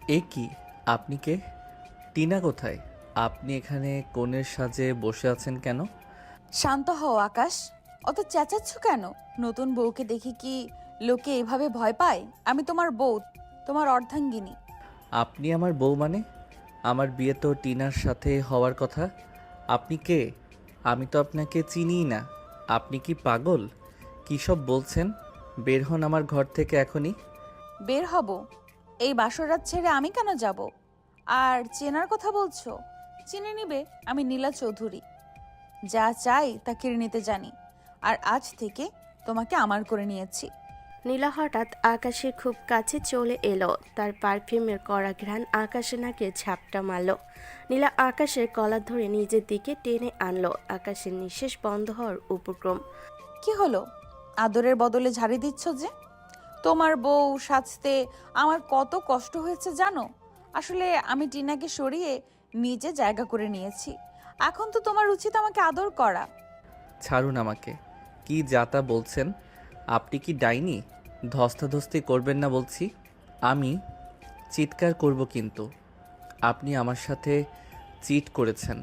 এ কি? আপনি কে? টিনা কোথায়? আপনি এখানে কনের সাজে বসে আছেন কেন? শান্ত হও আকাশ। অত চেঁচাচ্ছ কেন? নতুন বউকে দেখি কি লোকে এভাবে ভয় পায়? আমি তোমার বউ, তোমার অর্ধাঙ্গিনী। আপনি আমার বউ মানে? আমার বিয়ে তো টিনার সাথে হওয়ার কথা। আপনি কে? আমি তো আপনাকে চিনিই না। আপনি কি পাগল? কী সব বলছেন? বের হন আমার ঘর থেকে এখনই। বের হব? এই বাসরাত ছেড়ে আমি কেন যাব? আর চেনার কথা বলছো? চিনে নিবে, আমি নীলা চৌধুরী। যা চাই তা কেড়ে নিতে জানি। আর আজ থেকে তোমাকে আমার করে নিয়েছি। নীলা হঠাৎ আকাশের খুব কাছে চলে এলো। তার পারফিউমের কড়া ঘ্রাণ আকাশের নাকে ঝাপটা মারল। নীলা আকাশের কলার ধরে নিজের দিকে টেনে আনলো। আকাশের নিঃশ্বাস বন্ধ হওয়ার উপক্রম। কি হলো? আদরের বদলে ঝাড়ি দিচ্ছ যে? তোমার বউ সাজতে আমার কত কষ্ট হয়েছে জানো? আসলে আমি টিনাকে সরিয়ে নিজে জায়গা করে নিয়েছি। এখন তো তোমার উচিত আমাকে আদর করা। ছাড়ুন আমাকে। কি যাতা বলছেন? আপনি কি ডাইনি? ধস্তাধস্তি করবেন না বলছি। আমি চিৎকার করব কিন্তু। আপনি আমার সাথে চিট করেছেন।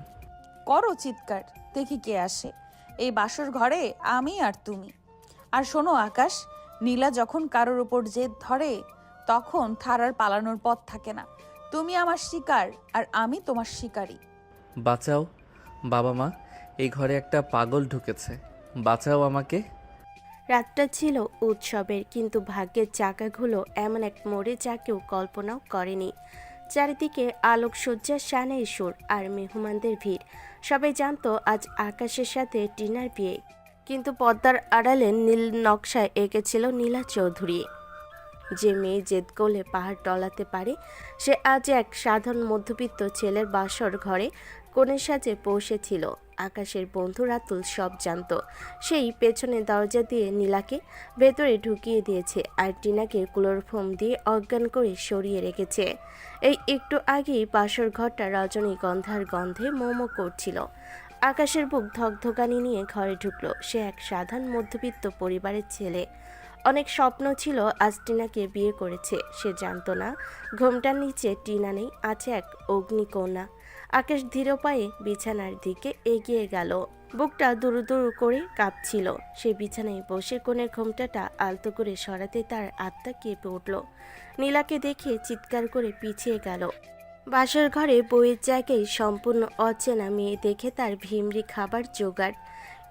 করো চিৎকার, দেখি কে আসে। এই বাসর ঘরে আমি আর তুমি। আর শোনো আকাশ, নীলা যখন কারোর উপর জেদ ধরে তখন থারার পালানোর পথ থাকে না। তুমি আমার শিকার আর আমি তোমার শিকারী। বাঁচাও বাবা মা, এই ঘরে একটা পাগল ঢুকেছে। বাঁচাও আমাকে। রাতটা ছিল উৎসবের, কিন্তু ভাগ্যের চাকাগুলো এমন এক মোড়ে যা কেউ কল্পনাও করেনি। চারিদিকে আলোকসজ্জার শানের সুর আর মেহমানদের ভিড়। সবাই জানতো আজ আকাশের সাথে টিনার বিয়ে, কিন্তু পর্দার আড়ালে নীল নকশায় এঁকেছিল নীলা চৌধুরী। যে মেয়ে জেদ করলে পাহাড় টলাতে পারে, সে আজ এক সাধারণ মধ্যবিত্ত ছেলের বাসর ঘরে কনের সাজে পৌঁছেছিল। আকাশের বন্ধু রাতুল সব জানতো। সেই পেছনে দরজা দিয়ে নীলাকে ভেতরে ঢুকিয়ে দিয়েছে আর টিনাকে ক্লোরোফর্ম দিয়ে অজ্ঞান করে সরিয়ে রেখেছে। এই একটু আগেই বাসর ঘরটা রজনীগন্ধার গন্ধে মোমো করছিল। আকাশের বুক ধকধকানি নিয়ে ঘরে ঢুকলো। সে এক সাধারণ মধ্যবিত্ত পরিবারের ছেলে। অনেক স্বপ্ন ছিল আজ টিনাকে বিয়ে করেছে। সে জানতো না ঘোমটার নিচে টিনা নেই, আছে এক অগ্নিকন্যা। আকাশ ধীর পায়ে বিছানার দিকে এগিয়ে গেল। বুকটা দুরু দুরু করে কাঁপছিল। সে বিছানায় বসে কোণের ঘোমটাটা আলতো করে সরাতে তার আত্মা কেঁপে উঠল। নীলাকে দেখে চিৎকার করে পিছিয়ে গেল। বাসার ঘরে বইয়ের জায়গায় সম্পূর্ণ অচেনা মেয়ে দেখে তার ভিমরি খাবার জোগাড়।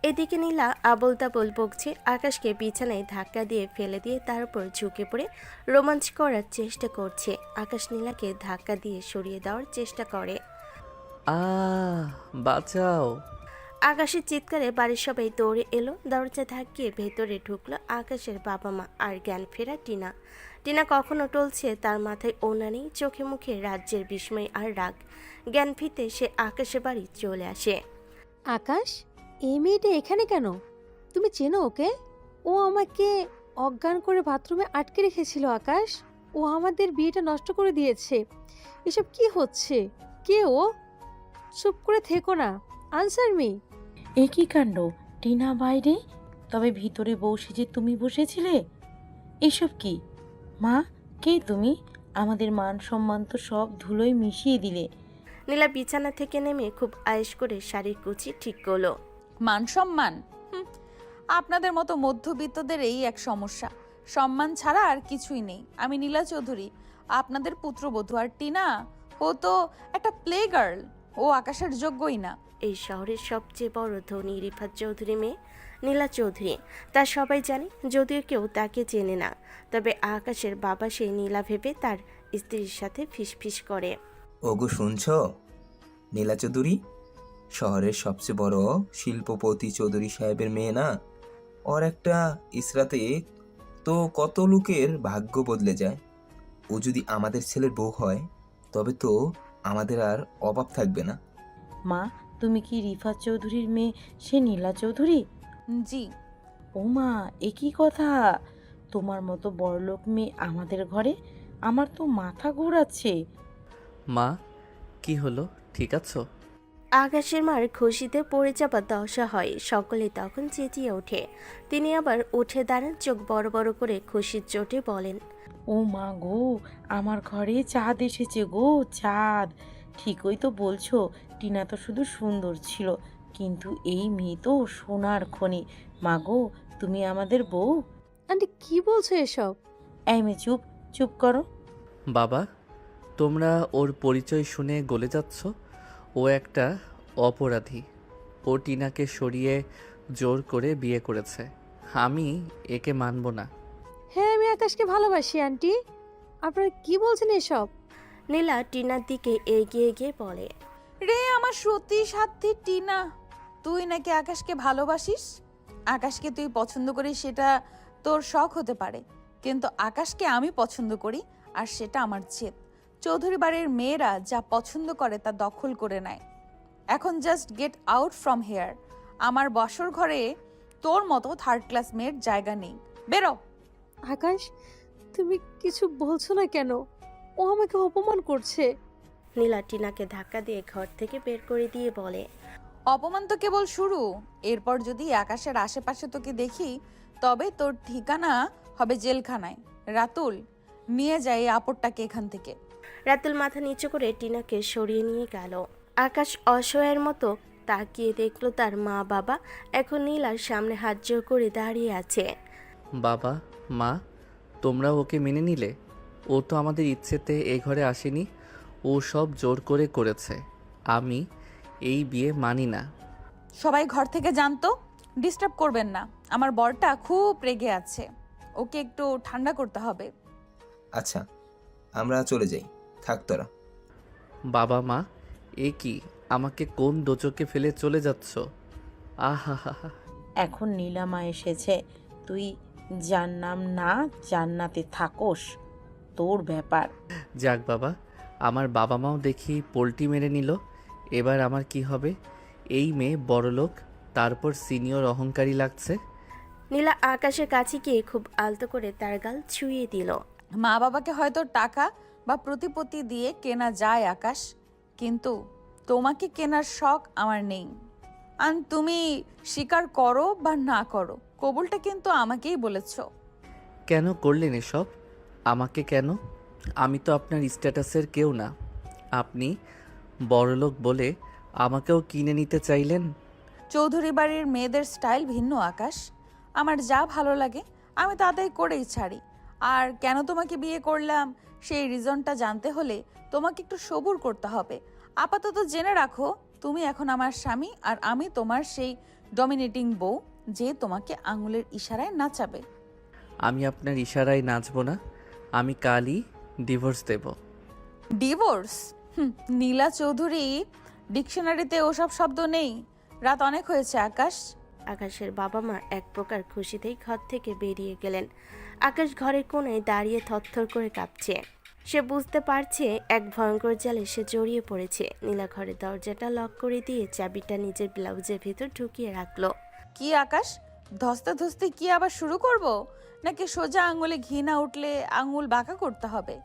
এদিকে নীলা আবোল তাবোল বকছে। আকাশকে বিছানায় ধাক্কা দিয়ে ফেলে দিয়ে তার উপর ঝুঁকে পড়ে রোমাঞ্চ করার চেষ্টা করছে। আকাশ নীলাকে ধাক্কা দিয়ে সরিয়ে দেওয়ার চেষ্টা করে। আহ, বাঁচাও। আকাশের চিৎকারে বাড়ির সবাই দৌড়ে এলো। দরজা ধাক্কিয়ে ভেতরে ঢুকলো আকাশের বাবা মা আর জ্ঞান ফেরা টিনা। টিনা কখনো টলছে, তার মাথায় ওনা নেই, চোখে মুখে রাজ্যের বিস্ময় আর রাগ। জ্ঞান ফিরতে সে আকাশের বাড়ি চলে আসে। আকাশ, এই মেয়েটা এখানে কেন? তুমি চেনো ওকে? ও আমাকে অজ্ঞান করে বাথরুমে আটকে রেখেছিল। আকাশ, ও আমাদের বিয়েটা নষ্ট করে দিয়েছে। এসব কি হচ্ছে? কে ও? চুপ করে থেকো না, আনসার মি। এ কি কাণ্ড! টিনা বাইরে, তবে ভিতরে বসে যে তুমি বসেছিলে, এসব কি? মা, কে তুমি? আমাদের মান সম্মান তো সব ধুলোয় মিশিয়ে দিলে। নীলা বিছানা থেকে নেমে খুব আয়েশ করে শাড়ির কুচি ঠিক করলো। মান সম্মান? হুম, আপনাদের মতো মধ্যবিত্তদের এই এক সমস্যা। সম্মান ছাড়া আর কিছুই নেই। আমি নীলা চৌধুরী, আপনাদের পুত্রবধূ। আর টিনা, ও তো একটা প্লে গার্ল। ও আকাশের যোগ্যই না। এই শহরের সবচেয়ে বড় ধনী রিফাত চৌধুরী মেয়ে নীলা চৌধুরী, তা সবাই জানে। যদিও কেউ তাকে চেনে না, তবে আকাশের বাবা সেই নীলা ভেবে তার স্ত্রীর সাথে ফিসফিস করে। ওগো শুনছ? নীলা চৌধুরী শহরের সবচেয়ে বড় শিল্পপতি চৌধুরী সাহেবের মেয়ে না? ওর একটা ইসরাতে তো কত লোকের ভাগ্য বদলে যায়। ও যদি আমাদের ছেলের বউ হয় তবে তো আমাদের আর অভাব থাকবে না। মা, তুমি কি রিফাত চৌধুরীর মেয়ে, সে নীলা চৌধুরী? জি। ও মা, এ কি কথা! তোমার মতো বড়লোক মেয়ে আমাদের ঘরে! আমার তো মাথা ঘোরাচ্ছে। মা, কি হলো? ঠিক আছো? আকাশের মার খুশিতে পড়ে যাবার দশা হয়। সকলে তখন চেঁচিয়ে ওঠে। তিনি আবার উঠে দাঁড়ান, চোখ বড় বড় করে খুশির চোটে বলেন, ও মা গো, আমার ঘরে চাঁদ এসেছে গো, চাঁদ। ঠিকই তো বলছো, টিনা তো শুধু সুন্দর ছিল, কিন্তু এই মেয়ে তো সোনার খনি। মা গো, তুমি আমাদের বউ। আন্টি কি বলছো এসব? এই মেয়ে চুপ, চুপ করো। বাবা, তোমরা ওর পরিচয় শুনে গলে যাচ্ছ। ও একটা অপরাধী। ও টিনাকে সরিয়ে জোর করে বিয়ে করেছে। আমি একে মানব না। হ্যাঁ, আমি আকাশকে ভালোবাসি আন্টি। আপনারা কি বলছেন এসব? নীলা টিনার দিকে এগিয়ে গিয়ে বলে, রে আমার সতী সাধ্যী টিনা, তুই নাকি আকাশকে ভালোবাসিস। আকাশকে তুই পছন্দ করিস সেটা তোর শখ হতে পারে, কিন্তু আকাশকে আমি পছন্দ করি, আর সেটা আমার জেদ। চৌধুরী বাড়ির মেয়েরা যা পছন্দ করে তা দখল করে নেয়। এখন just get out from here. আমার বসর ঘরে তোর মতো থার্ড ক্লাস মেয়ের জায়গা নেই। বেরো। আকাশ, তুমি কিছু বলছো না কেন? ও আমাকে অপমান করছে। নীলা টিনাকে ধাক্কা দিয়ে ঘর থেকে বের করে দিয়ে বলে, অপমান তো কেবল শুরু। এরপর যদি আকাশের আশেপাশে তোকে দেখি, তবে তোর ঠিকানা হবে জেলখানায়। রাতুল, নিয়ে যাই এই আপদটাকে এখান থেকে। রাতুল মাথা নিচু করে টিনাকে সরিয়ে নিয়ে গেল। আকাশ অসহায়ের মতো তাকিয়ে দেখলো তার মা বাবা এখন নীলার সামনে হাত জোর করে দাঁড়িয়ে আছে। বাবা, মা, তোমরা ওকে মেনে নিলে? ও তো আমাদের ইচ্ছেতে এই ঘরে আসেনি। ও সব জোর করে করেছে। আমি এই বিয়ে মানি না। সবাই ঘর থেকে জানতো। ডিস্টার্ব করবেন না, আমার বরটা খুব রেগে আছে, ওকে একটু ঠান্ডা করতে হবে। আচ্ছা, আমরা চলে যাই, থাক তোরা। বাবা, মা, এ কি? আমাকে কোন দোচকে ফেলে চলে যাচ্ছ? আহা হা হা। এখন নীলামা এসেছে, তুই জান্নাম না জান্নাতে থাকোস, তোর ব্যাপার। যাক বাবা, আমার বাবা মাও দেখি পোল্টি মেরে নিল। এবার আমার কি হবে? এই মেয়ে বড়লোক, তারপর সিনিয়র অহংকারী লাগছে। নীলা আকাশের কাছে গিয়ে খুব আলতো করে তার গাল ছুঁয়ে দিল। মা বাবাকে হয়তো টাকা বা প্রতিপত্তি দিয়ে কেনা যায় আকাশ, কিন্তু তোমাকে কেনার শখ আমার নেই। আর তুমি স্বীকার করো বা না করো, কবুলটা কিন্তু আমাকেই বলেছো। কেন করলেন এসব? আমাকে কেন? আমি তো আপনার স্ট্যাটাসের কেউ না। আপনি বড়লোক বলে আমাকেও কিনে নিতে চাইলেন। চৌধুরী বাড়ির মেয়েদের স্টাইল ভিন্ন আকাশ। আমার যা ভালো লাগে আমি তাদের করেই ছাড়ি। আর কেন তোমাকে বিয়ে করলাম সেই রিজনটা জানতে হলে তোমাকে একটু সবুর করতে হবে। আপাতত জেনে রাখো, তুমি এখন আমার স্বামী, আর আমি তোমার সেই ডমিনেটিং বউ যে তোমাকে আঙুলের ইশারায় নাচাবে। আমি আপনার ইশারায় নাচব না। আমি কালই ডিভোর্স দেব। ডিভোর্স? নীলা চৌধুরী ডিকশনারিতে ওসব শব্দ নেই। রাত অনেক হয়েছে আকাশ। আকাশের বাবা মা এক প্রকার খুশিতেই ঘর থেকে বেরিয়ে গেলেন। আকাশ ঘরের কোণে দাঁড়িয়ে থরথর করে কাঁপছে। সে বুঝতে পারছে এক ভয়ঙ্কর জালে সে জড়িয়ে পড়েছে। নীলা ঘরের দরজাটা লক করে দিয়ে চাবিটা নিজের ব্লাউজের ভিতর ঢুকিয়ে রাখলো। কি আকাশ, ধস্তাধস্তি কি আবার শুরু করব, নাকি সোজা আঙুলে ঘি না উঠলে আঙুল বাঁকা করতে হবে?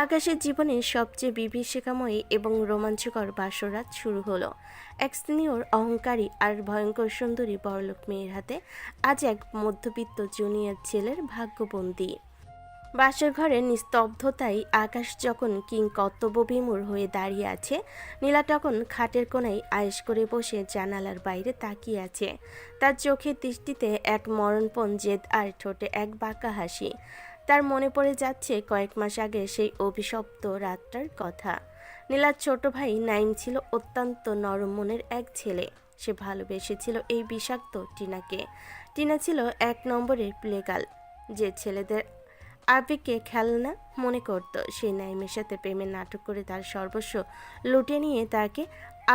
আকাশের জীবনের সবচেয়ে বিভীষিকাময়ী এবং রোমাঞ্চকর বাসরাত শুরু হলো। এক সিনিয়র অহংকারী আর ভয়ঙ্কর সুন্দরী বড়লোক মেয়ের হাতে আজ এক মধ্যবিত্ত জুনিয়র ছেলের ভাগ্যবন্দি। বাসর ঘরের নিস্তব্ধতায় আকাশ যখন কিংকর্তব্যবিমূঢ় হয়ে দাঁড়িয়ে আছে, নীলা তখন খাটের কোণায় আয়েশ করে বসে জানালার বাইরে তাকিয়ে আছে। তার চোখের দৃষ্টিতে এক মরণপণ জেদ আর ঠোঁটে এক বাঁকা হাসি। তার মনে পড়ে যাচ্ছে কয়েক মাস আগে সেই অভিশপ্ত রাতটার কথা। নীলার ছোট ভাই নাইম ছিল অত্যন্ত নরম মনের এক ছেলে। সে ভালোবেসেছিল এই বিষাক্ত টিনাকে। টিনা ছিল এক নম্বরের প্লেগাল, যে ছেলেদের আবেগকে খেলনা মনে করত। সেই নাইমের সাথে প্রেমের নাটক করে তার সর্বস্ব লুটে নিয়ে তাকে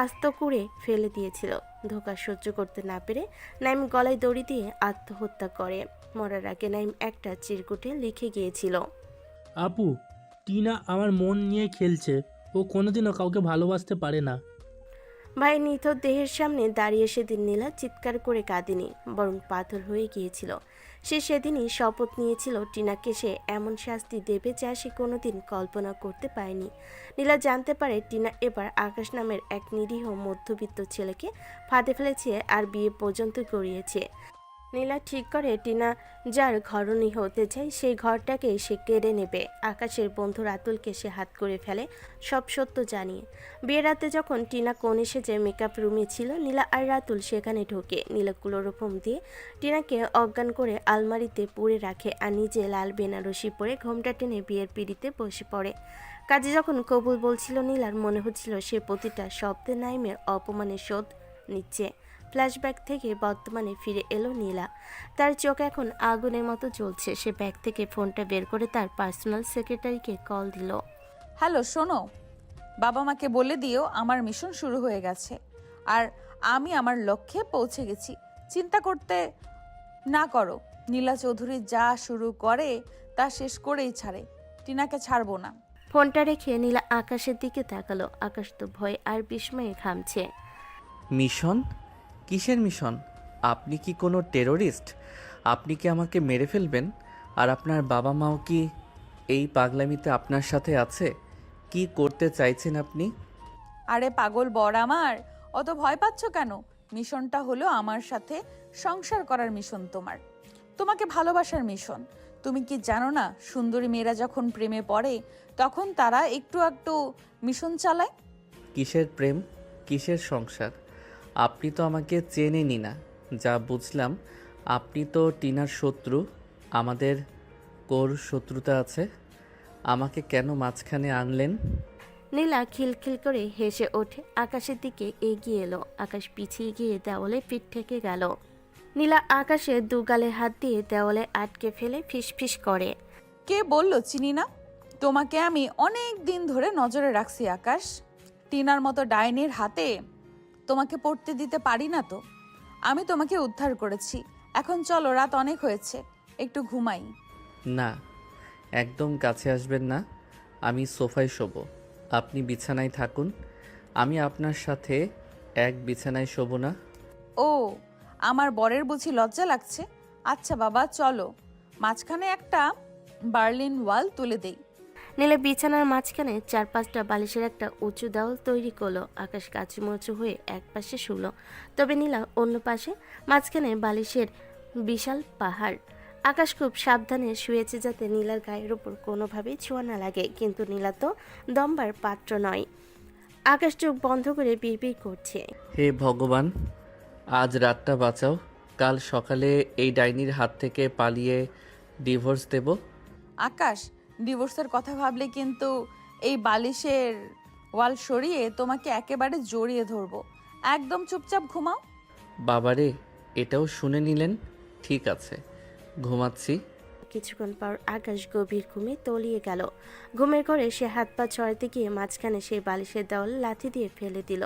আস্ত করে ফেলে দিয়েছিল। ধোঁকা সহ্য করতে না পেরে নাইম গলায় দড়ি দিয়ে আত্মহত্যা করে। মরার আগে নাইম একটা চিরকুটে লিখে গিয়েছিল, আপু, টিনা আমার মন নিয়ে খেলছে, ও কোনোদিনও কাউকে ভালোবাসতে পারে না। ভাই নিথর দেহের সামনে দাঁড়িয়ে সেদিন নীলা চিৎকার করে কাঁদেনি, বরং পাথর হয়ে গিয়েছিল। সে সেদিনই শপথ নিয়েছিল টিনাকে সে এমন শাস্তি দেবে যা সে কোনোদিন কল্পনা করতে পারেনি। নীলা জানতে পারে টিনা এবার আকাশ নামের এক নিরীহ মধ্যবিত্ত ছেলেকে ফাঁদে ফেলেছে আর বিয়ে পর্যন্ত গড়িয়েছে। নীলা ঠিক করে টিনা যার ঘরণী হতে চায় সেই ঘরটাকে সে কেড়ে নেবে। আকাশের বন্ধু রাতুলকে সে হাত করে ফেলে সব সত্য জানিয়ে। বিয়ের রাতে যখন টিনা কোণে সেজে মেকআপ রুমে ছিল, নীলা আর রাতুল সেখানে ঢোকে। নীলা ক্লোরোফর্ম দিয়ে টিনাকে অজ্ঞান করে আলমারিতে পুরে রাখে আর নিজে লাল বেনারসি পরে ঘোমটা টেনে বিয়ের পিঁড়িতে বসে পড়ে। কাজে যখন কবুল বলছিল, নীলার মনে হচ্ছিল সে প্রতিটা শব্দে নাইমের অপমানের শোধ নিচ্ছে। ফ্ল্যাশব্যাক থেকে বর্তমানে ফিরে এলো নীলা। তার চোখ এখন আগুনের মতো জ্বলছে। সে ব্যাগ থেকে ফোনটা বের করে তার পার্সোনাল সেক্রেটারিকে কল দিল। হ্যালো, শোনো, বাবা মাকে বলে দিও আমার মিশন শুরু হয়ে গেছে আর আমি আমার লক্ষ্যে পৌঁছে গেছি। চিন্তা করতে না করো, নীলা চৌধুরী যা শুরু করে তা শেষ করেই ছাড়ে। টিনাকে ছাড়বো না। ফোনটা রেখে নীলা আকাশের দিকে তাকালো। আকাশ তো ভয় আর বিস্ময়ে ঘামছে। মিশন? কিসের মিশন? আপনি কি কোনো টেরোরিস্ট? আপনি কি আমাকে মেরে ফেলবেন? আর আপনার বাবা মাও কি এই পাগলামিতে আপনার সাথে আছে? কি করতে চাইছেন আপনি? আরে পাগল বর আমার, অত ভয় পাচ্ছ কেন? মিশনটা হলো আমার সাথে সংসার করার মিশন, তোমাকে ভালোবাসার মিশন। তুমি কি জানো না, সুন্দরী মেয়েরা যখন প্রেমে পড়ে তখন তারা একটু একটু মিশন চালায়। কিসের প্রেম, কিসের সংসার? আপনি তো আমাকে চেনেনই না। যা বুঝলাম আপনি তো টিনার শত্রু। আমাদের কোর শত্রুতা আছে। আমাকে কেন মাঝখানে আনলেন? নীলা খিলখিল করে হেসে ওঠে। আকাশের দিকে এগিয়ে এলো। আকাশ পিছিয়ে গিয়ে দেওয়ালে পিঠ ঠেকে গেল। নীলা আকাশে দুগালে হাত দিয়ে দেওয়ালে আটকে ফেলে ফিসফিস করে। কে বললো চিনি না? তোমাকে আমি অনেক দিন ধরে নজরে রাখছি আকাশ। টিনার মতো ডাইনির হাতে তোমাকে পড়তে দিতে পারি না তো। আমি তোমাকে উদ্ধার করেছি। এখন চলো, রাত অনেক হয়েছে, একটু ঘুমাই। না, একদম কাছে আসবেন না। আমি সোফায় শোবো, আপনি বিছানায় থাকুন। আমি আপনার সাথে এক বিছানায় শোবো না। ও, আমার বরের বুঝি লজ্জা লাগছে? আচ্ছা বাবা, চলো মাঝখানে একটা বার্লিন ওয়াল তুলে দেই। নীলা বিছানার মাঝখানে 4-5টা বালিশের একটা উঁচু দেওয়াল তৈরি করলো। আকাশ কাচুমচু হয়ে এক পাশে শুলো, তবে নীলা অন্য পাশে। মাঝখানে বালিশের বিশাল পাহাড়। আকাশ খুব সাবধানে শুয়েছে যাতে নীলার গায়ের ওপর কোনোভাবেই ছোঁয়া না লাগে, কিন্তু নীলা তো দমবার পাত্র নয়। আকাশ চোখ বন্ধ করে বিড়বিড় করছে। হে ভগবান, আজ রাতটা বাঁচাও। কাল সকালে এই ডাইনির হাত থেকে পালিয়ে ডিভোর্স দেব। আকাশ, ডিভোর্সের কথা ভাবলে কিন্তু এই বালিশের ওয়াল সরিয়ে তোমাকে একেবারে জড়িয়ে ধরবো। একদম চুপচাপ ঘুমাও। বাবারে, এটাও শুনে নিলেন? ঠিক আছে, ঘুমাচ্ছি। কিছুক্ষণ পর আকাশ গভীর ঘুমে তলিয়ে গেল। ঘুমের ঘরে সে হাত পা ছড়াতে গিয়ে মাঝখানে সেই বালিশের দেওয়াল লাথি দিয়ে ফেলে দিল।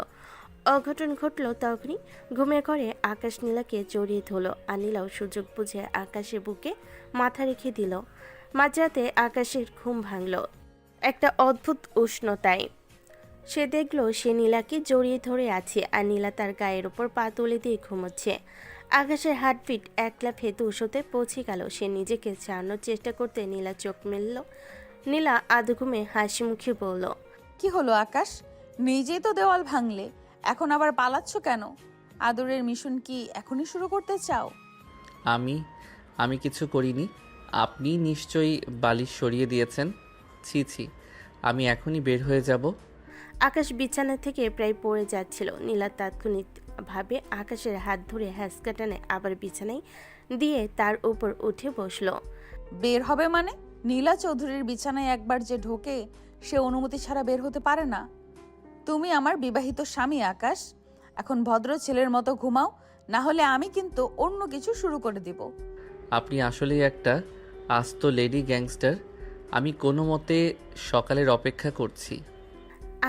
অঘটন ঘটল তখনই। ঘুমের ঘরে আকাশ নীলাকে জড়িয়ে ধরল আর নীলাও সুযোগ বুঝে আকাশের বুকে মাথা রেখে দিল। মাঝরাতে আকাশের ঘুম ভাঙল একটা অদ্ভুত উষ্ণতায়। সে দেখল সে নীলাকে জড়িয়ে ধরে আছে আর নীলা তার গায়ের ওপর পা তুলে দিয়ে ঘুমোচ্ছে। আকাশের হার্টবিট এক লাফে 200-তে পৌঁছে গেল। সে নিজেকে ছাড়ানোর চেষ্টা করতে নীলা চোখ মেলল। নীলা আধ ঘুমে হাসি মুখে বলল, কি হলো আকাশ, নিজেই তো দেওয়াল ভাঙলে, এখন আবার পালাচ্ছ কেন? আদরের মিশন কি এখনই শুরু করতে চাও? আমি কিছু করিনি। আপনি নিশ্চয়ই বালিশ সরিয়ে দিয়েছেন। ছি ছি, আমি এখনই বের হয়ে যাব। আকাশ বিছানা থেকে প্রায় পড়ে যাচ্ছিল। নীলা তাৎক্ষণিকভাবে আকাশের হাত ধরে হ্যাঁচকা টানে আবার বিছানায় দিয়ে তার উপর উঠে বসলো। বের হবে মানে? নীলা চৌধুরীর বিছানায় একবার যে ঢোকে সে অনুমতি ছাড়া বের হতে পারে না। তুমি আমার বিবাহিত স্বামী আকাশ, এখন ভদ্র ছেলের মতো ঘুমাও, না হলে আমি কিন্তু অন্য কিছু শুরু করে দিব। আপনি আসলেই একটা আস্ত লেডি গ্যাংস্টার। আমি কোনো মতে সকালের অপেক্ষা করছি।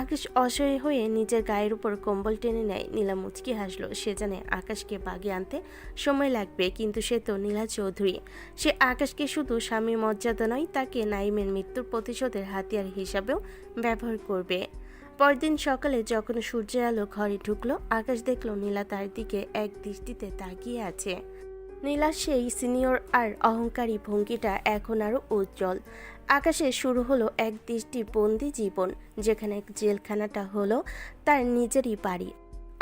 আকাশ অসহায় হয়ে নিজের গায়ের উপর কম্বল টেনে নেয়। নীলা মুচকি হাসলো। সে জানে আকাশকে বাগে আনতে সময় লাগবে, কিন্তু সে তো নীলা চৌধুরী। সে আকাশকে শুধু স্বামীর মর্যাদা নয়, তাকে নাইমের মৃত্যুর প্রতিশোধের হাতিয়ার হিসাবেও ব্যবহার করবে। পরদিন সকালে যখন সূর্যের আলো ঘরে ঢুকলো, আকাশ দেখলো নীলা তার দিকে এক দৃষ্টিতে তাকিয়ে আছে। নীলার সেই সিনিয়র আর অহংকারী ভঙ্গিটা এখন আরো উজ্জ্বল। আকাশে শুরু হলো এক দৃষ্টিবন্দি জীবন, যেখানে জেলখানাটা হলো তার নিজেরই বাড়ি,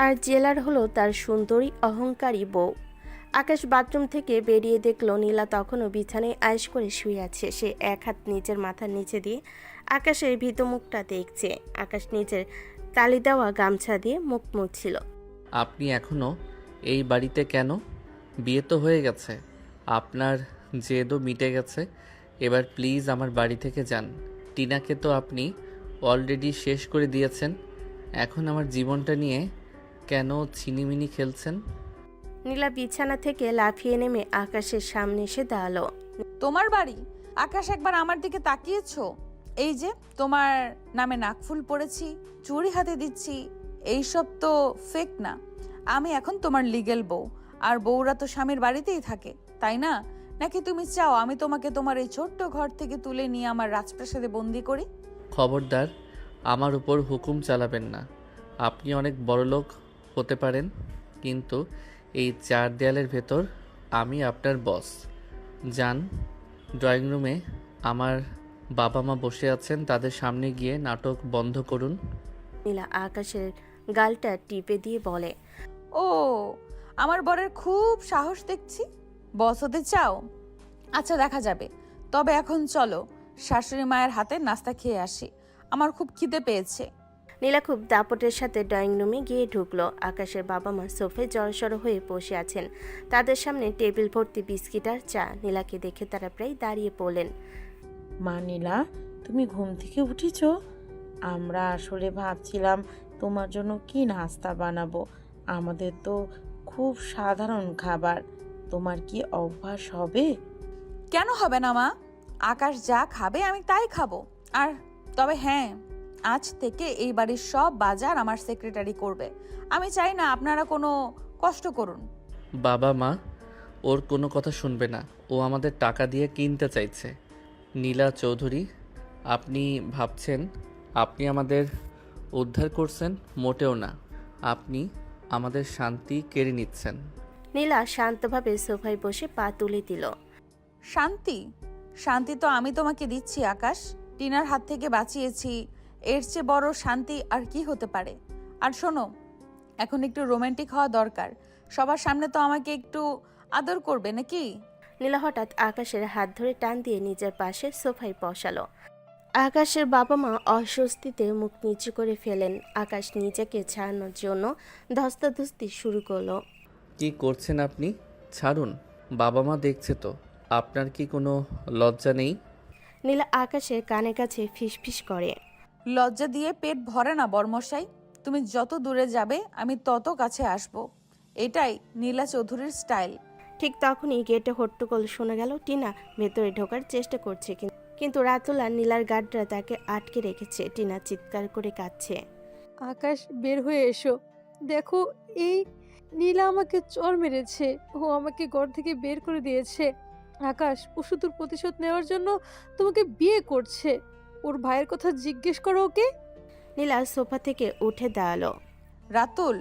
আর জেলার হলো তার সুন্দরী অহংকারী বউ। আকাশ বাথরুম থেকে বেরিয়ে দেখলো নীলা তখনও বিছানায় আয়েশ করে শুয়ে আছে। সে এক হাত নিজের মাথার নিচে দিয়ে আকাশের ভীত মুখটা দেখছে। আকাশ নিজের তালি দেওয়া গামছা দিয়ে মুখ মুছছিল। আপনি এখনও এই বাড়িতে কেন? বিয়ে তো হয়ে গেছে, আপনার জেদও মিটে গেছে। এবার প্লিজ আমার বাড়ি থেকে যান। টিনাকে তো আপনি অলরেডি শেষ করে দিয়েছেন, এখন আমার জীবনটা নিয়ে কেন ছিনিমিনি খেলছেন? নীলা বিছানা থেকে লাফিয়ে নেমে আকাশের সামনে এসে দাঁড়ালো। তোমার বাড়ি? আকাশ, একবার আমার দিকে তাকিয়েছো? এই যে তোমার নামে নাকফুল পড়েছি, চুড়ি হাতে দিচ্ছি, এইসব তো ফেক না। আমি এখন তোমার লিগেল বউ, আর বউরা তো স্বামীর বাড়িতেই থাকে, তাই না? নাকি তুমি চাও আমি তোমাকে তোমার এই ছোট্ট ঘর থেকে তুলে নিয়ে আমার রাজপ্রাসাদে বন্দি করি? খবরদার আমার উপর হুকুম চালাবেন না। আপনি অনেক বড়লোক হতে পারেন, কিন্তু এই চার দেয়ালের ভেতর আমি আপনার বস। যান, ড্রয়িং রুমে আমার বাবা মা বসে আছেন, তাদের সামনে গিয়ে নাটক বন্ধ করুন। নীলা আকাশের গালটা টিপে দিয়ে বলে, ও, আমার বরের খুব সাহস দেখছি। বস হতে চাও? আচ্ছা, দেখা যাবে। তবে এখন চলো শাশুড়ি মায়ের হাতে নাস্তা খেয়ে আসি, আমার খুব খিদে পেয়েছে। নীলা খুব দাপটের সাথে ড্রয়িং রুমে গিয়ে ঢুকলো। আকাশের বাবা মা সোফায় জড়সড় হয়ে বসে আছেন, তাদের সামনে টেবিল ভর্তি বিস্কিট আর চা। নীলাকে দেখে তারা প্রায় দাঁড়িয়ে পড়লেন। মা নীলা, তুমি ঘুম থেকে উঠেছ? আমরা আসলে ভাবছিলাম তোমার জন্য কি নাস্তা বানাবো। আমাদের তো খুব সাধারণ খাবার, তোমার কি অভ্যাস হবে? কেন হবে না মা? আকাশ যা খাবে আমি তাই খাবো। আর তবে হ্যাঁ, আজ থেকে এই বাড়ির সব বাজার আমার সেক্রেটারি করবে। আমি চাই না আপনারা কোনো কষ্ট করুন। বাবা মা ওর কোনো কথা শুনবে না, ও আমাদের টাকা দিয়ে কিনতে চাইছে। নীলা চৌধুরী, আপনি ভাবছেন আপনি আমাদের উদ্ধার করছেন? মোটেও না, আপনি আমাদের শান্তি কেড়ে নিচ্ছেন। নীলা শান্তভাবে সোফায় বসে পা তুলে দিল। শান্তি? শান্তি তো আমি তোমাকে দিচ্ছি আকাশ। টিনার হাত থেকে বাঁচিয়েছি, এর চেয়ে বড় শান্তি আর কি হতে পারে? আর শোনো, এখন একটু রোমান্টিক হওয়া দরকার। সবার সামনে তো আমাকে একটু আদর করবে নাকি? নীলা হঠাৎ আকাশের হাত ধরে টান দিয়ে নিজের পাশে সোফায় বসালো। আকাশের বাবা মা অস্বস্তিতে মুখ নিচু করে ফেলেন। আকাশ নিজেকে ছাড়ানোর জন্য ধস্তাধস্তি শুরু করলো। কি করছেন আপনি? ছাড়ুন, বাবা মা দেখছে তো। আপনার কি কোনো লজ্জা নেই? নীলা আকাশের কানে কাছে ফিসফিস করে, লজ্জা দিয়ে পেট ভরে না বর্মশাই। তুমি যত দূরে যাবে আমি তত কাছে আসব। এটাই নীলা চৌধুরীর স্টাইল। ঠিক তখনই গেটে হট্টগোল শোনা গেল। টিনা ভেতরে ঢোকার চেষ্টা করছে, কিন্তু রাতুল আর নীলার গার্ডরা তাকে আটকে রেখেছে। টিনা চিৎকার করে কাঁদছে। আকাশ, বের হয়ে এসো। দেখো, এই নীলা আমাকে চড় মেরেছে, ও আমাকে ঘর থেকে বের করে দিয়েছে। আকাশ, ও শুধু প্রতিশোধ নেওয়ার জন্য তোমাকে বিয়ে করছে। ওর ভাইয়ের কথা জিজ্ঞেস করো ওকে। নীলা সোফা থেকে উঠে দাঁড়ালো। রাতুল,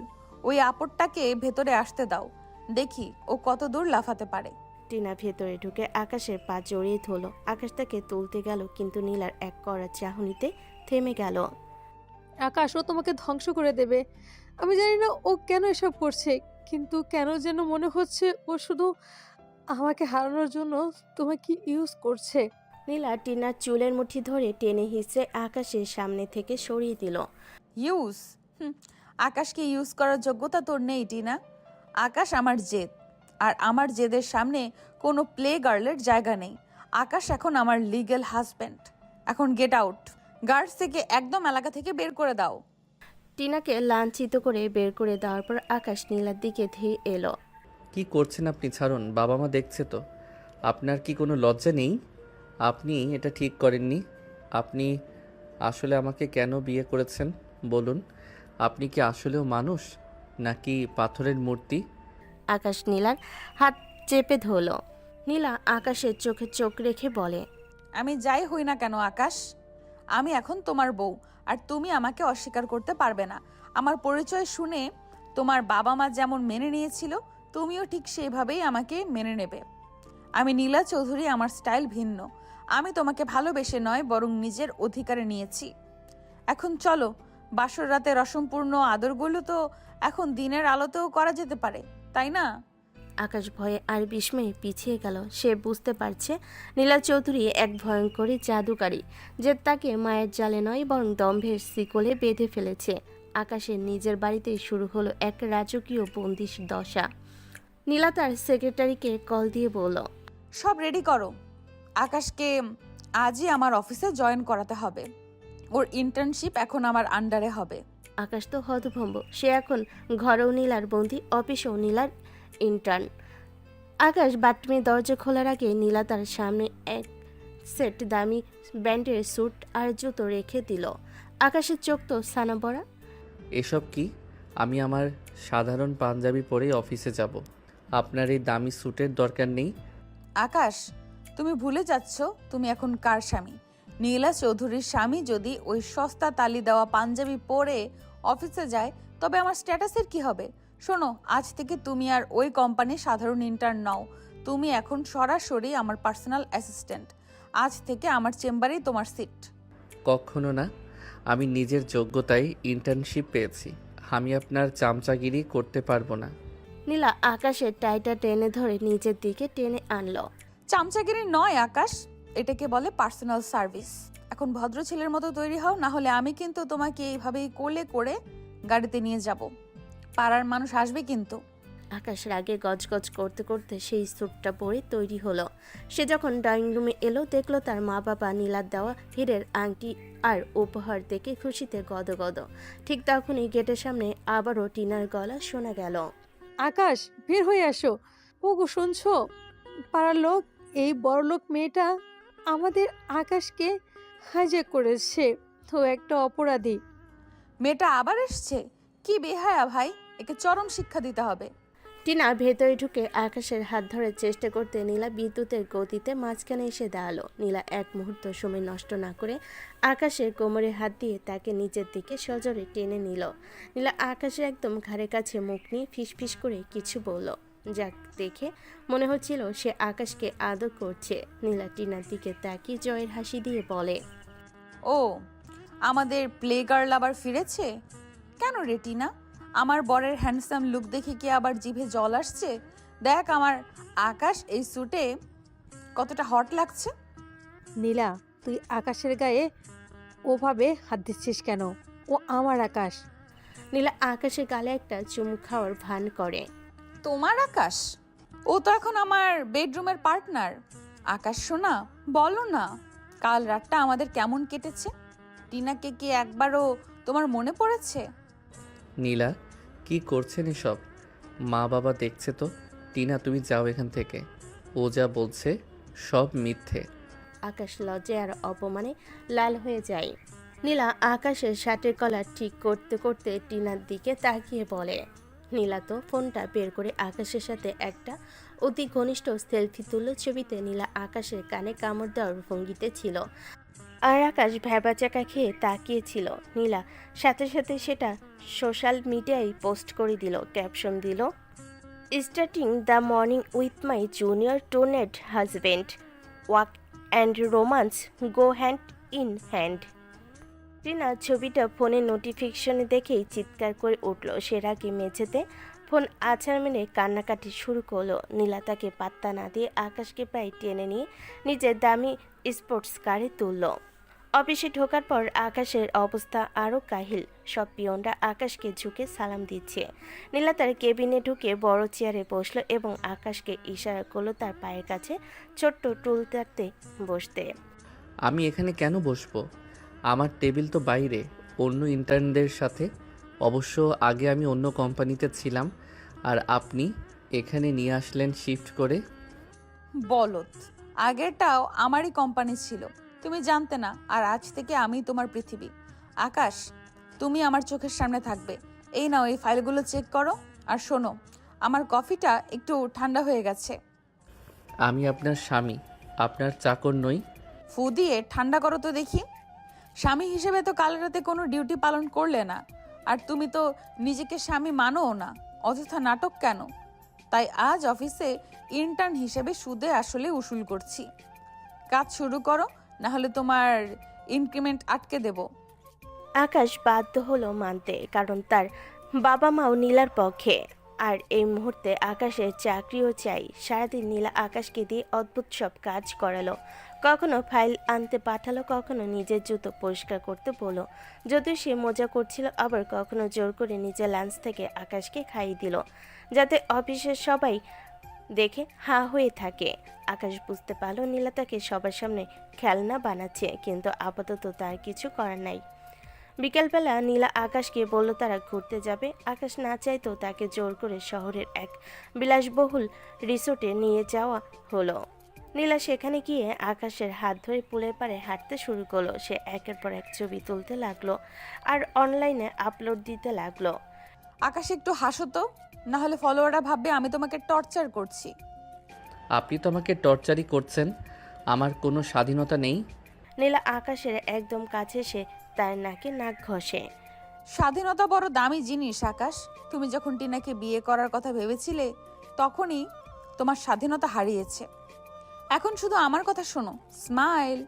ওই আপদটাকে ভেতরে আসতে দাও, দেখি ও কত দূর লাফাতে পারে। টিনা ভেতরে ঢুকে আকাশের পা জড়িয়ে ধরল। আকাশ তাকে তুলতে গেল, কিন্তু নীলার এক কড়া চাহনিতে থেমে গেল। আকাশ, ও তোমাকে ধ্বংস করে দেবে। আমি জানি না ও কেন এসব করছে, কিন্তু কেন যেন মনে হচ্ছে ও শুধু আমাকে হারানোর জন্য তোমাকে ইউজ করছে। নীলা টিনার চুলের মুঠি ধরে টেনে হিঁচড়ে আকাশের সামনে থেকে সরিয়ে দিল। ইউজ? আকাশকে ইউজ করার যোগ্যতা তোর নেই টিনা। আকাশ আমার জেদ, আর আমার জেদের সামনে কোনো প্লে গার্লের জায়গা নেই। আকাশ এখন আমার লিগ্যাল হাজব্যান্ড। এখন গেট আউট। গার্ডস থেকে একদম এলাকা থেকে বের করে দাও। টিনাকে লাঞ্ছিত করে বের করে দেওয়ার পর আকাশ নীলার দিকে ধেয়ে এলো। কি করছেন আপনি? ছাড়ুন, বাবা মা দেখছে তো। আপনার কি কোনো লজ্জা নেই? আপনি এটা ঠিক করেননি। আপনি আসলে আমাকে কেন বিয়ে করেছেন বলুন? আপনি কি আসলেও মানুষ নাকি পাথরের মূর্তি? আকাশ নীলার হাত চেপে ধরল। নীলা আকাশের চোখে চোখ রেখে বলে, আমি যাই হই না কেন আকাশ, আমি এখন তোমার বউ, আর তুমি আমাকে অস্বীকার করতে পারবে না। আমার পরিচয় শুনে তোমার বাবা মা যেমন মেনে নিয়েছিল, তুমিও ঠিক সেইভাবেই আমাকে মেনে নেবে। আমি নীলা চৌধুরী, আমার স্টাইল ভিন্ন। আমি তোমাকে ভালোবেসে নয়, বরং নিজের অধিকারে নিয়েছি। এখন চলো, বাসর রাতে রসমপূর্ণ আদরগুলো তো এখন দিনের আলোতেও করা যেতে পারে, তাই না? আকাশ ভয়ে আর বিস্ময়ে পিছিয়ে গেল। সে বুঝতে পারছে নীলা চৌধুরী এক ভয়ঙ্করী জাদুকারী, যে তাকে মায়ের জালে নয় বরং দম্ভের শিকলে বেঁধে ফেলেছে। আকাশের নিজের বাড়িতেই শুরু হলো এক রাজকীয় বন্দিশ দশা। নীলা তার সেক্রেটারিকে কল দিয়ে বলল, সব রেডি করো, আকাশকে আজই আমার অফিসে জয়েন করাতে হবে। ওর ইন্টার্নশিপ এখন আমার আন্ডারে হবে। আকাশ তো হতভম্ব। সে এখন ঘরেও নীলার বন্দি, অফিসেও নীলার ইন্টার্ন। আকাশ বাথরুমের দরজা খোলার আগে নীলা তার সামনে এক সেট দামি ব্র্যান্ডের স্যুট আর জুতো রেখে দিল। আকাশের চোখ তো ছানা পড়া। এসব কি? আমি আমার সাধারণ পাঞ্জাবি পরেই অফিসে যাব। আপনার এই দামি স্যুটের দরকার নেই। আকাশ, তুমি ভুলে যাচ্ছ তুমি এখন কার স্বামী। নীলা চৌধুরীর স্বামী যদি ওই সস্তা তালি দেওয়া পাঞ্জাবি পরে অফিসে যায়, তবে আমার স্ট্যাটাসের কি হবে? শোনো, আজ থেকে তুমি আর ওই কোম্পানির সাধারণ ইন্টার্ন নও, তুমি এখন সরাসরি আমার পার্সোনাল অ্যাসিস্ট্যান্ট। আজ থেকে আমার চেম্বারেই তোমার সিট। কখনো না, আমি নিজের যোগ্যতায় ইন্টার্নশিপ পেয়েছি। আমি আপনার চামচাগিরি করতে পারবো না। নীলা আকাশের টাইটা টেনে ধরে নিজের দিকে টেনে আনলো। চামচাগিরি নয় আকাশ, এটাকে বলে পার্সোনাল সার্ভিস। এখন ভদ্র ছেলের মতো তৈরি হও, না হলে আমি কিন্তু তোমাকে এইভাবেই কোলে করে গাড়িতে নিয়ে যাব। পাড়ার মানুষ আসবে কিন্তু। আকাশ রাগে গজগজ করতে করতে সেই স্যুটটা পরে তৈরি হলো। সে যখন ড্রয়িং রুমে এলো, দেখলো তার মা বাবা নীলার দেওয়া হীরের আংটি আর উপহার দেখে খুশিতে গদগদ। ঠিক তখনই গেটের সামনে আবারও টিনার গলা শোনা গেল। আকাশ, বের হয়ে আসো। ওগো, শুনছো? পাড়ার লোক, এই বড়লোক মেয়েটা আমাদের আকাশকে হাইজ্যাক করেছে। তো একটা অপরাধী। মেয়েটা আবার এসছে? কি বেহায়া ভাই, একে চরম শিক্ষা দিতে হবে। টিনা ভেতরে ঢুকে আকাশের হাত ধরার চেষ্টা করতে নীলা বিদ্যুতের গতিতে মাঝখানে এসে দাঁড়ালো। নীলা এক মুহূর্ত সময় নষ্ট না করে আকাশের কোমরে হাত দিয়ে তাকে নিচের দিকে সজোরে টেনে নিল। নীলা আকাশের একদম ঘাড়ের কাছে মুখ নিয়ে ফিসফিস করে কিছু বলল, যা দেখে মনে হচ্ছিল সে আকাশকে আদর করছে। নীলা টিনার দিকে তাকিয়ে জয়ের হাসি দিয়ে বলে, ও, আমাদের প্লে গার্ল আবার ফিরেছে? কেন রে টিনা, আমার বরের হ্যান্ডসাম লুক দেখে কি আবার জিভে জল আসছে? দেখ আমার আকাশ এই স্যুটে কতটা হট লাগছে। নীলা, তুই আকাশের গায়ে ওভাবে হাত দিচ্ছিস কেন? ও আমার আকাশ। নীলা আকাশের গালে একটা চুমু খাওয়ার ভান করে। তোমার আকাশ? ও তো এখন আমার বেডরুমের পার্টনার। আকাশ শোনা, বলো না, কাল রাতটা আমাদের কেমন কেটেছে? টিনাকে কি একবারও তোমার মনে পড়েছে? নীলা, কি করছেন এসব? মা বাবা দেখছে তো। টিনা, তুমি যাও এখান থেকে। ও যা বলছে সব মিথ্যে। আকাশ লজ্জায় আর অপমানে লাল হয়ে যায়। নীলা আকাশের শার্টের কলার ঠিক করতে করতে টিনার দিকে তাকিয়ে বলে। নীলা তো ফোনটা বের করে আকাশের সাথে একটা অতি ঘনিষ্ঠ সেলফি তুলল। ছবিতে নীলা আকাশের কানে কামড় দেওয়ার ভঙ্গিতে ছিল, আর আকাশ ভ্যাবাচাকা খেয়ে তাকিয়েছিল। নীলা সাথে সাথে সেটা সোশ্যাল মিডিয়ায় পোস্ট করে দিল। ক্যাপশন দিল, starting the morning with my junior toned husband, walk and romance go hand in hand. Tina ছবিটা ফোনের নোটিফিকেশনে দেখেই চিৎকার করে উঠল। সে রাগে মেঝেতে ফোন আছাড় মেরে কান্নাকাটি শুরু করলো। নীলা তাকে পাত্তা না দিয়ে আকাশকে প্রায় টেনে নিয়ে নিজের দামি স্পোর্টস কারে তুলল। অফিসে ঢোকার পর আকাশের অবস্থা আরও কাহিল। সব পিয়নরা আকাশকে ঝুঁকে সালাম দিচ্ছে। নীলা তার কেবিনে ঢুকে বড় চেয়ারে বসলো এবং আকাশকে ইশারা করলো তার পায়ের কাছে ছোট্ট টুলটাতে বসতে। আমি এখানে কেন বসবো? আমার টেবিল তো বাইরে, অন্য ইন্টার্নদের সাথে। অবশ্য আগে আমি অন্য কোম্পানিতে ছিলাম, আর আপনি এখানে নিয়ে আসলেন শিফট করে। বলত, আগেরটাও আমারই কোম্পানি ছিল, তুমি জানতে না। আর আজ থেকে আমি তোমার পৃথিবী। আকাশ, তুমি আমার চোখের সামনে থাকবে। এই নাও, এই ফাইলগুলো চেক করো। আর শোনো, আমার কফিটা একটু ঠান্ডা হয়ে গেছে। আমি আপনার স্বামী, আপনার চাকর নই। ফু দিয়ে ঠান্ডা করো তো দেখি। স্বামী হিসেবে তো কাল রাতে কোনো ডিউটি পালন করলে না, আর তুমি তো নিজেকে স্বামী মানোও না, অযথা নাটক কেন? তাই আজ অফিসে ইন্টার্ন হিসেবে সুদে আসলে উসুল করছি। কাজ শুরু করো, না হলে তোমার ইনক্রিমেন্ট আটকে দেব। আকাশ বাধ্য হলো মানতে, কারণ তার বাবা মাও নীলার পক্ষে। আর এই মুহূর্তে আকাশের চাকরিও চাই। সারাদিন নীলা আকাশকে দিয়ে অদ্ভুত সব কাজ করালো। কখনো ফাইল আনতে পাঠালো, কখনো নিজের জুতো পরিষ্কার করতে বলল। যদিও সে মজা করছিল, আবার কখনো জোর করে নিজের লাঞ্চ থেকে আকাশকে খাইয়ে দিল, যাতে অফিসের সবাই দেখে হা হয়ে থাকে। আকাশ বুঝতে পারল নীলা তাকে সবার সামনে খেলনা বানাচ্ছে, কিন্তু আপাতত তার কিছু করার নাই। বিকেলবেলা নীলা আকাশকে বলল তারা ঘুরতে যাবে। আকাশ না চাইতেও তাকে জোর করে শহরের এক বিলাসবহুল রিসোর্টে নিয়ে যাওয়া হলো। নীলা সেখানে গিয়ে আকাশের হাত ধরে পুলের পাড়ে হাঁটতে শুরু করলো। সে একের পর এক ছবি তুলতে লাগলো আর অনলাইনে আপলোড দিতে লাগলো। আকাশ একটু হাসো তো, না হলে ফলোয়াররা ভাববে আমি তোমাকে টর্চার করছি। আপনি তো আমাকে টর্চারই করছেন। আমার কোনো স্বাধীনতা নেই। নীলা আকাশের একদম কাছে এসে তার নাকে নাক ঘষে। স্বাধীনতা বড় দামি জিনিস আকাশ। তুমি যখন টিনাকে বিয়ে করার কথা ভেবেছিলে, তখনই তোমার স্বাধীনতা হারিয়েছে। এখন শুধু আমার কথা শোনো, স্মাইল।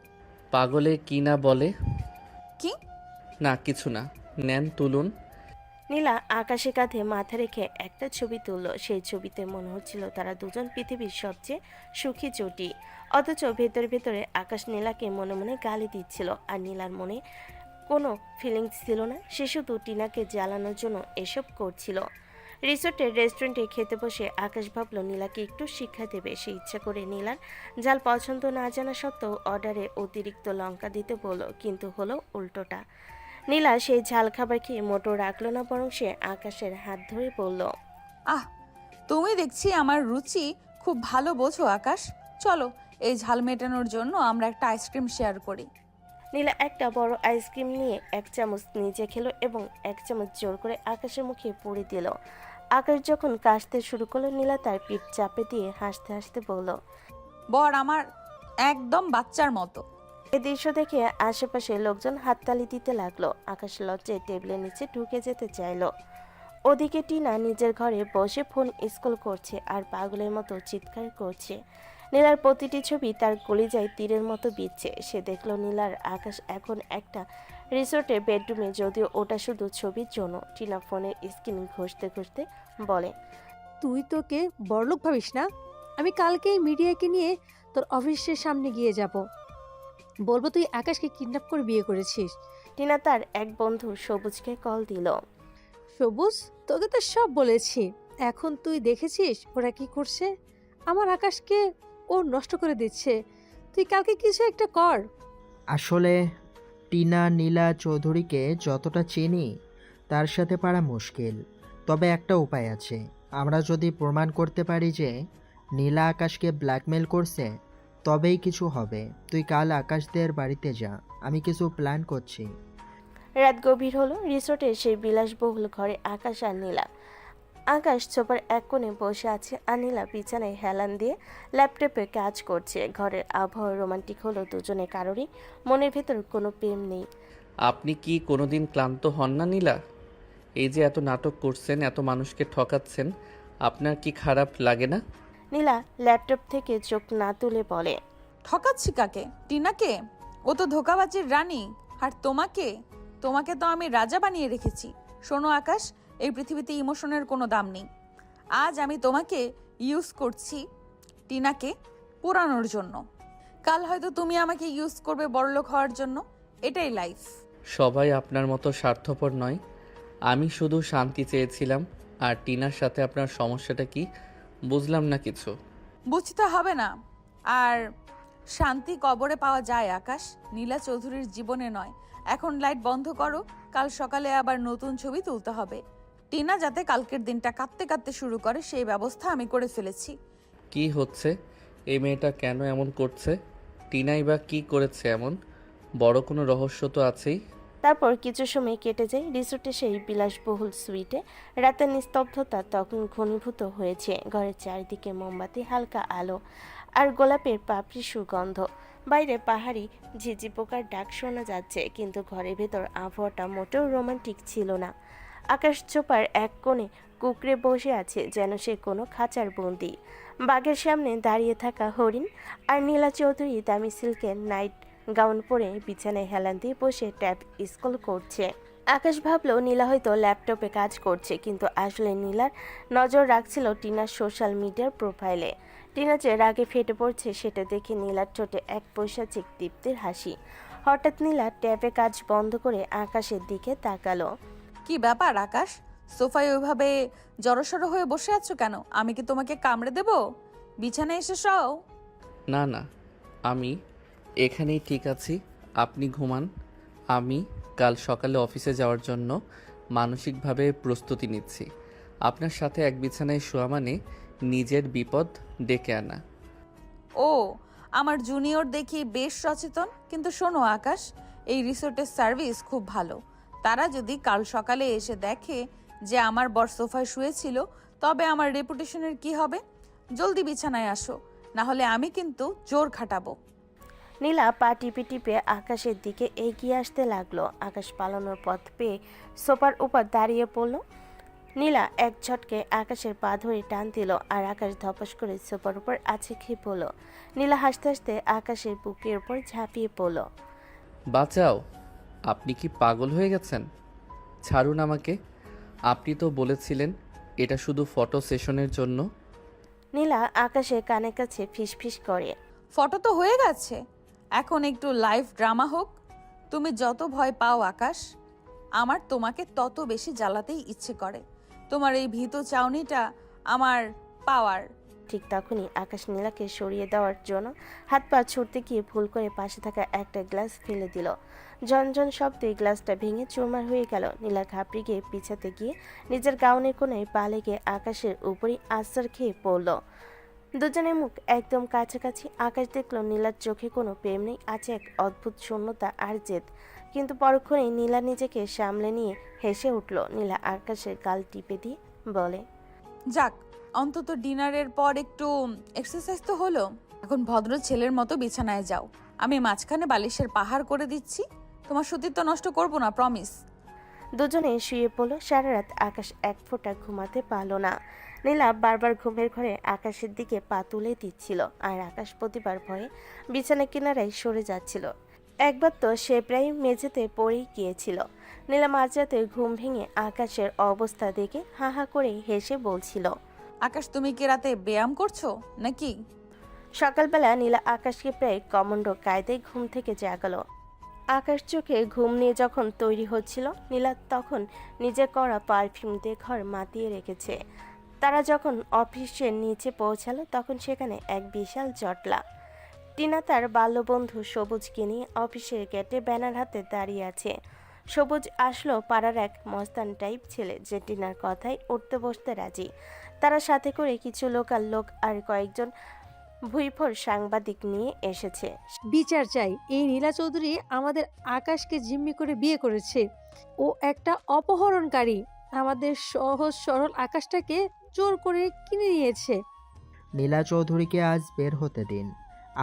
পাগলে কি না বলে? কি? না কিছু না, নেন তুলুন। নীলা আকাশের কাঁধে মাথা রেখে একটা ছবি তুলল। সেই ছবিতে মনে হচ্ছিল তারা দুজন পৃথিবীর সবচেয়ে সুখী জুটি। অথচ ভেতরে ভেতরে আকাশ নীলাকে মনে মনে গালি দিচ্ছিল, আর নীলার মনে কোনো ফিলিংস ছিল না। সে শুধু টিনাকে জ্বালানোর জন্য এসব করছিল। রিসোর্টের রেস্টুরেন্টে খেতে বসে আকাশ ভাবল নীলাকে একটু শিক্ষা দেবে। সে ইচ্ছা করে নীলার ঝাল পছন্দ না জানা সত্ত্বেও অর্ডারে অতিরিক্ত লঙ্কা দিতে বলল, কিন্তু হলো উল্টোটা। নীলা সেই ঝাল খাবার খেয়ে মোটো রাখলো না, বরং সে আকাশের হাত ধরে বলল, আহ, তুমি দেখছি আমার রুচি খুব ভালো বোঝো আকাশ। চলো, এই ঝাল মেটানোর জন্য আমরা একটা আইসক্রিম শেয়ার করি। নীলা একটা বড় আইসক্রিম নিয়ে এক চামচ নিজে খেলো এবং এক চামচ জোর করে আকাশের মুখে পুরে দিল। আকাশ যখন কাশতে শুরু করলো, নীলা তার পিঠ চাপে দিয়ে হাসতে হাসতে বলল, বর আমার একদম বাচ্চার মতো। এই দৃশ্য দেখে আশেপাশে লোকজন হাততালি দিতে লাগলো। আকাশ লজ্জায় টেবিলের নিচে ঢুকে যেতে চাইলো। ওদিকে টিনা নিজের ঘরে বসে ফোন স্ক্রল করছে আর পাগলের মতো চিৎকার করছে। নীলার প্রতিটি ছবি তার কলিজায় তীরের মতো বিচ্ছে। সে দেখলো নীলার আকাশ এখন একটা রিসোর্টের বেডরুমে, যদিও ওটা শুধু ছবির জন্য। টিনা ফোনের স্ক্রিন ঘষতে ঘষতে বলে, তুই তোকে বড়লোক ভাবিস না? আমি কালকেই মিডিয়াকে নিয়ে তোর অফিসের সামনে গিয়ে যাব, বলবো তুই আকাশকে কিডন্যাপ করে বিয়ে করেছিস। টিনা তার এক বন্ধু সবুজকে কল দিল। সবুজ, তোকে তো সব বলেছি। এখন তুই দেখেছিস ওরা কি করছে? আমার আকাশকে ও নষ্ট করে দিচ্ছে। তুই কালকে কিছু একটা কর। আসলে টিনা নীলা চৌধুরীকে যতটা চিনি তার সাথে পারা মুশকিল। তবে একটা উপায় আছে। আমরা যদি প্রমাণ করতে পারি যে নীলা আকাশকে ব্ল্যাকমেল করছে, তবেই কিছু হবে। তুই কাল আকাশদের বাড়িতে যা, আমি কিছু প্ল্যান করছি। রাত গভীর হলো। রিসোর্টের সেই বিলাসবহুল ঘরে আকাশ আর নীলা। আকাশ সোফার এক কোণে বসে আছে আর নীলা বিছানায় হেলান দিয়ে ল্যাপটপে কাজ করছে। ঘরের আবহাওয়া রোমান্টিক হলো দুজনে, কারোরই মনের ভেতর কোনো প্রেম নেই। আপনি কি কোনোদিন ক্লান্ত হন না নীলা? এই যে এত নাটক করছেন, এত মানুষকে ঠকাচ্ছেন, আপনার কি খারাপ লাগে না? নীলা ল্যাপটপ থেকে চোখ না তুলে বলে, ঠকাচ্ছি কাকে? টিনাকে? ও তো ধোঁকাবাজির রানী। আর তোমাকে তোমাকে তো আমি রাজা বানিয়ে রেখেছি। শোনো আকাশ, এই পৃথিবীতে ইমোশনের কোনো দাম নেই। আজ আমি তোমাকে ইউজ করছি টিনাকে পোড়ানোর জন্য, কাল হয়তো তুমি আমাকে ইউজ করবে বড়লোক হওয়ার জন্য। এটাই লাইফ। সবাই আপনার মতো স্বার্থপর নয়। আমি শুধু শান্তি চেয়েছিলাম। আর টিনার সাথে আপনার সমস্যাটা কি বুঝলাম না কিছু। বুঝতে হবে না। আর শান্তি কবরে পাওয়া যায় আকাশ, নীলা চৌধুরীর জীবনে নয়। এখন লাইট বন্ধ করো, কাল সকালে আবার নতুন ছবি তুলতে হবে। টিনা যাতে কালকের দিনটা কাঁদতে কাঁদতে শুরু করে সেই ব্যবস্থা আমি করে ফেলেছি। কি হচ্ছে? এই মেয়েটা কেন এমন করছে? টিনাই বা কি করেছে এমন? বড় কোনো রহস্য তো আছেই। তারপর কিছু সময় কেটে যায় রিসোর্টে সেই বিলাসবহুল সুইটে। রাতের নিস্তব্ধতা তখন ঘনীভূত হয়েছে। ঘরের চারিদিকে মোমবাতি, হালকা আলো আর গোলাপের পাপড়ি সুগন্ধ। বাইরে পাহাড়ি ঝিঝি পোকার ডাক শোনা যাচ্ছে, কিন্তু ঘরের ভেতর আবহাওয়াটা মোটেও রোমান্টিক ছিল না। আকাশ চোপার এক কোণে কুকড়ে বসে আছে, যেন সে কোনো খাঁচার বন্দি। বাঘের সামনে দাঁড়িয়ে থাকা হরিণ। আর নীলা চৌধুরী দামি সিল্কের নাইট গাউন পরে বিছানায় হেলান দিয়ে বসে ট্যাব স্ক্রল করছে। আকাশ ভাবলো নীলা হয়তো ল্যাপটপে কাজ করছে, কিন্তু আসলে নীলার নজর রাখছিল টিনার সোশ্যাল মিডিয়ার প্রোফাইলে। টিনা যে রাগে ফেটে পড়ছে সেটা দেখে নীলার ঠোঁটে এক পৈশাচিক তৃপ্তির হাসি। হঠাৎ নীলা ট্যাবে কাজ বন্ধ করে আকাশের দিকে তাকালো। কি ব্যাপার আকাশ, সোফায় ওইভাবে জড়সড় হয়ে বসে আছো কেন? আমি কি তোমাকে কামড়ে দেব? বিছানায় এসে শও। না না, আমি এখানেই ঠিক আছি। আপনি ঘুমান। আমি কাল সকালে অফিসে যাওয়ার জন্য মানসিকভাবে প্রস্তুতি নিচ্ছি। আপনার সাথে এক বিছানায় শোয়া মানে নিজের বিপদ ডেকে আনা। ও, আমার জুনিয়র দেখি বেশ সচেতন। কিন্তু শোনো আকাশ, এই রিসোর্টের সার্ভিস খুব ভালো। তারা যদি কাল সকালে এসে দেখে যে আমার বর সোফায় শুয়েছিল, তবে আমার রেপুটেশনের কি হবে? জলদি বিছানায় আসো, না হলে আমি কিন্তু জোর খাটাবো। নীলা পা টিপে টিপে আকাশের দিকে এগিয়ে আসতে লাগলো। আকাশ পালানোর পথ পেয়ে সোফার উপর দাঁড়িয়ে পড়ল। নীলা এক ঝটকে আকাশের পা ধরে টান দিল, আর আকাশ ধপাস করে সোফার উপর আছে খেয়ে পড়ল। নীলা হাসতে হাসতে আকাশের বুকের উপর ঝাঁপিয়ে পড়ল। বাঁচাও! আপনি কি পাগল হয়ে গেছেন? ছাড়ুন আমাকে। আপনি তো বলেছিলেন এটা শুধু ফটো সেশনের জন্য। নীলা আকাশের কানের কাছে ফিসফিস করে। ফটো তো হয়ে গেছে, এখন একটু লাইভ ড্রামা হোক। তুমি যত ভয় পাও আকাশ, আমার তোমাকে তত বেশি জ্বালাতেই ইচ্ছে করে। তোমার এই ভীত চাউনিটা আমার পাওয়ার। ঠিক তখনই আকাশ নীলাকে সরিয়ে দেওয়ার জন্য হাত পা ছুটতে গিয়ে ভুল করে পাশে থাকা একটা গ্লাস ফেলে দিল। ঝনঝন শব্দে গ্লাসটা ভেঙে চুরমার হয়ে গেল। নীলা ঘাবড়ে গিয়ে পিছাতে গিয়ে নিজের গাউনের কোণে পা লেগে আকাশের উপরই আশ্রয় খেয়ে পড়ল। দুজনের মুখ একদম কাছাকাছি। আকাশ দেখলো নীলার চোখে কোনো প্রেম নেই, আছে এক অদ্ভুত শূন্যতা আর জেদ। কিন্তু পরক্ষণেই নীলা নিজেকে সামলে নিয়ে হেসে উঠল। নীলা আকাশের গাল টিপে দিয়ে বলে, যাক, অন্তত ডিনারের পর একটু এক্সারসাইজ তো হলো। এখন ভদ্র ছেলের মতো বিছানায় যাও, আমি মাঝখানে বালিশের পাহাড় করে দিচ্ছি। তোমার সতীত্ব নষ্ট করবো না, প্রমিস। দুজনে শুয়ে পড়ল। সারা রাত আকাশ এক ফোঁটা ঘুমাতে পারল না। নীলা বারবার ঘুমের ঘরে আকাশের দিকে পা তুলে দিচ্ছিল, আর আকাশ প্রতিবার ভয়ে বিছানা কিনারায় সরে যাচ্ছিল। একবার তো সে প্রায় মেঝেতে পড়েই গিয়েছিল। নীলা মাঝরাতে ঘুম ভেঙে আকাশের অবস্থা দেখে হা হা করে হেসে বলছিল, আকাশ, তুমি কি রাতে ব্যায়াম করছো নাকি? সকালবেলা নীলা আকাশকে প্রায় কমান্ডো কায়দায় ঘুম থেকে জাগালো। আকাশ চোখে ঘুম নিয়ে যখন তৈরি হচ্ছিল, নীলা তখন নিজে করা পারফিউম দিয়ে ঘর মাতিয়ে রেখেছে। তারা যখন অফিসের নিচে পৌঁছালো, তখন সেখানে এক বিশাল জটলা। টিনা তার বাল্যবন্ধু সবুজকে নিয়ে অফিসের গেটে ব্যানার হাতে দাঁড়িয়ে আছে। সবুজ আসলো পাড়ার এক মস্তান টাইপ ছেলে, যে টিনার কথায় উঠতে বসতে রাজি। তারা সাথে করে কিছু লোকাল লোক আর কয়েকজন ভুইফোর সাংবাদিক নিয়ে এসেছে। বিচার চাই, এই নীলা চৌধুরী আমাদের আকাশকে জিম্মি করে বিয়ে করেছে। ও একটা অপহরণকারী, আমাদের সহজ সরল আকাশটাকে জোর করে কিনে নিয়েছে। নীলা চৌধুরীকে আজ বের হতে দিন।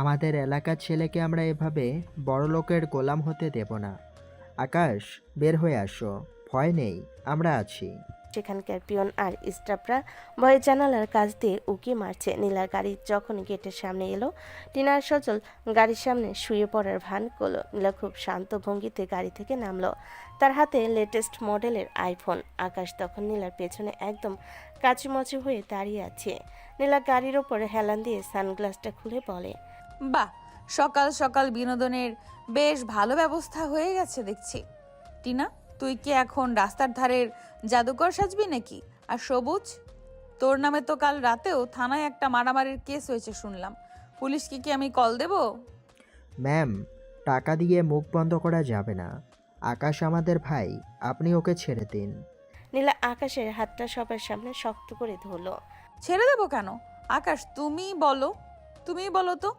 আমাদের এলাকার ছেলেকে আমরা এভাবে বড়লোকের গোলাম হতে দেব না। আকাশ, বের হয়ে আসো, ভয় নেই, আমরা আছি। সেখানকার পিয়ন আর স্টাফরা ভয়ে জানালার কাছ দিয়ে উকি মারছে। নীলার গাড়ি যখন গেটের সামনে এলো, টিনার সজল গাড়ির সামনে শুয়ে পড়ার ভান করলো। নীলা খুব শান্ত ভঙ্গিতে গাড়ি থেকে নামলো। তার হাতে লেটেস্ট মডেলের আইফোন। আকাশ তখন নীলার পেছনে একদম কাচুমাচু হয়ে দাঁড়িয়ে আছে। নীলা গাড়ির ওপর হেলান দিয়ে সানগ্লাসটা খুলে বলে, বাহ, সকাল সকাল বিনোদনের বেশ ভালো ব্যবস্থা হয়ে গেছে দেখছি। টিনা, তুই কি এখন রাস্তার ধারের জাদুকর সাজবি নাকি? আর সবুজ, তোর নামে তো কাল রাতেও থানায় একটা মারামারির কেস হয়েছে শুনলাম। পুলিশকে কি আমি কল দেব? ম্যাম, টাকা দিয়ে মুখ বন্ধ করা যাবে না। আকাশ আমাদের ভাই, আপনি ওকে ছেড়ে দিন। নীলা আকাশের হাতটা সবার সামনে শক্ত করে ধরলো। ছেড়ে দেবো কেন? আকাশ, তুমিই বলো তো,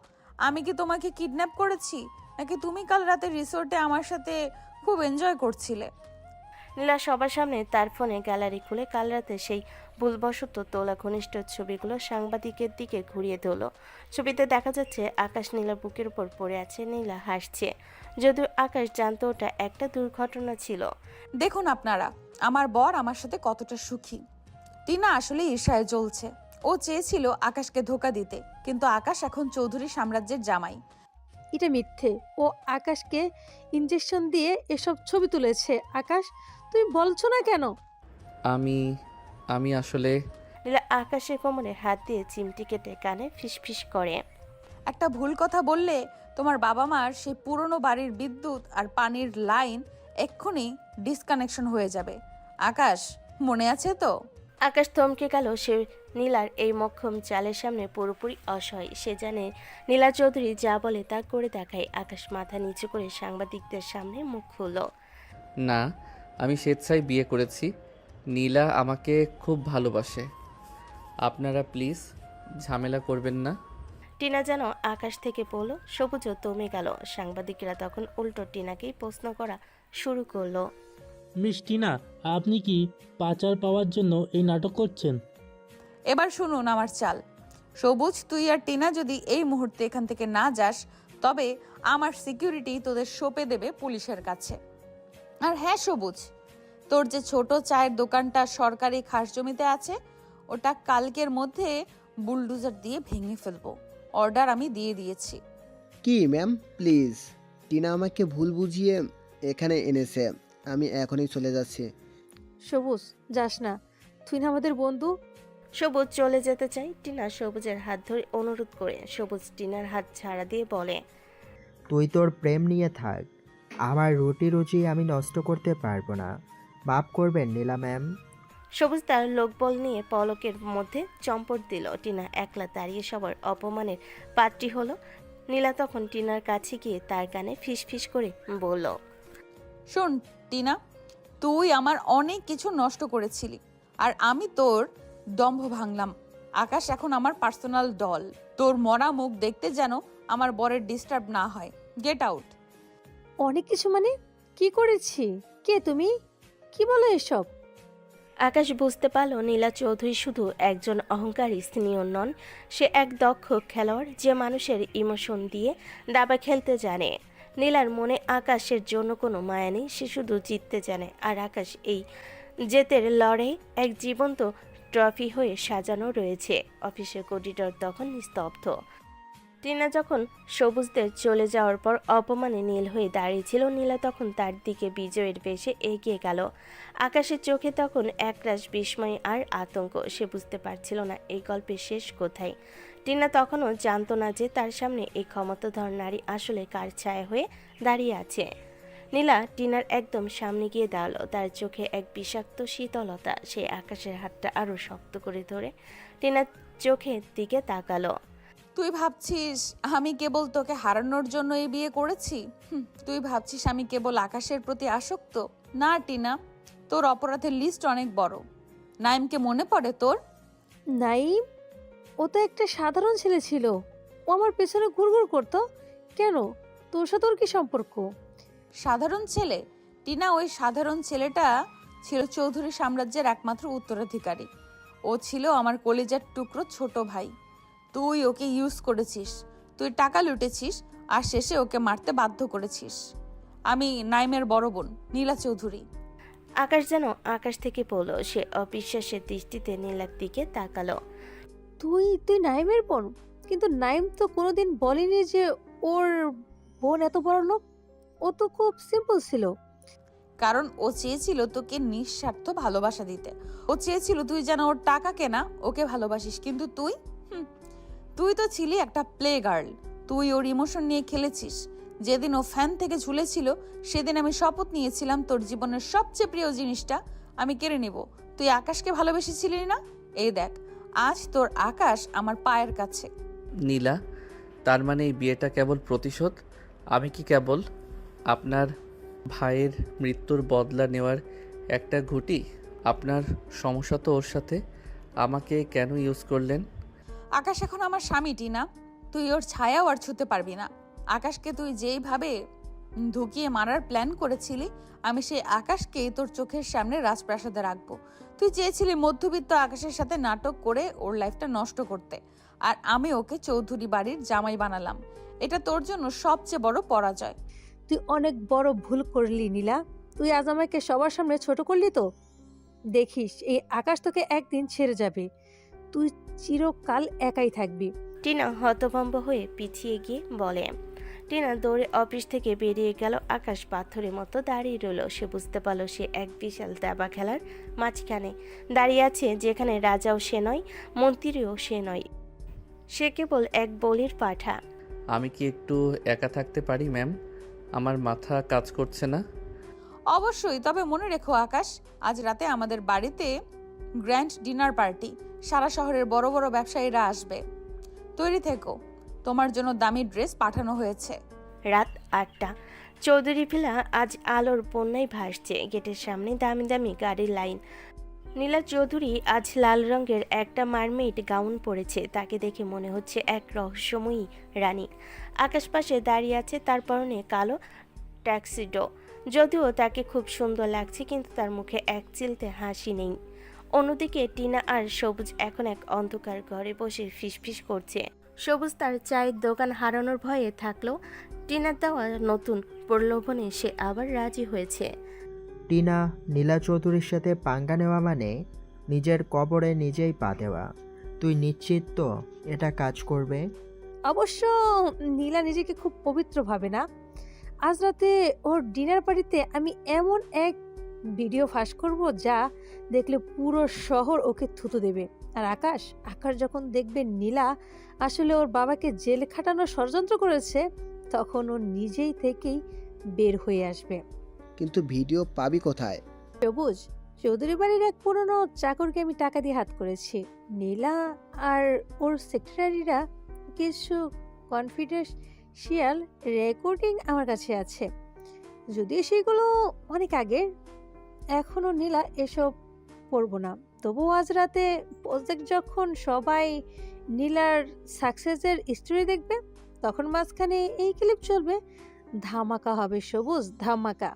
আমি কি তোমাকে কিডন্যাপ করেছি, নাকি তুমি কাল রাতে রিসোর্টে আমার সাথে খুব এনজয় করছিলে? নীলা সবার সামনে তার ফোনে গ্যালারি খুলে কাল রাতে সেই ভুলবশত তোলা ঘনিষ্ঠ ছবিগুলো সাংবাদিকের দিকে ঘুরিয়ে দিল। ছবিতে দেখা যাচ্ছে আকাশ নীলার বুকের উপর পড়ে আছে, নীলা হাসছে, যদিও আকাশ জানতো ওটা একটা দুর্ঘটনা ছিল। দেখুন আপনারা, আমার বর আমার সাথে কতটা সুখী। টিনা আসলে ঈর্ষায় জ্বলছে। ও চেয়েছিল আকাশকে ধোকা দিতে, কিন্তু আকাশ এখন চৌধুরী সাম্রাজ্যের জামাই। এটা মিথ্যে। ও আকাশকে ইঞ্জেকশন দিয়ে এসব ছবি তুলেছে। আকাশ, তুমি বলছো না কেন? আমি আসলে নীলা আকাশের কোমরে হাত দিয়ে চিমটি কেটে কানে ফিসফিস করে। একটা ভুল কথা বললে তোমার বাবা মার সেই পুরনো বাড়ির বিদ্যুৎ আর পানির লাইন এক্ষুনি ডিসকানেকশন হয়ে যাবে। আকাশ, মনে আছে তো? আকাশ থমকে গেল। সে নীলার এই মক্ষম চালের সামনে পুরোপুরি অসহায়। সে জানে নীলা চৌধুরী যা বলে তা করে দেখায়। আকাশ মাথা নিচু করে সাংবাদিকদের সামনে মুখ খুলল। না, আমি স্বেচ্ছায় বিয়ে করেছি। নীলা আমাকে খুব ভালোবাসে। আপনারা প্লিজ ঝামেলা করবেন না। টিনা যেন আকাশ থেকে পড়ল। সবুজও দমে গেল। সাংবাদিকেরা তখন উল্টো টিনাকেই প্রশ্ন করা শুরু করলো। মিস টিনা, আপনি কি পাচার পাওয়ার জন্য এই নাটক করছেন? এবার শুনুন আমার চাল। সবুজ, তুই আর টিনা যদি এই মুহূর্তে এখান থেকে না যাস, তবে আমার সিকিউরিটি তোদের সঁপে দেবে পুলিশের কাছে। আর হ্যাঁ সবুজ, তোর যে ছোট চায়ের দোকানটা সরকারি খাস জমিতে আছে, ওটা কালকের মধ্যে বুলডোজার দিয়ে ভেঙে ফেলবো। অর্ডার আমি দিয়ে দিয়েছি। কি ম্যাম, প্লিজ, টিনা আমাকে ভুল বুঝিয়ে এখানে এনেছে। আমি এখনই চলে যাচ্ছি। সবুজ, যাস না, তুই না আমাদের বন্ধু। সবুজ চলে যেতে চাই। টিনা সবুজের হাত ধরে অনুরোধ করে। সবুজ টিনার হাত ছাড়া দিয়ে বলে, তুই তোর প্রেম নিয়ে থাক, আমার রুটি আমি নষ্ট করতে পারবো না। মাফ করবেন নীলা ম্যাম। সবুজ তার লোকবল নিয়ে পলকের মধ্যে চম্পট দিল। টিনা একলা দাঁড়িয়ে সবার অপমানের পাত্রী হলো। নীলা তখন টিনার কাছে গিয়ে তার কানে ফিসফিস করে বলল, শোন টিনা, তুই আমার অনেক কিছু নষ্ট করেছিলি, আর আমি তোর দম্ভ ভাঙলাম। আকাশ এখন আমার পার্সোনাল ডল। তোর মরা মুখ দেখতে যেন আমার বরের ডিস্টার্ব না হয়। Get out. অনেক কিছু মানে? কি করেছি? কে তুমি? কি বলো এসব? আকাশ বুঝতে পারল নীলা চৌধুরী শুধু একজন অহংকারী সিনিয়র নন, সে এক দক্ষ খেলোয়াড় যে মানুষের ইমোশন দিয়ে দাবা খেলতে জানে। নীলার মনে আকাশের জন্য কোনো মায়া নেই, সে শুধু জিততে জানে। আর আকাশ এই জেতের লড়াই এক জীবন্ত ট্রফি হয়ে সাজানো রয়েছে। অফিসের করিডর তখন নিস্তব্ধ। টিনা যখন সবুজদের চলে যাওয়ার পর অপমানে নীল হয়ে দাঁড়িয়েছিল, নীলা তখন তার দিকে বিজয়ের বেশে এগিয়ে গেল। আকাশের চোখে তখন একরাশ বিস্ময় আর আতঙ্ক। সে বুঝতে পারছিল না এই গল্পের শেষ কোথায়। টিনা তখনও জানতো না যে তার সামনে এই ক্ষমতাধর নারী আসলে কার ছায়া হয়ে দাঁড়িয়ে আছে। নীলা টিনার একদম সামনে গিয়ে দাঁড়ালো। তার চোখে এক বিষাক্ত শীতলতা। সে আকাশের হাতটা আরো শক্ত করে ধরে টিনার চোখের দিকে তাকালো। তুই ভাবছিস আমি কেবল তোকে হারানোর জন্য এই বিয়ে করেছি? তুই ভাবছিস আমি কেবল আকাশের প্রতি আসক্ত? না টিনা, তোর অপরাধের লিস্ট অনেক বড়। নাইমকে মনে পড়ে তোর? নাইম? ও তো একটা সাধারণ ছেলে ছিল। ও আমার পেছনে ঘুরঘুর করতো কেন? তোর সাথে ওর কি সম্পর্ক? সাধারণ ছেলে? টিনা, ওই সাধারণ ছেলেটা ছিল চৌধুরী সাম্রাজ্যের একমাত্র উত্তরাধিকারী। ও ছিল আমার কলিজার টুকরো ছোট ভাই। তুই ওকে ইউজ করেছিস, তুই টাকা লুটেছিস, আর শেষে ওকে মারতে বাধ্য করেছিস। আমি নাইমের বড় বোন, নীলা চৌধুরী। আকাশ যেন আকাশ থেকে পড়ল। সে অবিশ্বাসের দৃষ্টিতে নীলার দিকে তাকালো। তুই নাইমের বোন? কিন্তু নাইম তো কোনোদিন বলেনি যে ওর বোন এত বড় লোক। ও তো খুব সিম্পল ছিল। কারণ ও চেয়েছিল তোকে নিঃস্বার্থ ভালোবাসা দিতে। ও চেয়েছিল তুই যেন ওর টাকা কেনা ওকে ভালোবাসিস, কিন্তু তুই তো ছিলি একটা প্লে গার্ল। তুই ওর ইমোশন নিয়ে খেলেছিস। যেদিন ও ফ্যান থেকে ঝুলেছিল, সেদিন আমি শপথ নিয়েছিলাম তোর জীবনের সবচেয়ে প্রিয় জিনিসটা আমি কেড়ে নেব। তুই আকাশকে ভালোবেসেছিলি না? এই দেখ, আজ তোর আকাশ আমার পায়ের কাছে। নীলা, তার মানে এই বিয়েটা কেবল প্রতিশোধ? আমি কি কেবল আপনার ভাইয়ের মৃত্যুর বদলা নেওয়ার একটা ঘুঁটি? আপনার সমস্যা তো ওর সাথে। আমাকে কেন ইউজ করলেন? আকাশ এখন আমার স্বামী টিনা। তুই ওর ছায়াও আর ছুঁতে পারবি না। আকাশকে তুই যেইভাবে ঢুকিয়ে মারার প্ল্যান করেছিলি, আমি সেই আকাশকে তোর চোখের সামনে রাজপ্রাসাদে রাখবো। তুই চেয়েছিলি মধ্যবিত্ত আকাশের সাথে নাটক করে ওর লাইফটা নষ্ট করতে, আর আমি ওকে চৌধুরী বাড়ির জামাই বানালাম। এটা তোর জন্য সবচেয়ে বড় পরাজয়। তুই অনেক বড় ভুল করলি নীলা। তুই আজ আমাকে সবার সামনে ছোট করলি তো। দেখিস এই আকাশ তোকে একদিন ছেড়ে যাবে, তুই চিরকাল একাই থাকবি। টিনা হতভম্ব হয়ে পিছিয়ে গিয়ে বলে। টিনা দৌড়ে অফিস থেকে বেরিয়ে গেল। আকাশ পাথরের মতো দাঁড়িয়ে রইল। সে বুঝতে পারল সে এক বিশাল দাবা খেলার মাঝখানে দাঁড়িয়ে আছে, যেখানে রাজাও সে নয়, মন্ত্রীও সে নয়, সে কেবল এক বলির পাঠা। আমি কি একটু একা থাকতে পারি ম্যাম? আমার মাথা কাজ করছে না। অবশ্যই, তবে মনে রেখো আকাশ, আজ রাতে আমাদের বাড়িতে গ্র্যান্ড ডিনার পার্টি। সারা শহরের বড় বড় ব্যবসায়ীরা আসবে, তৈরি থেকো। তোমার জন্য দামি ড্রেস পাঠানো হয়েছে। রাত 8টা। চৌধুরী ভিলা আজ আলোর বন্যায় ভাসছে। গেটের সামনে দামি দামি গাড়ির লাইন। নীলা চৌধুরী আজ লাল রঙের একটা মারমেইড গাউন পরেছে। তাকে দেখে মনে হচ্ছে এক রহস্যময়ী রানী। আকাশ পাশে দাঁড়িয়ে আছে, তার পরনে কালো ট্যাক্সিডো। যদিও তাকে খুব সুন্দর লাগছে, কিন্তু তার মুখে এক চিলতে হাসি নেই। অন্যদিকে টিনা আর সবুজ এখন এক অন্ধকার ঘরে বসে ফিসফিস করছে। সবুজ তার চায়ের দোকান হারানোর ভয়ে থাকলেও টিনার দেওয়া নতুন প্রলোভনে সে আবার রাজি হয়েছে। টিনা, নীলা চৌধুরীর সাথে পাঙ্গা নেওয়া মানে নিজের কবরে নিজেই পা দেওয়া। তুই নিশ্চিত তো এটা কাজ করবে? অবশ্য নীলা নিজেকে খুব পবিত্র ভাবে না। আজ রাতে ওর ডিনার পার্টিতে আমি এমন এক ভিডিও ফাঁস করব যা দেখলে পুরো শহর ওকে থুতু দেবে। আর আকাশ যখন দেখবে নীলা আসলে ওর বাবাকে জেলে খাটানোর ষড়যন্ত্র করেছে, তখন ও নিজেই থেকেই বের হয়ে আসবে। কিন্তু ভিডিও পাবি কোথায়? সবুজ, চৌধুরী বাড়ির এক পুরনো চাকরকে আমি টাকা দিয়ে হাত করেছি। নীলা আর ওর সেক্রেটারিরা কিছু কনফিডেন্সিয়াল রেকর্ডিং আমার কাছে আছে, যদিও সেগুলো অনেক আগের। এখনো নীলা এসব পড়বো না, তবুও আজ রাতে প্রজেক্ট যখন সবাই নীলার সাকসেসের স্টোরি দেখবে, তখন মাঝখানে এই ক্লিপ চলবে। ধামাকা হবে সবুজ, ধামাকা।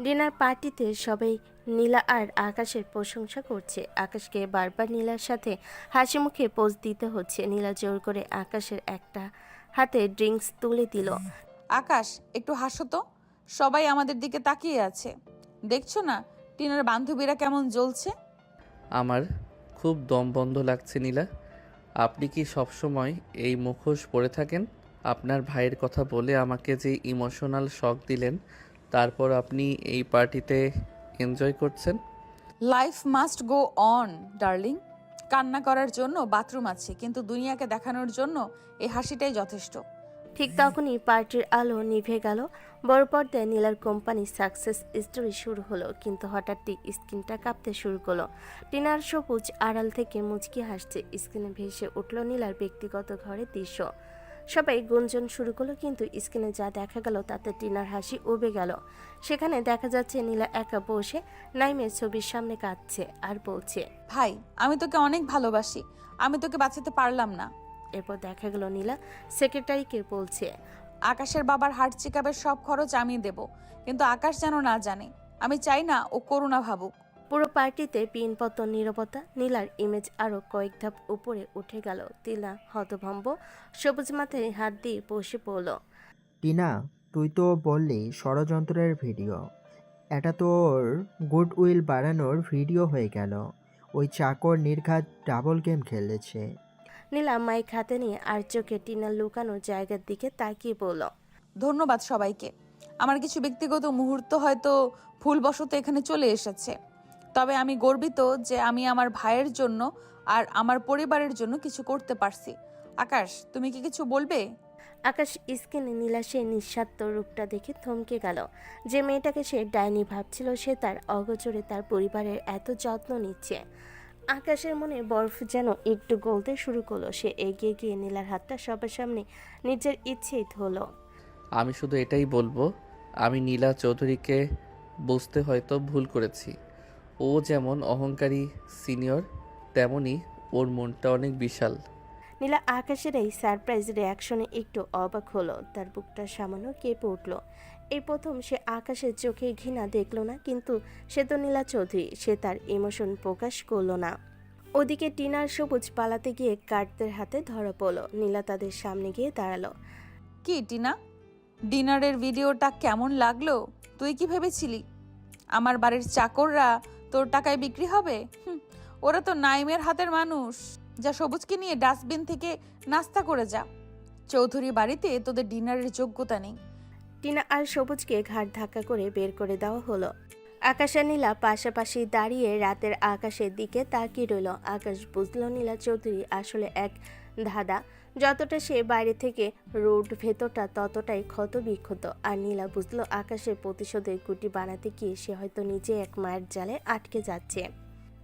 ডিনার পার্টিতে সবাই নীলা আর আকাশের প্রশংসা করছে। আকাশকে বারবার নীলার সাথে হাসি মুখে পোজ দিতে হচ্ছে। নীলা জোর করে আকাশের একটা হাতে ড্রিঙ্কস তুলে দিল। আকাশ, একটু হাসো তো, সবাই আমাদের দিকে তাকিয়ে আছে। দেখছো না টিনার বান্ধবীরা কেমন জ্বলছে? আমার খুব দম বন্ধ লাগছে নীলা। আপনি কি সবসময় এই মুখোশ পরে থাকেন? আপনার ভাইয়ের কথা বলে আমাকে যে ইমোশনাল শক দিলেন, তারপর আপনি এই পার্টিতে এনজয় করছেন। Life must go on darling. কান্না করার জন্য বাথরুম আছে, কিন্তু দুনিয়াকে দেখানোর জন্য এই হাসিটাই যথেষ্ট। ঠিক তখনই পার্টির আলো নিভে গেল। বড় পর্দায় নীলার কোম্পানি সাকসেস স্টোরি শুরু হলো, কিন্তু হঠাৎই স্ক্রিনটা কাঁপতে শুরু করলো। টিনার সবুজ আড়াল থেকে মুচকি হাসছে। স্ক্রিনে ভেসে উঠল নীলার ব্যক্তিগত ঘরের দৃশ্য। সবাই গুঞ্জন শুরু করলো, কিন্তু স্ক্রিনে যা দেখা গেল তাতে টিনার হাসি উবে গেল। সেখানে দেখা যাচ্ছে নীলা একা বসে নাইমের ছবির সামনে কাঁদছে আর বলছে, ভাই, আমি তোকে অনেক ভালোবাসি, আমি তোকে বাঁচাতে পারলাম না। এরপর দেখা গেল নীলা সেক্রেটারিকে বলছে, আকাশের বাবার হার্ট চেকআপের সব খরচ আমি দেব, কিন্তু আকাশ যেন না জানে। আমি চাই না ও করুণা ভাবুক। পুরো পার্টিতে পিনপতন নীরবতা। নীলার ইমেজ আরো কয়েক ধাপ উপরে উঠে গেল। নীলা হতভম্ব, সবুজ মাথায় হাত দিয়ে বসে পড়ল। টিনা, তুই তো বললি ষড়যন্ত্রের ভিডিও। এটা তোর গুড উইল বাড়ানোর ভিডিও হয়ে গেল। ওই চাকর নির্ঘাত ডাবল গেম খেলেছে। নীলা মাইক হাতে নিয়ে আর চোখে টিনার লুকানো জায়গার দিকে তাকিয়ে বলল, ধন্যবাদ সবাইকে। আমার কিছু ব্যক্তিগত মুহূর্ত হয়তো ভুলবশত এখানে চলে এসেছে, তবে আমি গর্বিত যে আমি আমার ভাইয়ের জন্য আর আমার পরিবারের জন্য কিছু করতে পারছি। আকাশ, তুমি কি কিছু বলবে? আকাশ স্ক্রিনে নীলা সেই নিঃস্বার্থ রূপটা দেখে থমকে গেল। যে মেয়েটাকে সে ডাইনি ভাবছিল, সে তার অগোচরে তার পরিবারের এত যত্ন নিচ্ছে। আকাশের মনে বরফ যেন একটু গলতে শুরু করলো। সে এগিয়ে গিয়ে নীলার হাতটা সবার সামনে নিজের ইচ্ছেই ধরল। আমি শুধু এটাই বলবো, আমি নীলা চৌধুরীকে বুঝতে হয়তো ভুল করেছি। ও যেমন অহংকারী সিনিয়র, তেমনি ওর মনটা অনেক বিশাল। নীলা আকাশের এই সারপ্রাইজ রিয়াকশনে একটু অবাক হলো। তার বুকটা সামান্য কেঁপে উঠল। এই প্রথম সে আকাশের চোখে ঘৃণা দেখল না, কিন্তু সে তো নীলা চৌধুরী, সে তার ইমোশন প্রকাশ করলো না। ওদিকে টিনার সবুজ পালাতে গিয়ে গার্ডদের হাতে ধরা পড়ল। নীলা তাদের সামনে গিয়ে দাঁড়ালো। কি টিনা, ডিনারের ভিডিওটা কেমন লাগলো? তুই কি ভেবেছিলি আমার বাড়ির চাকররা তোর টাকায় বিক্রি হবে? ওরা তো নাইমের হাতের মানুষ। যা সবুজকে নিয়ে ডাস্টবিন থেকে নাস্তা করে যা। চৌধুরী বাড়িতে তোদের ডিনারের যোগ্যতা নেই। টিনা আর সবুজকে ঘাড় ধাক্কা করে বের করে দেওয়া হলো। আকাশ আর নীলা পাশাপাশি দাঁড়িয়ে রাতের আকাশের দিকে তাকিয়ে রইল। আকাশ বুঝল নীলা চৌধুরী আসলে এক ধাঁধা। যতটা সে বাইরে থেকে রোড, ভেতরটা ততটাই ক্ষত বিক্ষত। আর নীলা বুঝলো আকাশের প্রতিশোধের গুটি বানাতে গিয়ে সে হয়তো নিজে এক মায়ের জালে আটকে যাচ্ছে।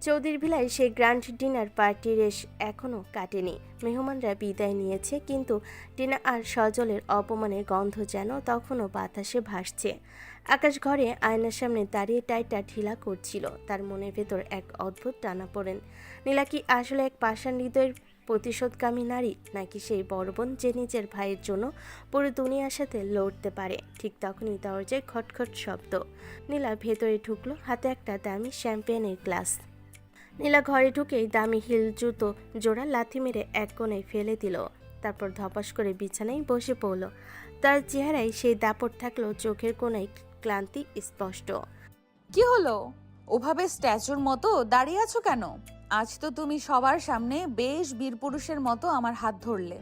চৌধুরী ভিলায় সে গ্র্যান্ড ডিনার পার্টির রেশ এখনও কাটেনি। মেহমানরা বিদায় নিয়েছে, কিন্তু টিনা আর সজলের অপমানের গন্ধ যেন তখনও বাতাসে ভাসছে। আকাশ ঘরে আয়নার সামনে দাঁড়িয়ে টাইটা ঢিলা করছিল। তার মনের ভেতর এক অদ্ভুত টানাপোড়েন। নীলা কি আসলে এক পাষাণ হৃদয়ের প্রতিশোধকামী নারী, নাকি সেই বড় বোন যে নিজের ভাইয়ের জন্য পুরো দুনিয়ার সাথে লড়তে পারে? ঠিক তখনই দরজায় খটখট শব্দ। নীলা ভেতরে ঢুকলো, হাতে একটা দামি শ্যাম্পেনের গ্লাস। নীলা ঘরে ঢুকেই দামি হিল জুতো জোড়া লাথি মেরে এক কোণায় ফেলে দিল। তারপর ধপাস করে বিছানায় বসে পড়ল। তার চেহারায় সেই দাপট থাকলো, চোখের কোণায় ক্লান্তি স্পষ্ট। কি হলো? ওভাবে স্ট্যাচুর মতো দাঁড়িয়ে আছো কেন? আজ তো তুমি সবার সামনে বেশ বীর পুরুষের মতো আমার হাত ধরলে।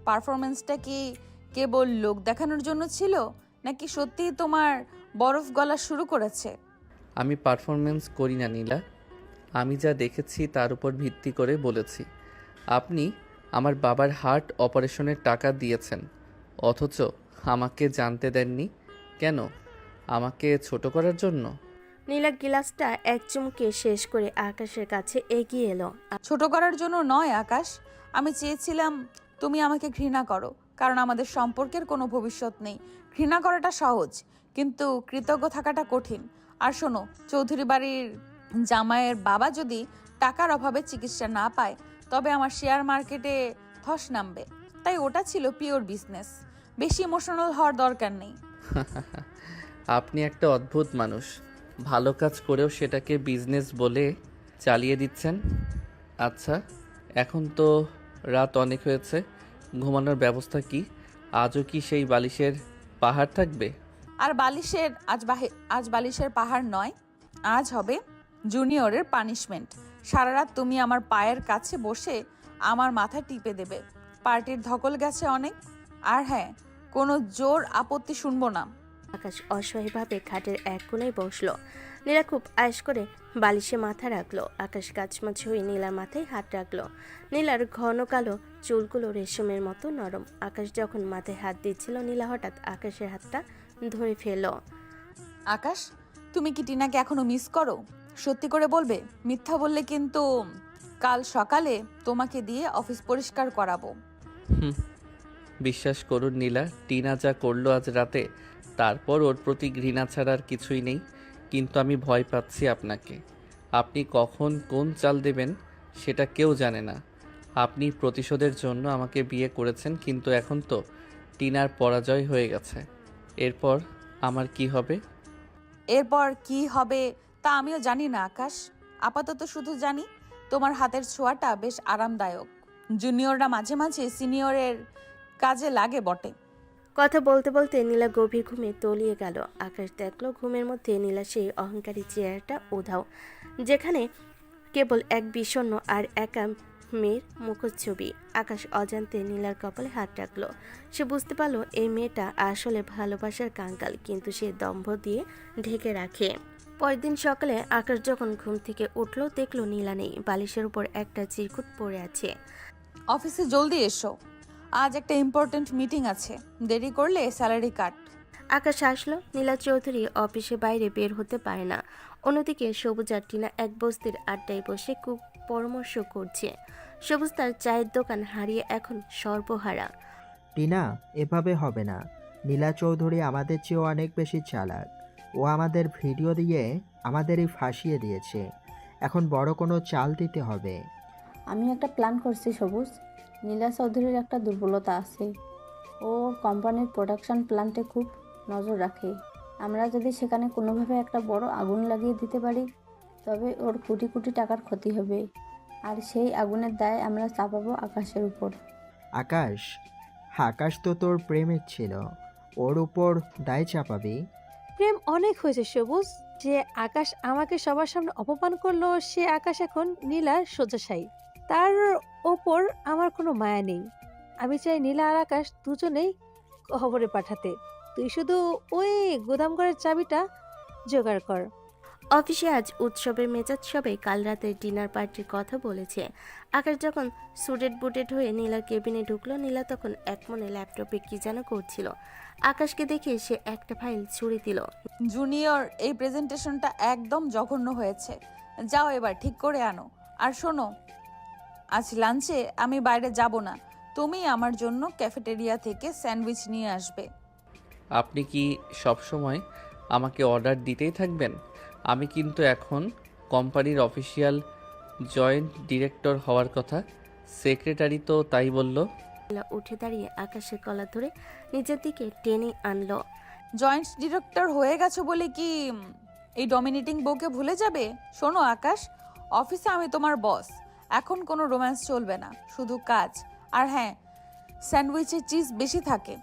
পারফরমেন্সটা কি কেবল লোক দেখানোর জন্য ছিল, নাকি সত্যি তোমার বরফ গলা শুরু করেছে? আমি পারফরমেন্স করি না নীলা, আমি যা দেখেছি তার উপর ভিত্তি করে বলেছি। আপনি আমার বাবার হার্ট অপারেশনের টাকা দিয়েছেন, অথচ আমাকে জানতে দেননি কেন? আমাকে ছোট করার জন্য? নীলা গিলাসটা এক চুমুকে শেষ করে আকাশের কাছে এগিয়ে এলো। ছোট করার জন্য নয় আকাশ, আমি চেয়েছিলাম তুমি আমাকে ঘৃণা করো, কারণ আমাদের সম্পর্কের কোনো ভবিষ্যৎ নেই। ঘৃণা করাটা সহজ, কিন্তু কৃতজ্ঞ থাকাটা কঠিন। আর শোনো, চৌধুরী বাড়ির জামাইয়ের বাবা যদি টাকার অভাবে চিকিৎসা না পায়, তবে আমার শেয়ার মার্কেটে ধস নামবে। তাই ওটা ছিল পিওর বিজনেস, বেশি ইমোশনাল হওয়ার দরকার নেই। আপনি একটা অদ্ভুত মানুষ, ভালো কাজ করেও সেটাকে বিজনেস বলে চালিয়ে দিচ্ছেন। আচ্ছা, এখন তো রাত অনেক হয়েছে, ঘুমানোর ব্যবস্থা কি? আজও কি সেই বালিশের পাহাড় থাকবে? আর আজ বালিশের পাহাড় নয়, আজ হবে জুনিয়রের পানিশমেন্ট। সারা রাত তুমি আমার পায়ের কাছে বসে আমার মাথা টিপে দেবে। পার্টির ধকল গেছে অনেক। আর হ্যাঁ, কোনো জোর আপত্তি শুনবো না। আকাশ অসহায়ভাবে খাটের এক কোণায় বসলো। নীলা খুব আয়েশ করে বালিশে মাথা রাখলো। আকাশ গাছমাছ হয়ে নীলার মাথায় হাত রাখলো। নীলার ঘন কালো চুলগুলো রেশমের মতো নরম। আকাশ যখন মাথায় হাত দিচ্ছিল, নীলা হঠাৎ আকাশের হাতটা ধরে ফেলল। আকাশ, তুমি কি টিনাকে এখনো মিস করো? সত্যি করে বলবে, মিথ্যা বললে কিন্তু কাল সকালে তোমাকে দিয়ে অফিস পরিষ্কার করাবো। বিশ্বাস করুন নীলা, টিনা যা করলো আজ রাতে, তারপর ওর প্রতি ঘৃণা ছাড়া আর কিছুই নেই। কিন্তু আমি ভয় পাচ্ছি আপনাকে। আপনি কখন কোন চাল দেবেন সেটা কেউ জানে না। আপনি প্রতিশোধের জন্য আমাকে বিয়ে করেছেন, কিন্তু এখন তো টিনার পরাজয় হয়ে গেছে। এরপর আমার কি হবে? এরপর কি হবে তা আমিও জানি না আকাশ। আপাতত শুধু জানি তোমার হাতের ছোঁয়াটা বেশ আরামদায়ক। জুনিয়ররা মাঝে মাঝে সিনিয়রের কাজে লাগে বটে। কথা বলতে বলতে নীলা গভীর ঘুমে তলিয়ে গেল। আকাশ দেখলো ঘুমের মধ্যে নীলা সেই অহংকারী চেহারাটা উধাও, যেখানে কেবল এক বিষণ্ণ আর একা মেয়ের মুখচ্ছবি। আকাশ অজান্তে নীলার কপালে হাত রাখলো। সে বুঝতে পারলো এই মেয়েটা আসলে ভালোবাসার কাঙ্গাল, কিন্তু সে দম্ভ দিয়ে ঢেকে রাখে। পরের দিন সকালে আকাশ যখন ঘুম থেকে উঠলো, দেখলো নীলা নেই। বালিশের উপর একটা চিরকুট পড়ে আছে। অফিসে জলদি এসো, আজ একটা ইম্পর্ট্যান্ট মিটিং আছে, দেরি করলে স্যালারি কাট। আকাশ আসলো। নীলা চৌধুরী অফিসে বাইরে বের হতে পারে না। অন্যদিকে সবুজ আর টিনা এক বস্তির আড্ডায় বসে খুব পরামর্শ করছে। সবুজ তার চায়ের দোকান হারিয়ে এখন সর্বহারা। টিনা, এভাবে হবে না। নীলা চৌধুরী আমাদের চেয়েও অনেক বেশি চালাক। ও আমাদের ভিডিও দিয়ে আমাদেরই ফাঁসিয়ে দিয়েছে। এখন বড় কোনো চাল দিতে হবে। আমি একটা প্ল্যান করছি সবুজ। নীলা চৌধুরীর একটা দুর্বলতা আছে, ও কোম্পানির প্রোডাকশন প্ল্যান্টে খুব নজর রাখে। আমরা যদি সেখানে কোনোভাবে একটা বড় আগুন লাগিয়ে দিতে পারি তবে ওর কোটি কোটি টাকার ক্ষতি হবে, আর সেই আগুনের দায় আমরা চাপাবো আকাশের উপর। আকাশ? আকাশ তো তোর প্রেমিক ছিল, ওর উপর দায় চাপাবি? প্রেম অনেক হয়েছে সবুজ। যে আকাশ আমাকে সবার সামনে অপমান করলো, সে আকাশ এখন নীলার শয্যাশায়ী। তার ওপর আমার কোনো মায়া নেই। আমি চাই নীলা আর আকাশ দুজনেই খবরে পাঠাতে। তুই শুধু ওই গোদামঘরের চাবিটা জোগাড় কর। অফিসে আজ উৎসবের মেজাজ সবাই কাল রাতের ডিনার পার্টির কথা বলেছে। আকাশ যখন সুটেড বুটেড হয়ে নীলার কেবিনে ঢুকলো, নীলা তখন একমনে ল্যাপটপে কি যেন করছিল। আকাশকে দেখে সে একটা ফাইল ছুড়ে দিল। জুনিয়র, এই প্রেজেন্টেশনটা একদম জঘন্য হয়েছে। যাও এবার ঠিক করে আনো। আর শোনো, আজ লাঞ্চে আমি বাইরে যাব না। তুমি আমার জন্য ক্যাফেটেরিয়া থেকে স্যান্ডউইচ নিয়ে আসবে। আপনি কি সব সময় আমাকে অর্ডার দিতেই থাকবেন? আমি কিন্তু এখন কোম্পানির অফিসিয়াল জয়েন্ট ডিরেক্টর হওয়ার কথা। সেক্রেটারি তো তাই বলল। নীলা উঠে দাঁড়িয়ে আকাশের কলার ধরে নিজের দিকে টেনে আনলো। জয়েন্ট ডিরেক্টর হয়ে গেছো বলে কি এই ডমিনেটিং বউকে ভুলে যাবে? শোনো আকাশ, অফিসে আমি তোমার বস। এখন কোনো রোম্যান্স চলবে না, শুধু কাজ। আর হ্যাঁ, স্যান্ডউইচের চিজ বেশি থাকে।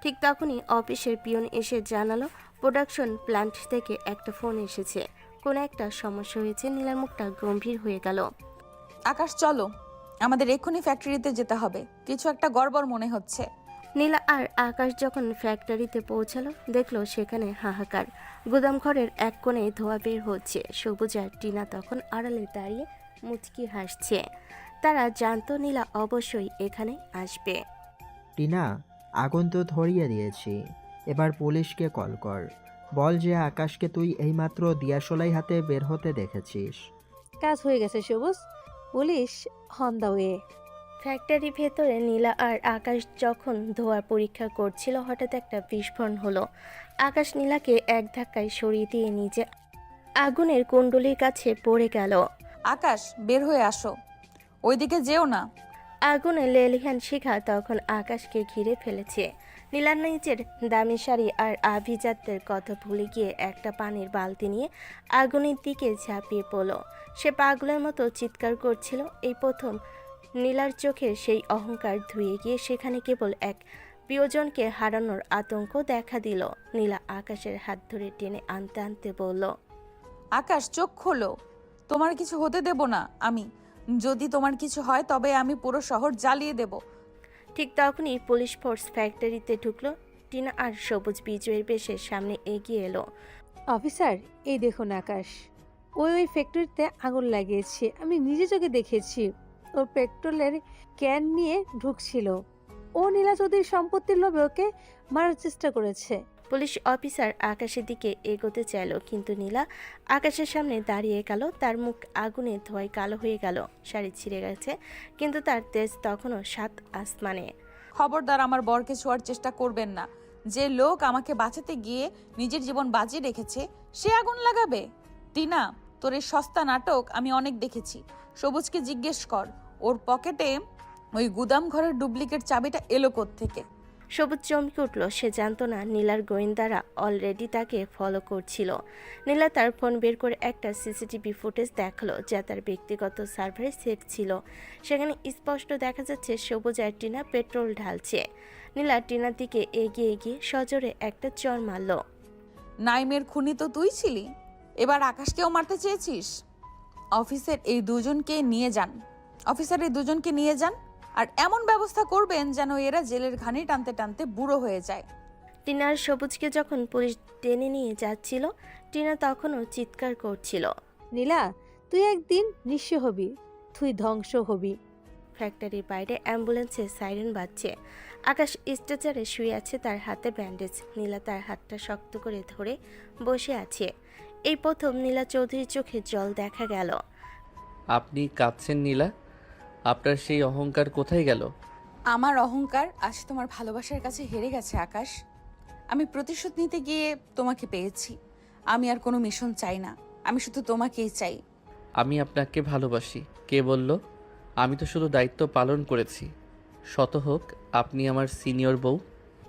ঠিক তখনই অফিসের পিয়ন এসে জানালো প্রোডাকশন প্ল্যান্ট থেকে একটা ফোন এসেছে। কোনো একটা সমস্যা হয়েছে। নীলার মুখটা গম্ভীর হয়ে গেল। আকাশ চলো, আমাদের এক্ষুনি ফ্যাক্টরিতে যেতে হবে। কিছু একটা গড়বড় মনে হচ্ছে। নীলা আর আকাশ যখন ফ্যাক্টরিতে পৌঁছালো, দেখলো সেখানে হাহাকার। গুদাম ঘরের এক কোণে ধোঁয়া বের হচ্ছে। সবুজ আর টিনা তখন আড়ালে দাঁড়িয়ে মুচকি হাসছে। তারা জানতো নীলা অবশ্যই এখানে আসবে। টিনা, আগুন তো ধরিয়ে দিয়েছি, এবার পুলিশকে কল কর। বল যে আকাশকে তুই এইমাত্র দিয়াশলাই হাতে বের হতে দেখেছিস। কাজ হয়ে গেছে সবুজ। Police on the way. Factory ভেতরে নীলা আর আকাশ যখন ধোঁয়ার পরীক্ষা করছিল, হঠাৎ একটা বিস্ফোরণ হলো। আকাশ নীলাকে এক ধাক্কায় সরিয়ে দিয়ে নিজে আগুনের কুণ্ডলির কাছে পড়ে গেল। আকাশ, বের হয়ে আসো, ওইদিকে যেও না। আগুনে লেলিহান শিখা তখন আকাশকে ঘিরে ফেলেছে। নীলার নিজের দামি শাড়ি আর আভিজাত্যের কথা ভুলে গিয়ে একটা পানির বালতি নিয়ে আগুনের দিকে ঝাঁপিয়ে পড়ল। সে পাগলের মতো চিৎকার করছিল। এই প্রথম নীলার চোখের সেই অহংকার ধুয়ে গিয়ে সেখানে কেবল এক প্রিয়জনকে হারানোর আতঙ্ক দেখা দিল। নীলা আকাশের হাত ধরে টেনে আনতে আনতে বলল, আকাশ, চোখ খোলো, তোমার কিছু হতে দেব না আমি। যদি তোমার কিছু হয় তবে আমি পুরো শহর জ্বালিয়ে দেব। ঠিক তখনই পুলিশ ফোর্স ফ্যাক্টরিতে ঢুকলো। টিনা আর সবুজ বিজয়ের বেশে সামনে এগিয়ে এলো। অফিসার, এই দেখুন আকাশ, ওই ফ্যাক্টরিতে আগুন লাগিয়েছে। আমি নিজে চোখে দেখেছি। ও পেট্রোলের ক্যান নিয়ে ঢুকছিল। ও নীলা চৌধুরীর সম্পত্তির লোভে ওকে মারার চেষ্টা করেছে। পুলিশ অফিসার আকাশের দিকে এগোতে চাইল, কিন্তু নীলা আকাশের সামনে দাঁড়িয়ে গেল। তার মুখ আগুনে ধোঁয়ায় কালো হয়ে গেল। শাড়ি ছিঁড়ে গেছে, কিন্তু তার তেজ তখনও সাত আসমানে। খবরদার আমার বরকে ছোঁয়ার চেষ্টা করবেন না। যে লোক আমাকে বাঁচাতে গিয়ে নিজের জীবন বাজিয়ে রেখেছে, সে আগুন লাগাবে? টিনা, তোর এই সস্তা নাটক আমি অনেক দেখেছি। সবুজকে জিজ্ঞেস কর, ওর পকেটে ওই গুদাম ঘরের ডুপ্লিকেট চাবিটা এলো কোত্থেকে। সবুজ চমকে উঠল। সে জানতো না নীলার গোয়েন্দারা অলরেডি তাকে ফলো করছিল। নীলা তার ফোন বের করে একটা সিসিটিভি ফুটেজ দেখালো, যা তার ব্যক্তিগত সার্ভারে সেভ ছিল। সেখানে স্পষ্ট দেখা যাচ্ছে সবুজ আর টিনা পেট্রোল ঢালছে। নীলা টিনার দিকে এগিয়ে গিয়ে সজোরে একটা চড় মারল। নাইমের খুনি তো তুই ছিলি, এবার আকাশকেও মারতে চেয়েছিস? অফিসের এই দুজনকে নিয়ে যান, আর এমন ব্যবস্থা করবেন যেন এরা জেলের ঘানি টানতে টানতে বুড়ো হয়ে যায়। টিনার সবুজকে যখন পুলিশ টেনে নিয়ে যাচ্ছিল, টিনা তখনও চিৎকার করছিল, নীলা, তুই একদিন নিঃস্ব হবি, তুই ধ্বংস হবি। ফ্যাক্টরির বাইরে অ্যাম্বুলেন্সের সাইরেন বাজছে। আকাশ স্ট্রেচারে শুয়ে আছে, তার হাতে ব্যান্ডেজ। নীলা তার হাতটা শক্ত করে ধরে বসে আছে। এই প্রথম নীলা চৌধুরীর চোখে জল দেখা গেল। আপনি কাঁদছেন নীলা? আপনার সেই অহংকার কোথায় গেল? আমার অহংকার আজ তোমার ভালোবাসার কাছে হেরে গেছে আকাশ। আমি প্রতিশোধ নিতে গিয়ে তোমাকে পেয়েছি। আমি আর কোনো মিশন চাই না, আমি শুধু তোমাকেই চাই। আমি আপনাকে ভালোবাসি। কে বলল? আমি তো শুধু দায়িত্ব পালন করেছি। শত হোক আপনি আমার সিনিয়র বউ।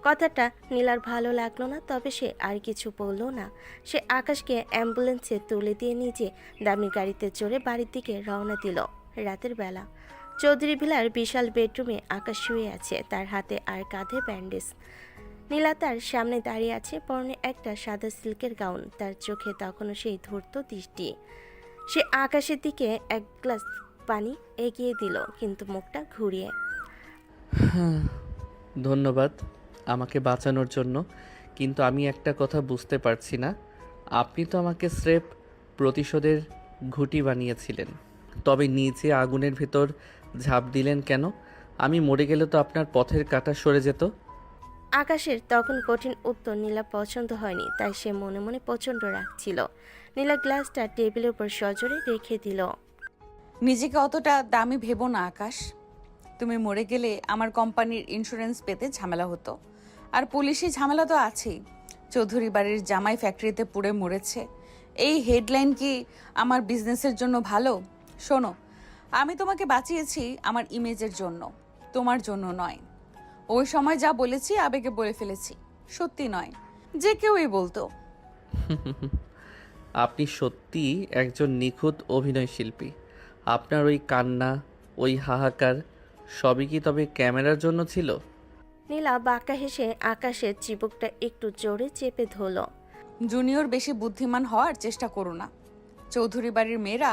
কথাটা নীলার ভালো লাগলো না, তবে সে আর কিছু বলল না। সে আকাশকে অ্যাম্বুলেন্সে তুলে দিয়ে নিজে দামি গাড়িতে চড়ে বাড়ির দিকে রওনা দিল। রাতের বেলা চৌধুরী ভিলার বিশাল বেডরুমে আকাশ শুয়ে আছে, তার হাতে আর কাঁধে ব্যান্ডেজ। নীলা তার সামনে দাঁড়িয়ে আছে, পরনে একটা সাদা সিল্কের গাউন, তার চোখে তখনও সেই ধূর্ত দৃষ্টি। সে আকাশের দিকে এক গ্লাস পানি এগিয়ে দিল, কিন্তু মুখটা ঘুরিয়ে। ধন্যবাদ আমাকে বাঁচানোর জন্য, কিন্তু আমি একটা কথা বুঝতে পারছি না। আপনি তো আমাকে স্রেফ প্রতিশোধের ঘুঁটি বানিয়েছিলেন, তবে নিচে আগুনের ভেতর ঝাঁপ দিলেন কেন? আমি মরে গেলে তো আপনার পথের কাঁটা সরে যেত। আকাশের তখন কঠিন উত্তর নীলা পছন্দ হয়নি, তাই সে মনে মনে প্রচণ্ড রাখছিল। নীলা গ্লাসটা টেবিলের উপর সজোরে রেখে দিল। নিজেকে অতটা দামি ভেবো না আকাশ। তুমি মরে গেলে আমার কোম্পানির ইন্স্যুরেন্স পেতে ঝামেলা হতো, আর পুলিশি ঝামেলা তো আছেই। চৌধুরী বাড়ির জামাই ফ্যাক্টরিতে পুড়ে মরেছে, এই হেডলাইন কি আমার বিজনেসের জন্য ভালো? শোনো, আমি তোমাকে বাঁচিয়েছি আমার ইমেজের জন্য, তোমার জন্য নয়। ওই সময় যা বলেছি আবেগে বলে ফেলেছি, সত্যি নয়, যে কেউই বলতো। আপনি সত্যিই একজন নিখুঁত অভিনয় শিল্পী। আপনার ওই কান্না, ওই হাহাকার সবই কি তবে ক্যামেরার জন্য ছিল? নীলা বাঁকা হেসে আকাশের চিবুকটা একটু জোরে চেপে ধরল। জুনিয়র বেশি বুদ্ধিমান হওয়ার চেষ্টা করো না। চৌধুরী বাড়ির মেয়েরা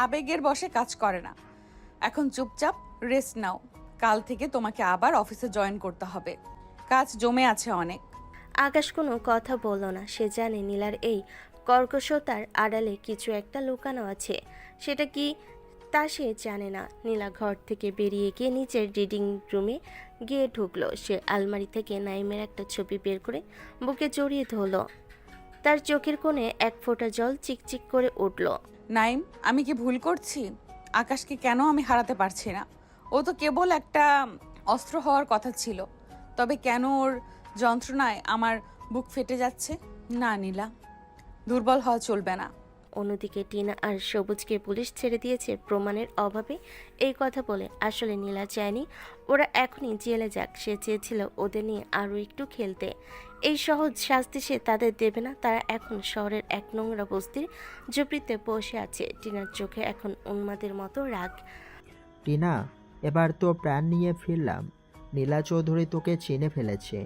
আবেগের বশে কাজ করে না। এখন চুপচাপ রেস্ট নাও, কাল থেকে তোমাকে আবার অফিসে জয়েন করতে হবে, কাজ জমে আছে অনেক। আকাশ কোনো কথা বলল না, সে জানে নীলার এই কর্কশতার আড়ালে কিছু একটা লুকানো আছে। সেটা কি তা সে জানে না। নীলা ঘর থেকে বেরিয়ে গিয়ে নিচের রিডিং রুমে গিয়ে ঢুকলো। সে আলমারি থেকে নাইমের একটা ছবি বের করে বুকে জড়িয়ে ধরল। তার চোখের কোণে এক ফোঁটা জল চিকচিক করে উঠল। নাইম, আমি কি ভুল করছি? আকাশকে কেন আমি হারাতে পারছি না? ও তো কেবল একটা অস্ত্র হওয়ার কথা ছিল, তবে কেন ওর যন্ত্রণায় আমার বুক ফেটে যাচ্ছে? না নীলা, দুর্বল হওয়া চলবে না। অন্যদিকে টিনা আর সবুজকে পুলিশ ছেড়ে দিয়েছে প্রমাণের অভাবে। এই কথা বলে আসলে নীলা চায়নি ওরা এখনই জেলে যাক, সে চেয়েছিল ওদের নিয়ে আরও একটু খেলতে। এই সহজ শাস্তি সে তাদের দেবে না। তারা এখন শহরের এক নোংরা বস্তির ঝুপড়িতে বসে আছে। টিনার চোখে এখন উন্মাদের মতো রাগ। টিনা, এবার তো প্রাণ নিয়ে ফিরলাম। নীলা চৌধুরী তোকে চিনে ফেলেছে,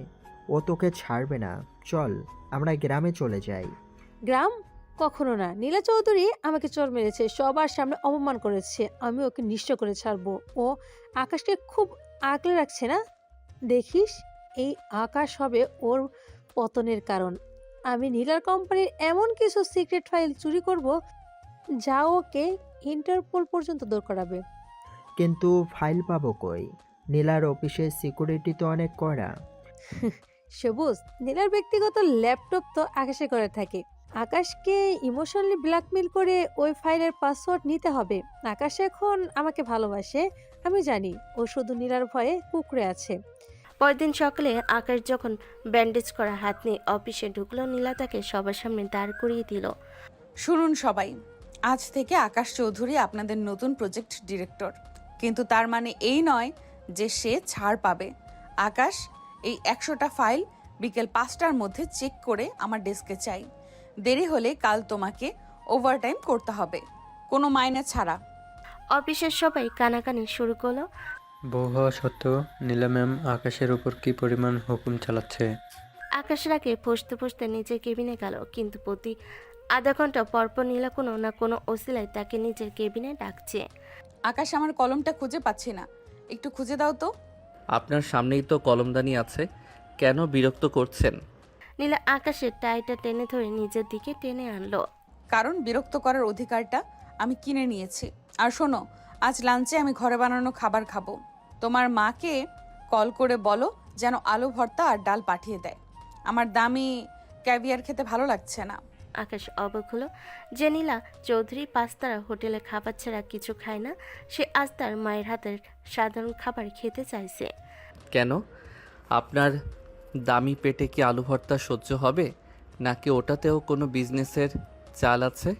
ও তোকে ছাড়বে না। চল আমরা গ্রামে চলে যাই। গ্রাম? কখনো না। নীলা চৌধুরী আমাকে চোর মেরেছে, সবার সামনে অপমান করেছে, আমি ওকে নিঃস্ব করে ছাড়বো। ও আকাশকে খুব আগলে রাখছে না? দেখিস, এই আকাশ হবে ওর পতনের কারণ। আমি নীলার কোম্পানির এমন কিছু সিক্রেট ফাইল চুরি করব যা ওকে ইন্টারপোল পর্যন্ত দৌড় করাবে। কিন্তু ফাইল পাবো কই? নীলার অফিসের সিকিউরিটি তো অনেক কড়া। সবুজ, নীলার ব্যক্তিগত ল্যাপটপ তো আকাশে করে থাকে। আকাশকে ইমোশনালি ব্ল্যাকমেল করে ওই ফাইলের পাসওয়ার্ড নিতে হবে। আকাশ এখন আমাকে ভালোবাসে, আমি জানি। ও শুধু নীলার ভয়ে কুঁকড়ে আছে। পরদিন সকালে আকাশ যখন ব্যান্ডেজ করা হাত নিয়ে অফিসে ঢুকলো, নীলা তাকে সবার সামনে দাঁড় করিয়ে দিল। শুনুন সবাই, আজ থেকে আকাশ চৌধুরী আপনাদের নতুন প্রজেক্ট ডিরেক্টর, কিন্তু তার মানে এই নয় যে সে ছাড় পাবে। আকাশ, এই 100টা ফাইল বিকেল 5টার মধ্যে চেক করে আমার ডেস্কে চাই। দেরি হলে কাল তোমাকে ওভারটাইম করতে হবে, কোনো মাইনে ছাড়া। অফিসের সবাই কানাকানি শুরু করলো। বউ হওয়া সত্ত্বেও নীলা ম্যাম আকাশের উপর কি পরিমাণ হুকুম চালাচ্ছে। আকাশের আগে ফসতে ফসতে নিজের কেবিনে গেল, কিন্তু প্রতি আধা ঘন্টা পরপর নীলা কোনো না কোনো ওসিলায় তাকে নিজের কেবিনে ডাকছে। আকাশ, আমার কলমটা খুঁজে পাচ্ছি না, একটু খুঁজে দাও তো। আপনার সামনেই তো কলমদানি আছে, কেন বিরক্ত করছেন? নীলা আকাশের টাইটা টেনে ধরে নিজের দিকে টেনে আনলো। কারণ বিরক্ত করার অধিকারটা আমি কিনে নিয়েছি। আর শোনো, আজ লাঞ্চে আমি ঘরে বানানো খাবার খাবো। তোমার মাকে কল করে বলো যেন আলু ভর্তা আর ডাল পাঠিয়ে দেয়। আমার দামি ক্যাভিয়ার খেতে ভালো লাগছে না। আকাশ অবাক হলো যে নীলা চৌধুরী পাঁচতারা হোটেলে খাবার ছাড়া কিছু খায় না। সে আজ তার মায়ের হাতের সাধারণ খাবার খেতে চাইছে। কেন? আপনার দামি পেটে কি আলু ভর্তা সহ্য হবে, নাকি ওটাতেও কোনো বিজনেসের চাল আছে?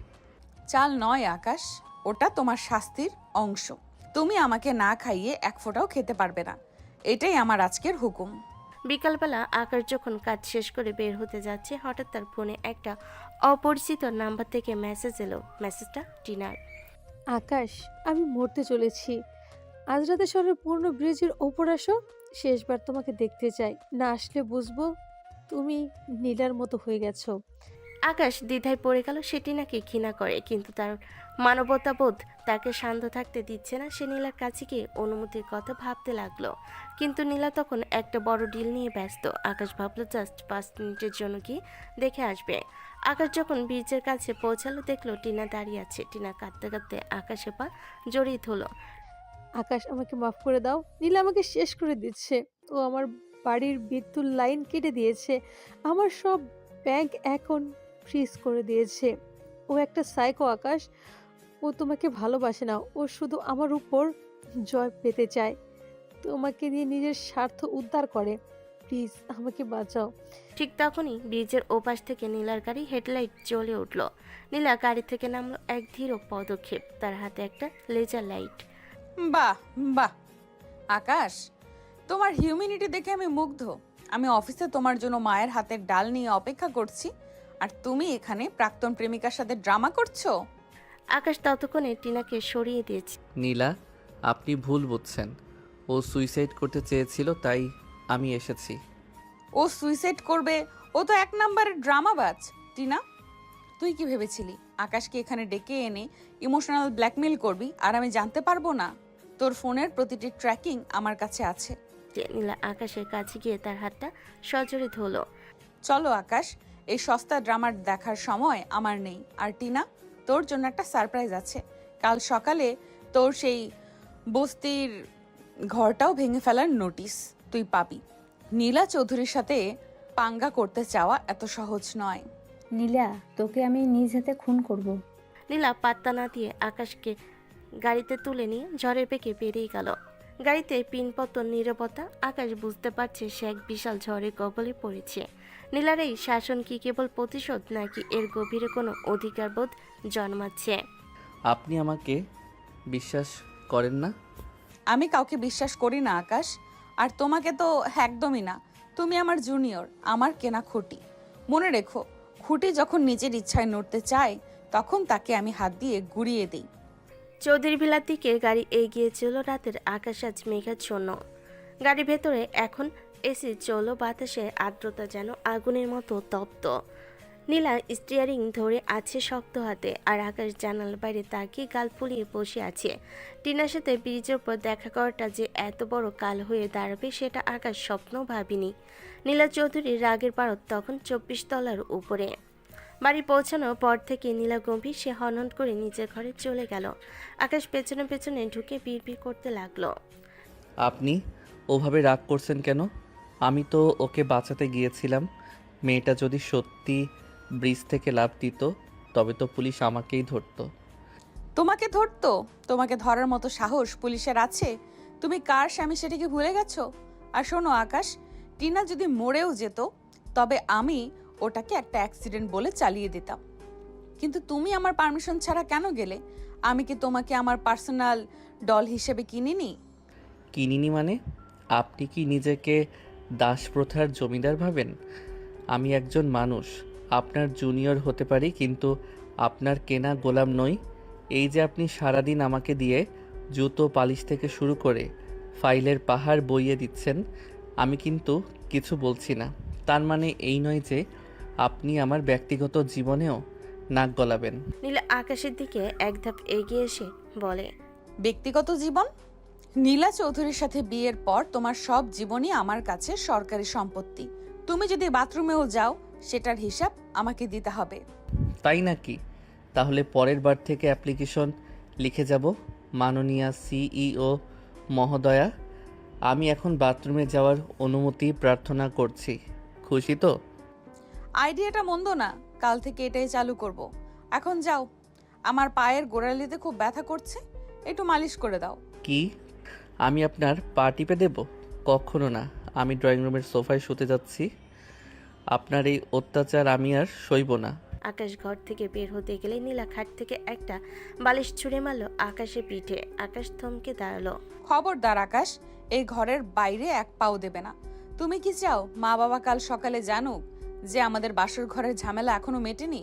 চাল নয় আকাশ, ওটা তোমার শাস্তির অংশ। তুমি আমাকে না খাইয়ে এক ফোঁটাও খেতে পারবে না, এটাই আমার আজকের হুকুম। বিকালবেলা আকাশ যখন কাজ শেষ করে বের হতে যাচ্ছে, হঠাৎ তার ফোনে একটা অপরিচিত নাম্বার থেকে মেসেজ এলো। মেসেজটা টিনার। আকাশ, আমি মরতে চলেছি। আজ রাতে শহরের পুরনো ব্রিজের ওপর আসো, শেষবার তোমাকে দেখতে চাই। না আসলে বুঝবো তুমি নীলার মতো হয়ে গেছো। আকাশ দ্বিধায় পড়ে গেল। সে টিনাকে ঘৃণা করে, কিন্তু তার মানবতাবোধ তাকে শান্ত থাকতে দিচ্ছে না। সে নীলার কাছে গিয়ে অনুমতির কথা ভাবতে লাগলো, কিন্তু নীলা তখন একটা বড় ডিল নিয়ে ব্যস্ত। আকাশ ভাবলো জাস্ট 5 মিনিটের জন্য গিয়ে দেখে আসবে। আকাশ যখন ব্রিজের কাছে পৌঁছালো, দেখলো টিনা দাঁড়িয়ে আছে। টিনা কাঁদতে কাঁদতে আকাশের পা জড়িয়ে ধরলো। আকাশ, আমাকে মাফ করে দাও। নীলা আমাকে শেষ করে দিচ্ছে। ও আমার বাড়ির বিদ্যুৎ লাইন কেটে দিয়েছে, আমার সব ব্যাংক অ্যাকাউন্ট ফ্রিজ করে দিয়েছে। ও একটা সাইকো আকাশ। ও তোমাকে ভালোবাসে না, ও শুধু আমার উপর জয় পেতে চায়, তোমাকে দিয়ে নিজের স্বার্থ উদ্ধার করে। প্লিজ আমাকে বাঁচাও। ঠিক তখনই ব্রিজের ওপাশ থেকে নীলার গাড়ি হেডলাইট জ্বলে উঠল। নীলা গাড়ি থেকে নামলো এক ধীর পদক্ষেপ, তার হাতে একটা লেজার লাইট। বাহ বাহ আকাশ, তোমার হিউম্যানিটি দেখে আমি মুগ্ধ। আমি অফিসে তোমার জন্য মায়ের হাতের ডাল নিয়ে অপেক্ষা করছি, আর তুমি এখানে প্রাক্তন প্রেমিকার সাথে ড্রামা করছো। আকাশ ততক্ষণে টিনাকে সরিয়ে দিয়েছে। নীলা, আপনি ভুল বুঝছেন। ও সুইসাইড করতে চেয়েছিল, তাই আমি এসেছি। ও সুইসাইড করবে? ও তো 1 নম্বরের ড্রামাবাজ। টিনা, তুই কি ভেবেছিলি আকাশকে এখানে ডেকে এনে ইমোশনাল ব্ল্যাকমেল করবি আর আমি জানতে পারবো না? তোর ফোনের প্রতিটি ট্র্যাকিং আমার কাছে আছে। নীলা আকাশের কাছে গিয়ে তার হাতটা সজোরে ধরলো। চলো আকাশ, এই সস্তা ড্রামার দেখার সময় আমার নেই। আর টিনা, তোর জন্য একটা সারপ্রাইজ আছে। কাল সকালে তোর সেই বস্তির ঘরটাও ভেঙে ফেলার নোটিশ তুই পাবি। নীলা চৌধুরীর সাথে পাঙ্গা করতে চাওয়া এত সহজ নয়। নীলা, তোকে আমি নিজ হাতে খুন করব। নীলা পাত্তা না দিয়ে আকাশকে গাড়িতে তুলে নিয়ে ঝড়ের বেগে বেরিয়ে গেল। গাড়িতে পিনপতন নীরবতা। আকাশ বুঝতে পারছে সে এক বিশাল ঝড়ের কবলে পড়েছে। নীলার এই শাসন কি কেবল প্রতিশোধ, নাকি এর গভীরে কোনো অধিকারবোধ জন্মাচ্ছে? আপনি আমাকে বিশ্বাস করেন না? আমি কাউকে বিশ্বাস করি না আকাশ, আর তোমাকে তো একদমই না। তুমি আমার জুনিয়র, আমার কেনা খুঁটি। মনে রেখো, খুঁটি যখন নিজের ইচ্ছায় নড়তে চায় তখন তাকে আমি হাত দিয়ে গুড়িয়ে দিই। চৌধুরী ভিলার দিকে গাড়ি এগিয়ে চল। রাতের আকাশ আজ মেঘাচ্ছন্ন। গাড়ির ভেতরে এখন এসি চলো, বাতাসে আর্দ্রতা যেন আগুনের মতো তপ্ত। নীলা স্টিয়ারিং ধরে আছে শক্ত হাতে, আর আকাশ জানালার বাইরে তাকিয়ে গাল ফুলিয়ে বসে আছে। টিনার সাথে ব্রিজের উপর দেখা করাটা যে এত বড় কাল হয়ে দাঁড়াবে সেটা আকাশ স্বপ্নও ভাবিনি। নীলা চৌধুরীর রাগের পারদ তখন 24 তলার উপরে। বাড়ি পৌঁছানোর পর থেকে নীলা গম্ভীর। সে হনহন করে নিজের ঘরে চলে গেল। আকাশ পেছনে পেছনে ঢুকে বিড়বিড় করতে লাগলো। আপনি ওভাবে রাগ করছেন কেন? আমি তো ওকে বাঁচাতে গিয়েছিলাম। মেয়েটা যদি সত্যি ব্রিজ থেকে লাফ দিত তবে তো পুলিশ আমাকেই ধরতো। তোমাকে ধরতো? তোমাকে ধরার মতো সাহস পুলিশের আছে? তুমি কার স্বামী সেটাকে ভুলে গেছো? আর শোনো আকাশ, টিনা যদি মরেও যেত তবে আমি ওটাকে একটা অ্যাক্সিডেন্ট বলে চালিয়ে দিতাম। কিন্তু তুমি আমার পারমিশন ছাড়া কেন গেলে? আমি কি তোমাকে আমার পার্সোনাল ডল হিসেবে কিনিনি? কিনিনি মানে? আপনি কি নিজেকে দাসপ্রথার জমিদার ভাবেন? আমি একজন মানুষ, আপনার জুনিয়র হতে পারি, কিন্তু আপনার কেনা গোলাম নই। এই যে আপনি সারাদিন আমাকে দিয়ে জুতো পালিশ থেকে শুরু করে ফাইলের পাহাড় বইয়ে দিচ্ছেন, আমি কিন্তু কিছু বলছি না। তার মানে এই নয় যে আপনি আমার ব্যক্তিগত জীবনেও নাক গলাবেন। নীলা আকাশের দিকে এক ধাপ এগিয়ে এসে বলে, ব্যক্তিগত জীবন? নীলা চৌধুরীর সাথে বিয়ের পর তোমার সব জীবনই আমার কাছে সরকারি সম্পত্তি। তুমি যদি বাথরুমেও যাও সেটার হিসাব আমাকে দিতে হবে। তাই নাকি? তাহলে পরের বার থেকে অ্যাপ্লিকেশন লিখে যাব, মাননীয়া সিইও মহোদয়া, আমি এখন বাথরুমে যাওয়ার অনুমতি প্রার্থনা করছি। খুশি তো? আইডিয়াটা মন্দ না, কাল থেকে এটাই চালু করব। এখন যাও, আমার পায়ের গোড়ালিতে খুব ব্যথা করছে, একটু মালিশ করে দাও। কি আমি আপনার পা টিপে দেব? কখনো না। আমি ড্রয়িং রুমের সোফায় শুতে যাচ্ছি। আপনার এই অত্যাচার আমি আর সইব না। আকাশ ঘর থেকে বের হতে গেলে নীলা খাট থেকে একটা বালিশ ছুঁড়ে মারল আকাশের পিঠে। আকাশ থমকে দাঁড়ালো। খবরদার আকাশ, এই ঘরের বাইরে এক পাও দেবে না। তুমি কি চাও মা বাবা কাল সকালে জানুক যে আমাদের বাসর ঘরের ঝামেলা এখনো মেটেনি?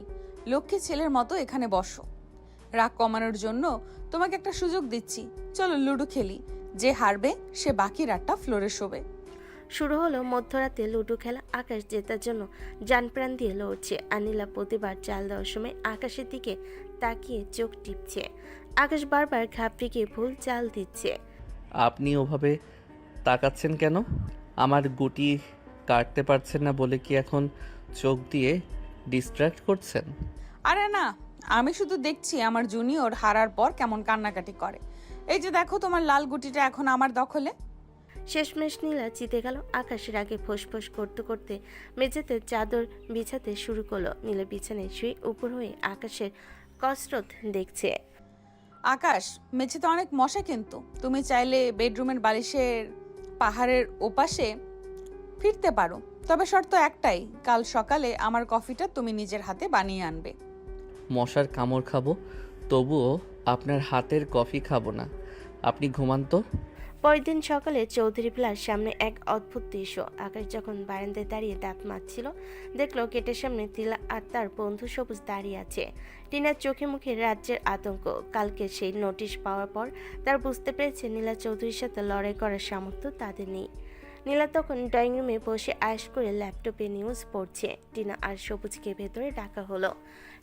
লক্ষ্মী ছেলের মতো এখানে বসো। রাগ কমানোর জন্য তোমাকে একটা সুযোগ দিচ্ছি, চলো লুডো খেলি। যে হারবে সে বাকি রাতটা ফ্লোরে শোবে। শুরু হলো মধ্যরাতে লুডো খেলা। আকাশ জেতার জন্য জানপ্রাণ দিয়ে লড়ছে, আর নীলা প্রতিবার চাল দেওয়ার সময় আকাশের দিকে তাকিয়ে চোখ টিপছে। আকাশ বারবার ঘাবড়ে গিয়ে ভুল চাল দিচ্ছে। আপনি ওভাবে তাকাচ্ছেন কেন? আমার গুটি কাটতে পারছেন না বলে কি এখন চোখ দিয়ে ডিস্ট্র্যাক্ট করছেন? আরে না, আমি শুধু দেখছি আমার জুনিয়র হারার পর কেমন কান্নাকাটি করে। এই যে দেখো, তোমার লাল গুটিটা এখন আমার দখলে। শেষমেশ নীলা জিতে গেল। আকাশের আগে ফোঁস করতে করতে মেঝেতে চাদর বিছাতে শুরু করলো। নীলা বিছানায় শুয়ে উপর হয়ে আকাশের কসরত দেখছে। আকাশ, মেঝেতে অনেক মশা, কিন্তু তুমি চাইলে বেডরুমের বালিশের পাহাড়ের ওপাশে ফিরতে পারো। তবে শর্ত একটাই, কাল সকালে আমার কফিটা তুমি নিজের হাতে বানিয়ে আনবে। মশার কামড় খাবো, তবুও আপনার হাতের কফি খাবো না। আপনি ঘুমান তো। পরের দিন সকালে চৌধুরী প্লার সামনে এক অদ্ভুত দৃশ্য। আকাশ যখন বারান্দায় দাঁড়িয়ে দাঁত মাজছিল, দেখলো গেটের সামনে তিলা আর তার বন্ধু সবুজ দাঁড়িয়ে আছে। টিনার চোখে মুখে রাজ্যের আতঙ্ক। কালকে সেই নোটিশ পাওয়ার পর তার বুঝতে পেরেছে নীলা চৌধুরীর সাথে লড়াই করার সামর্থ্য তাদের নেই। নীলা তখন ড্রয়িং রুমে বসে আয়েশ করে ল্যাপটপে নিউজ পড়ছে। টিনা আর সবুজকে ভেতরে ডাকা হলো।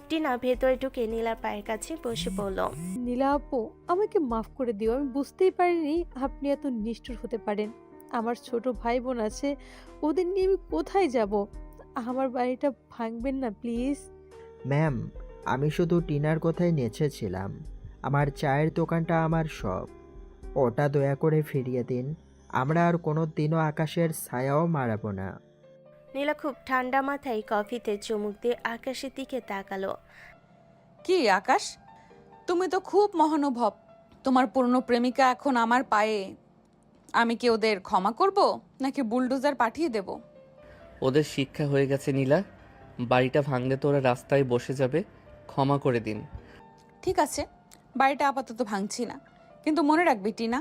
টিনা ভেতরে ঢুকে নীলার পায়ের কাছে বসে পড়ল। নীলা আপু, আমাকে মাফ করে দিও। আমি বুঝতেই পারিনি আপনি এত নিষ্ঠুর হতে পারেন। আমার ছোট ভাই বোন আছে, ওদের নিয়ে আমি কোথায় যাব? আমার বাড়িটা ভাঙবেন না প্লিজ। ম্যাম, আমি শুধু টিনার কথাই নেচেছিলাম। আমার চায়ের দোকানটা আমার সব। ওটা দয়া করে ফিরিয়ে দিন। আমরা আর কোনো দিনও আকাশের ছায়াও মারাবো না। নীলা খুব ঠান্ডা মাথায় কফিতে চুমুক দিয়ে আকাশের দিকে তাকালো। কি আকাশ, তুমি তো খুব মহানুভব। তোমার পুরনো প্রেমিকা এখন আমার পায়ে। আমি কি ওদের ক্ষমা করব নাকি বুলডোজার পাঠিয়ে দেব? ওদের শিক্ষা হয়ে গেছে নীলা। বাড়িটা ভাঙলে তো ওরা রাস্তায় বসে যাবে। ক্ষমা করে দিন। ঠিক আছে, বাড়িটা আপাতত ভাঙছি না, কিন্তু মনে রাখবি টিনা,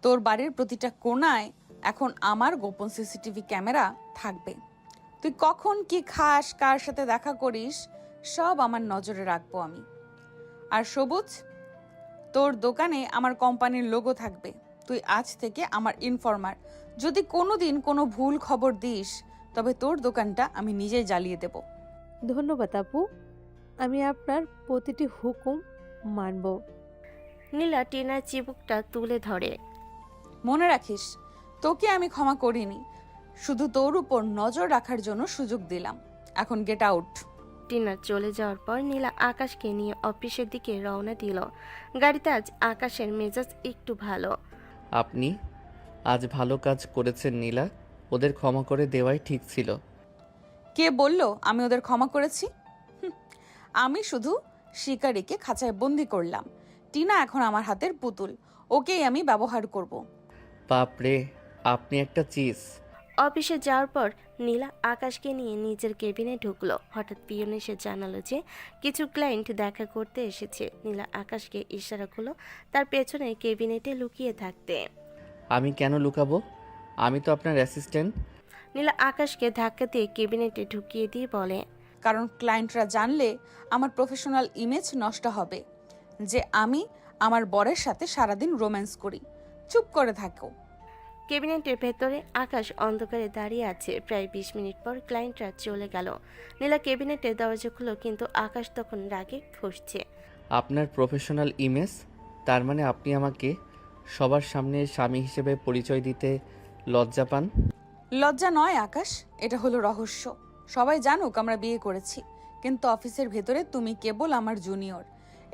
তোর বাড়ির প্রতিটা কোণায় এখন আমার গোপন সিসিটিভি ক্যামেরা থাকবে। তুই কখন কি খাস, কার সাথে দেখা করিস, সব আমার নজরে রাখবো আমি। আর সবুজ, তোর দোকানে আমার কোম্পানির লোগো থাকবে। তুই আজ থেকে আমার ইনফর্মার। যদি কোনোদিন কোনো ভুল খবর দিস, তবে তোর দোকানটা আমি নিজেই জ্বালিয়ে দেব। ধন্যবাদ আপু, আমি আপনার প্রতিটি হুকুম মানব। নীলা টিনার চিবুকটা তুলে ধরে। মনে রাখিস, তোকে আমি ক্ষমা করিনি, শুধু তোর উপর নজর রাখার জন্য সুযোগ দিলাম। এখন গেট আউট। টিনা চলে যাওয়ার পর নীলা আকাশকে নিয়ে অফিসের দিকে রওনা দিল। গাড়িতে আজ আকাশের মেজাজ একটু ভালো। আপনি আজ ভালো কাজ করেছেন নীলা। ওদের ক্ষমা করে দেওয়াই ঠিক ছিল। কে বলল আমি ওদের ক্ষমা করেছি? আমি শুধু শিকারীকে খাঁচায় বন্দি করলাম। টিনা এখন আমার হাতের পুতুল, ওকেই আমি ব্যবহার করব। বাপরে, আপনি একটা চিজ। অফিসে যাওয়ার পর নীলা আকাশকে নিয়ে নিজের কেবিনে ঢুকলো। হঠাৎ পিয়ন এসে জানালো যে কিছু ক্লায়েন্ট দেখা করতে এসেছে। নীলা আকাশকে ইশারা করলো তার পেছনে কেবিনেটে লুকিয়ে থাকতে। আমি কেন লুকাবো? আমি তো আপনার অ্যাসিস্ট্যান্ট। নীলা আকাশকে ধাক্কা দিয়ে কেবিনেটে ঢুকিয়ে দিয়ে বলে, কারণ ক্লায়েন্টরা জানলে আমার প্রফেশনাল ইমেজ নষ্ট হবে যে আমি আমার বরের সাথে সারাদিন রোম্যান্স করি। চুপ করে থাকো। কেবিনেটের ভেতরে আকাশ অন্ধকারে দাঁড়িয়ে আছে। প্রায় 20 মিনিট পর ক্লায়েন্টরা চলে গেল। নীলা কেবিনেটের দরজা খুলো, কিন্তু আকাশ তখন রাগে ফুঁসছে। আপনার প্রফেশনাল ইমেজ? তার মানে আপনি আমাকে সবার সামনে স্বামী হিসেবে পরিচয় দিতে লজ্জা পান? লজ্জা নয় আকাশ, এটা হলো রহস্য। সবাই জানুক আমরা বিয়ে করেছি, কিন্তু অফিসের ভেতরে তুমি কেবল আমার জুনিয়র।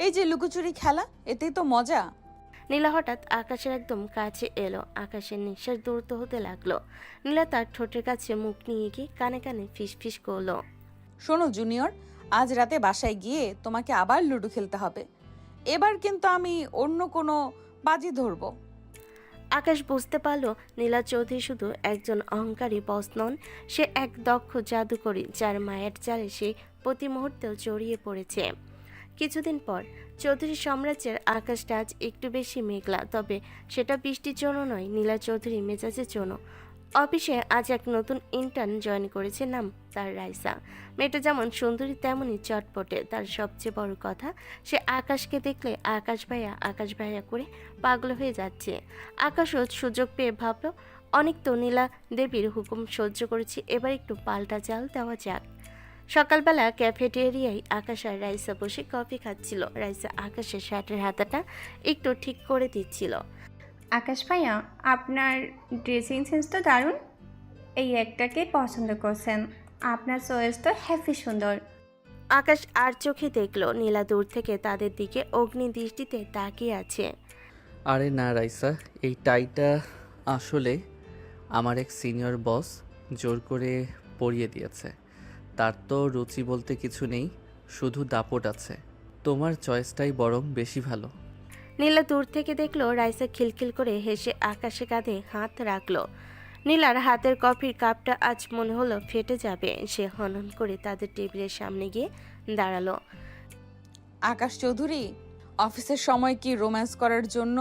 এই যে লুকোচুরি খেলা, এতেই তো মজা। নীলা হঠাৎ আকাশের একদম কাছে এলো। আকাশের নিঃশ্বাস দ্রুত হতে লাগলো। নীলা তার ঠোঁটের কাছে মুখ নিয়ে গিয়ে কানে কানে ফিস ফিস করলো। শোনো জুনিয়র, আজ রাতে বাসায় গিয়ে তোমাকে আবার লুডো খেলতে হবে। এবার কিন্তু আমি অন্য কোনো বাজি ধরবো। আকাশ বুঝতে পারলো নীলা চৌধুরী শুধু একজন অহংকারী বস নন, সে এক দক্ষ জাদুকরী যার মায়ের জালে সে প্রতি মুহূর্তেও জড়িয়ে পড়েছে। কিছুদিন পর চৌধুরী সাম্রাজ্যের আকাশটা আজ একটু বেশি মেঘলা, তবে সেটা বৃষ্টির জন্য নয়, নীলা চৌধুরী মেজাজের জন্য। অফিসে আজ এক নতুন ইন্টার্ন জয়েন করেছে, নাম তার রাইসা। মেয়েটা যেমন সুন্দরী তেমনই চটপটে। তার সবচেয়ে বড় কথা, সে আকাশকে দেখলে আকাশ ভাইয়া করে পাগল হয়ে যাচ্ছে। আকাশও সুযোগ পেয়ে ভাবলো, অনেক তো নীলা দেবীর হুকুম সহ্য করেছি, এবার একটু পাল্টা চাল দেওয়া যাক। সকালবেলা ক্যাফেটেরিয়ায় আকাশ আর রাইসা বসে কফি খাচ্ছিল। রাইসা আকাশের শার্টের হাতাটা একটু ঠিক করে দিচ্ছিল। আকাশ ভাইয়া, আপনার ড্রেসিং সেন্স তো দারুণ। এই একটাকে পছন্দ করছেন। আপনার চয়েস তো হ্যাপি সুন্দর। আকাশ আর চোখে দেখলো নীলা দূর থেকে তাদের দিকে অগ্নি দৃষ্টিতে তাকিয়ে আছে। আরে না রাইসা, এই টাইটা আসলে আমার এক সিনিয়র বস জোর করে পরিয়ে দিয়েছে। তার তো রুচি বলতে কিছু নেই, শুধু দাপট আছে। তোমার চয়েসটাই বরং বেশি ভালো। নীলা দূর থেকে দেখলো রাইসা খিলখিল করে হেসে আকাশে কাঁধে হাত রাখলো। নীলার হাতের কফির কাপটা আজ মনে হলো ফেটে যাবে। সে হনন করে তাদের টেবিলের সামনে গিয়ে দাঁড়ালো। আকাশ চৌধুরী, অফিসের সময় কি রোম্যান্স করার জন্য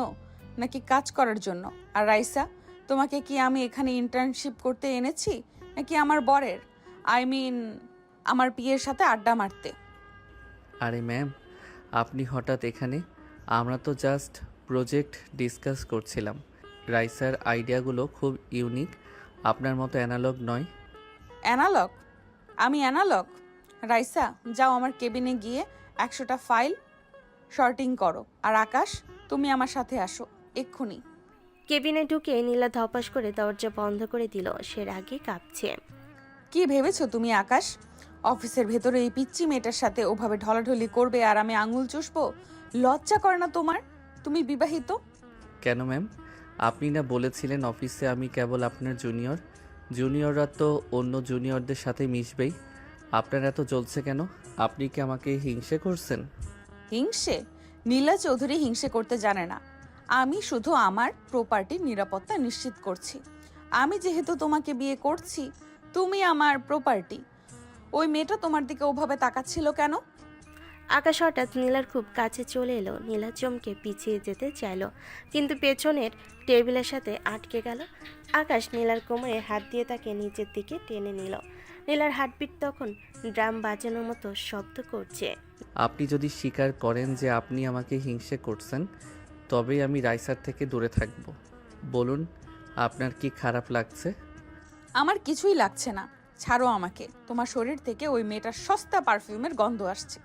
নাকি কাজ করার জন্য? আর রাইসা, তোমাকে কি আমি এখানে ইন্টার্নশিপ করতে এনেছি নাকি আমার বরের আমার পিয়ের সাথে আড্ডা মারতে? আরে ম্যাম, আপনি হঠাৎ এখানে? আমরা তো জাস্ট প্রজেক্ট ডিসকাস করছিলাম। রাইসার আইডিয়াগুলো খুব ইউনিক, আপনার মতো অ্যানালগ নয়। অ্যানালগ? আমি অ্যানালগ? রাইসা, যাও আমার কেবিনে গিয়ে 100টা ফাইল শর্টিং করো। আর আকাশ, তুমি আমার সাথে আসো এক্ষুনি। কেবিনে ঢুকে নীলা ধপাস করে দরজা বন্ধ করে দিল। সে রাগে কাঁপছে। কি ভেবেছো তুমি আকাশ? অফিসের ভেতরে এই পিচ্চি মেয়েটার সাথে ওভাবে ঢলাঢলি করবে আর আমি আঙুল চুষবো? লজ্জা করে না তোমার? তুমি বিবাহিত। কেন ম্যাম? আপনি না বলেছিলেন অফিসে আমি কেবল আপনার জুনিয়র? জুনিয়ররা তো অন্য জুনিয়রদের সাথে মিশবেই। আপনার এত জ্বলছে কেন? আপনি কি আমাকে হিংসে করছেন? হিংসে? নীলা চৌধুরী হিংসে করতে জানে না। আমি শুধু আমার প্রপার্টির নিরাপত্তা নিশ্চিত করছি। আমি যেহেতু তোমাকে বিয়ে করছি, তুমি আমার প্রপার্টি। ওই মেয়েটা তোমার দিকে ওভাবে তাকাচ্ছিল কেন? আকাশ হঠাৎ নীলার খুব কাছে চলে এলো। নীলা চমকে পিছিয়ে যেতে চাইলো, কিন্তু পেছনের টেবিলের সাথে আটকে গেল। আকাশ নীলার কোমরে হাত দিয়ে তাকে নিচের দিকে টেনে নিল। নীলার হার্টবিট তখন ড্রাম বাজানোর মতো শব্দ করছে। আপনি যদি স্বীকার করেন যে আপনি আমাকে হিংসে করছেন, তবেই আমি রাইসার থেকে দূরে থাকব। বলুন, আপনার কি খারাপ লাগছে? আমার কিছুই লাগছে না। ছাড়ো আমাকে। তোমার শরীর থেকে ওই মেয়েটার সস্তা পারফিউমের গন্ধ আসছে।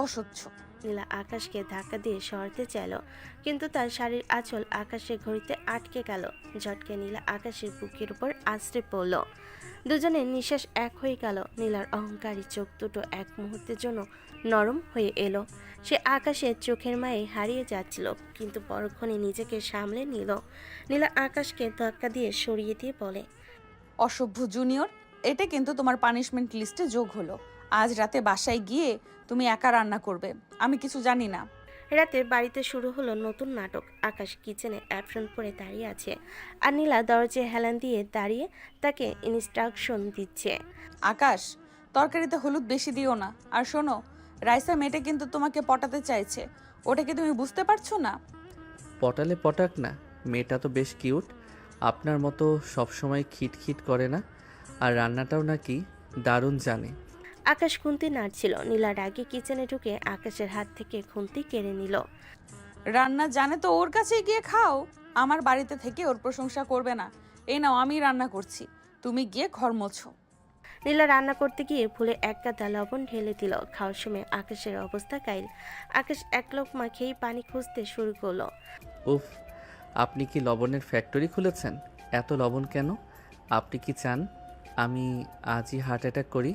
অসহ্য। নীলা আকাশকে ধাক্কা দিয়ে সরাতে চাইল, কিন্তু তার শাড়ির আঁচল আকাশের ঘড়িতে আটকে গেল। ঝটকে নীলা আকাশের বুকের উপর আছড়ে পড়ল। দুজনের নিঃশ্বাস এক হয়ে গেল। নীলার অহংকারী চোখ দুটো এক মুহূর্তের জন্য নরম হয়ে এলো। সে আকাশের চোখের মায়ে হারিয়ে যাচ্ছিল, কিন্তু পরক্ষণে নিজেকে সামলে নিল। নীলা আকাশকে ধাক্কা দিয়ে সরিয়ে দিয়ে বলে, অসভ্য জুনিয়র, এটা কিন্তু তোমার পানিশমেন্ট লিস্টে যোগ হলো। আজ রাতে বাসায় গিয়ে তুমি একা রান্না করবে, আমি কিছু জানি না। রাতে বাড়িতে শুরু হলো নতুন নাটক। আকাশ কিচেনে অ্যাপ্রন পরে দাঁড়িয়ে আছে, আর নীলা দরজায় হেলান দিয়ে দাঁড়িয়ে তাকে ইনস্ট্রাকশন দিচ্ছে। আকাশ, তরকারিতে হলুদ বেশি দিও না। আর শোনো, রাইসা মেয়েটা কিন্তু তোমাকে পটাতে চাইছে। ওটা কি তুমি বুঝতে পারছো না? পটালে পটাক না, মেয়েটা তো বেশ কিউট। আপনার মতো সবসময় খিটখিট করে না, আর রান্নাটাও নাকি দারুণ জানে। আকাশ খুন্তি নাড়ছিল। নীলা রাগে কিচেনে ঢুকে আকাশের হাত থেকে খুন্তি কেড়ে নিল। রান্না জানে তো ওর কাছেই গিয়ে খাও। আমার বাড়িতে থেকে ওর প্রশংসা করবে না। এই নাও, আমি রান্না করছি, তুমি গিয়ে ঘর মোছো। নীলা রান্না করতে গিয়ে ভুলে এক গাদা লবণ ঢেলে দিল। খাওয়ার সময় আকাশের অবস্থা কাইল। আকাশ এক লোকমা খেয়ে পানি খুঁজতে শুরু করলো। উফ, আপনি কি লবণের ফ্যাক্টরি খুলেছেন? এত লবণ কেন? আপনি কি চান আমি আজই হার্ট অ্যাটাক করি?